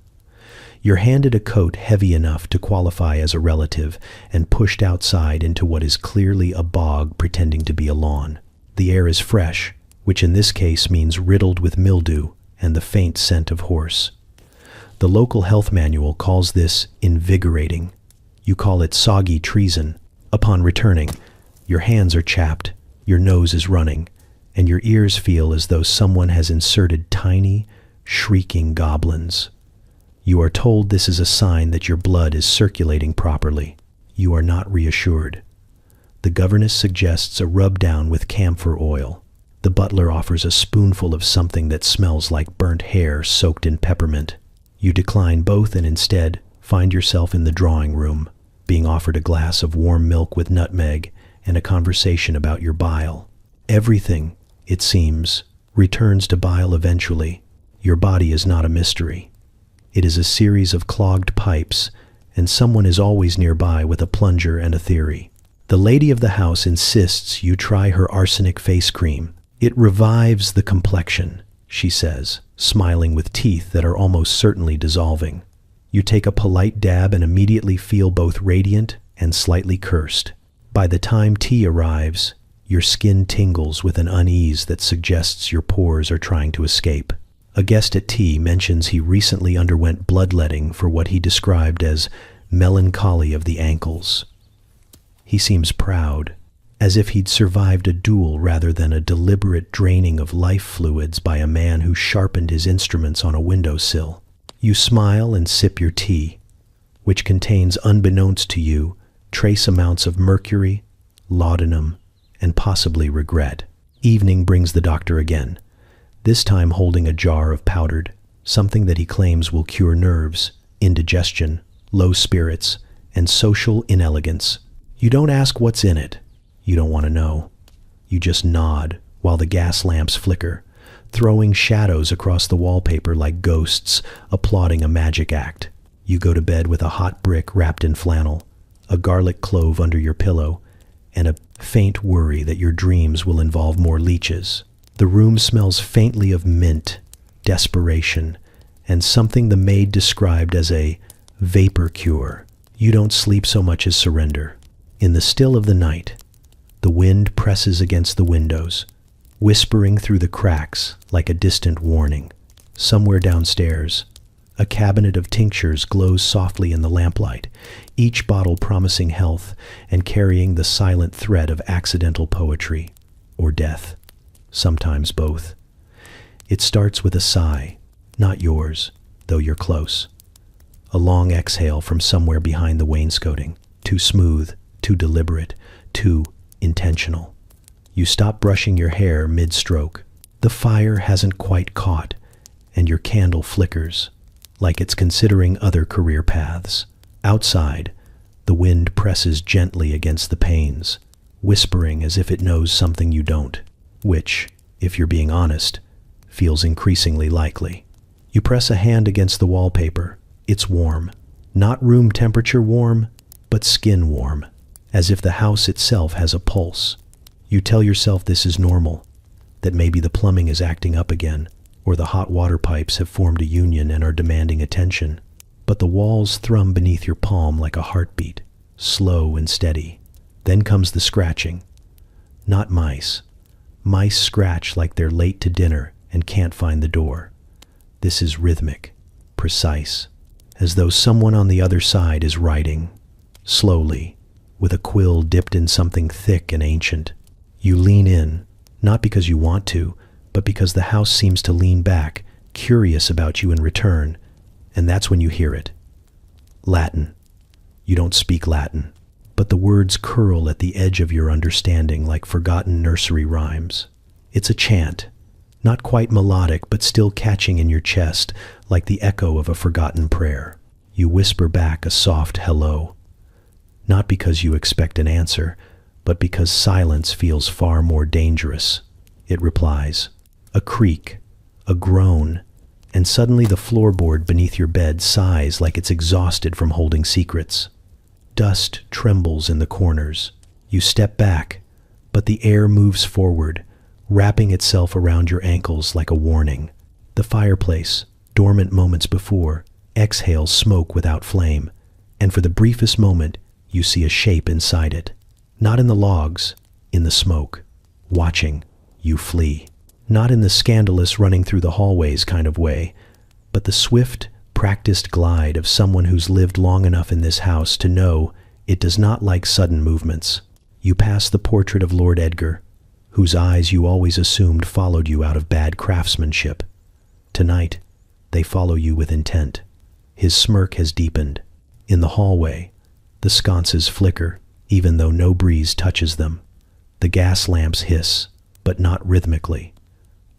You're handed a coat heavy enough to qualify as a relative and pushed outside into what is clearly a bog pretending to be a lawn. The air is fresh, which in this case means riddled with mildew and the faint scent of horse. The local health manual calls this invigorating. You call it soggy treason. Upon returning, your hands are chapped, your nose is running, and your ears feel as though someone has inserted tiny, shrieking goblins. You are told this is a sign that your blood is circulating properly. You are not reassured. The governess suggests a rub down with camphor oil. The butler offers a spoonful of something that smells like burnt hair soaked in peppermint. You decline both and instead find yourself in the drawing room, being offered a glass of warm milk with nutmeg and a conversation about your bile. Everything, it seems, returns to bile eventually. Your body is not a mystery. It is a series of clogged pipes, and someone is always nearby with a plunger and a theory. The lady of the house insists you try her arsenic face cream. It revives the complexion, she says, smiling with teeth that are almost certainly dissolving. You take a polite dab and immediately feel both radiant and slightly cursed. By the time tea arrives, your skin tingles with an unease that suggests your pores are trying to escape. A guest at tea mentions he recently underwent bloodletting for what he described as melancholy of the ankles. He seems proud, as if he'd survived a duel rather than a deliberate draining of life fluids by a man who sharpened his instruments on a windowsill. You smile and sip your tea, which contains, unbeknownst to you, trace amounts of mercury, laudanum, and possibly regret. Evening brings the doctor again, this time holding a jar of powdered, something that he claims will cure nerves, indigestion, low spirits, and social inelegance. You don't ask what's in it. You don't want to know. You just nod while the gas lamps flicker, throwing shadows across the wallpaper like ghosts applauding a magic act. You go to bed with a hot brick wrapped in flannel, a garlic clove under your pillow, and a faint worry that your dreams will involve more leeches. The room smells faintly of mint, desperation, and something the maid described as a vapor cure. You don't sleep so much as surrender. In the still of the night, the wind presses against the windows, whispering through the cracks like a distant warning. Somewhere downstairs, a cabinet of tinctures glows softly in the lamplight, each bottle promising health and carrying the silent thread of accidental poetry or death, sometimes both. It starts with a sigh, not yours, though you're close. A long exhale from somewhere behind the wainscoting, too smooth, too deliberate, too intentional. You stop brushing your hair mid-stroke. The fire hasn't quite caught, and your candle flickers, like it's considering other career paths. Outside, the wind presses gently against the panes, whispering as if it knows something you don't, which, if you're being honest, feels increasingly likely. You press a hand against the wallpaper. It's warm. Not room temperature warm, but skin warm, as if the house itself has a pulse. You tell yourself this is normal, that maybe the plumbing is acting up again, or the hot water pipes have formed a union and are demanding attention. But the walls thrum beneath your palm like a heartbeat, slow and steady. Then comes the scratching. Not mice. Mice scratch like they're late to dinner and can't find the door. This is rhythmic, precise, as though someone on the other side is writing, slowly, with a quill dipped in something thick and ancient. You lean in, not because you want to, but because the house seems to lean back, curious about you in return, and that's when you hear it. Latin. You don't speak Latin, but the words curl at the edge of your understanding like forgotten nursery rhymes. It's a chant, not quite melodic, but still catching in your chest like the echo of a forgotten prayer. You whisper back a soft hello, not because you expect an answer, but because silence feels far more dangerous. It replies. A creak, a groan, and suddenly the floorboard beneath your bed sighs like it's exhausted from holding secrets. Dust trembles in the corners. You step back, but the air moves forward, wrapping itself around your ankles like a warning. The fireplace, dormant moments before, exhales smoke without flame, and for the briefest moment, you see a shape inside it. Not in the logs, in the smoke. Watching, you flee. Not in the scandalous running through the hallways kind of way, but the swift, practiced glide of someone who's lived long enough in this house to know it does not like sudden movements. You pass the portrait of Lord Edgar, whose eyes you always assumed followed you out of bad craftsmanship. Tonight, they follow you with intent. His smirk has deepened. In the hallway, the sconces flicker, even though no breeze touches them. The gas lamps hiss, but not rhythmically.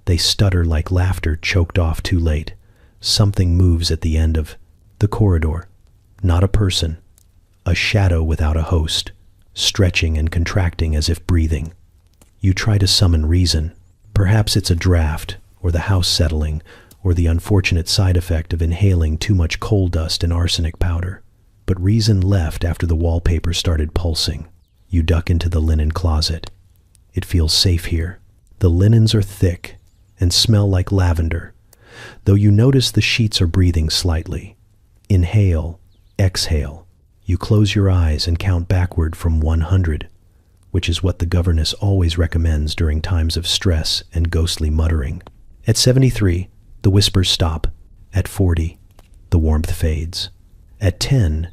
They stutter like laughter choked off too late. Something moves at the end of the corridor. Not a person. A shadow without a host, stretching and contracting as if breathing. You try to summon reason. Perhaps it's a draft, or the house settling, or the unfortunate side effect of inhaling too much coal dust and arsenic powder. But reason left after the wallpaper started pulsing. You duck into the linen closet. It feels safe here. The linens are thick and smell like lavender, though you notice the sheets are breathing slightly. Inhale, exhale. You close your eyes and count backward from 100, which is what the governess always recommends during times of stress and ghostly muttering. At 73, the whispers stop. At 40, the warmth fades. At 10,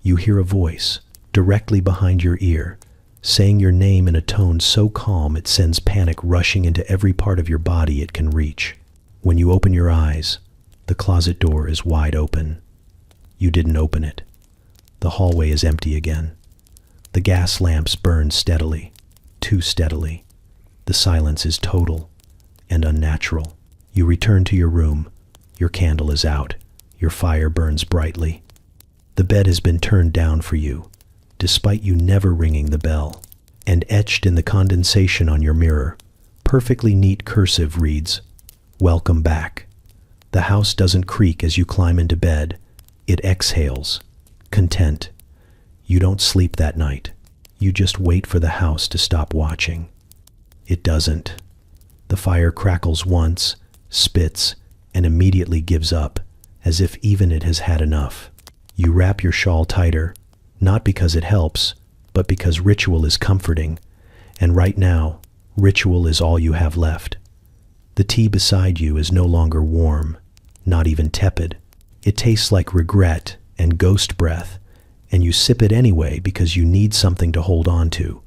you hear a voice directly behind your ear, saying your name in a tone so calm it sends panic rushing into every part of your body it can reach. When you open your eyes, the closet door is wide open. You didn't open it. The hallway is empty again. The gas lamps burn steadily, too steadily. The silence is total and unnatural. You return to your room. Your candle is out. Your fire burns brightly. The bed has been turned down for you, despite you never ringing the bell. And etched in the condensation on your mirror, perfectly neat cursive reads, "Welcome back." The house doesn't creak as you climb into bed. It exhales, content. You don't sleep that night. You just wait for the house to stop watching. It doesn't. The fire crackles once, spits, and immediately gives up, as if even it has had enough. You wrap your shawl tighter, not because it helps, but because ritual is comforting, and right now, ritual is all you have left. The tea beside you is no longer warm, not even tepid. It tastes like regret and ghost breath, and you sip it anyway because you need something to hold on to,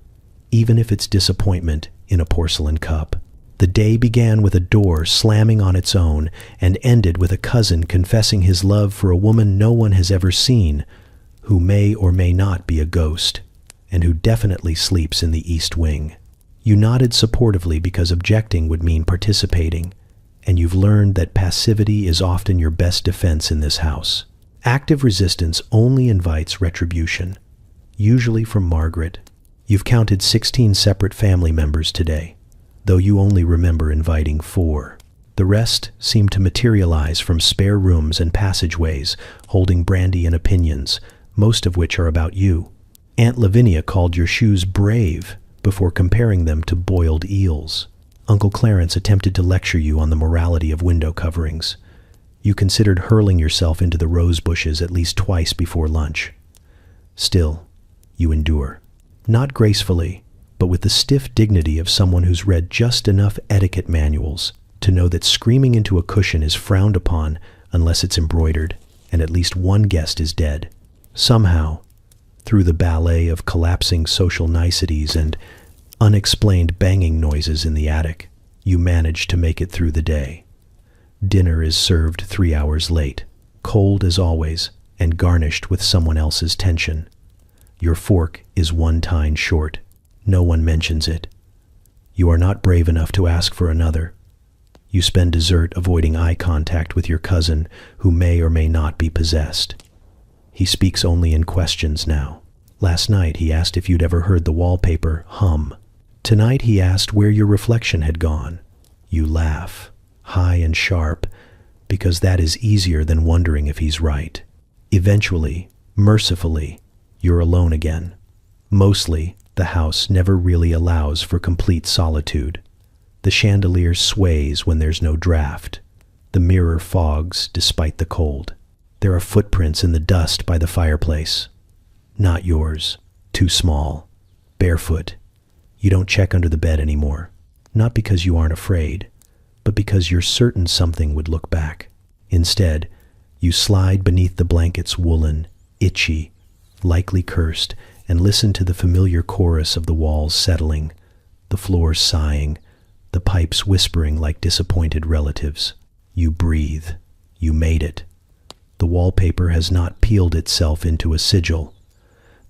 even if it's disappointment in a porcelain cup. The day began with a door slamming on its own and ended with a cousin confessing his love for a woman no one has ever seen, who may or may not be a ghost, and who definitely sleeps in the East Wing. You nodded supportively because objecting would mean participating, and you've learned that passivity is often your best defense in this house. Active resistance only invites retribution, usually from Margaret. You've counted 16 separate family members today, though you only remember inviting 4. The rest seem to materialize from spare rooms and passageways, holding brandy and opinions, most of which are about you. Aunt Lavinia called your shoes brave before comparing them to boiled eels. Uncle Clarence attempted to lecture you on the morality of window coverings. You considered hurling yourself into the rose bushes at least twice before lunch. Still, you endure. Not gracefully, but with the stiff dignity of someone who's read just enough etiquette manuals to know that screaming into a cushion is frowned upon unless it's embroidered, and at least one guest is dead. Somehow, through the ballet of collapsing social niceties and unexplained banging noises in the attic, you manage to make it through the day. Dinner is served 3 hours late, cold as always, and garnished with someone else's tension. Your fork is 1 tine short. No one mentions it. You are not brave enough to ask for another. You spend dessert avoiding eye contact with your cousin, who may or may not be possessed. He speaks only in questions now. Last night he asked if you'd ever heard the wallpaper hum. Tonight he asked where your reflection had gone. You laugh, high and sharp, because that is easier than wondering if he's right. Eventually, mercifully, you're alone again. Mostly, the house never really allows for complete solitude. The chandelier sways when there's no draft. The mirror fogs despite the cold. There are footprints in the dust by the fireplace. Not yours. Too small. Barefoot. You don't check under the bed anymore. Not because you aren't afraid, but because you're certain something would look back. Instead, you slide beneath the blanket's woolen, itchy, likely cursed, and listen to the familiar chorus of the walls settling, the floors sighing, the pipes whispering like disappointed relatives. You breathe. You made it. The wallpaper has not peeled itself into a sigil.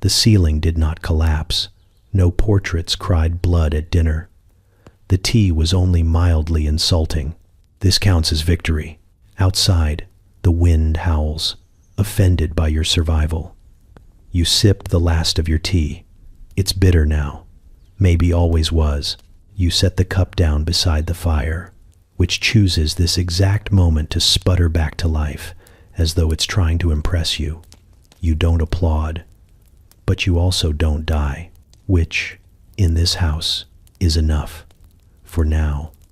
The ceiling did not collapse. No portraits cried blood at dinner. The tea was only mildly insulting. This counts as victory. Outside, the wind howls, offended by your survival. You sip the last of your tea. It's bitter now. Maybe always was. You set the cup down beside the fire, which chooses this exact moment to sputter back to life, as though it's trying to impress you. You don't applaud, but you also don't die, which, in this house, is enough. For now.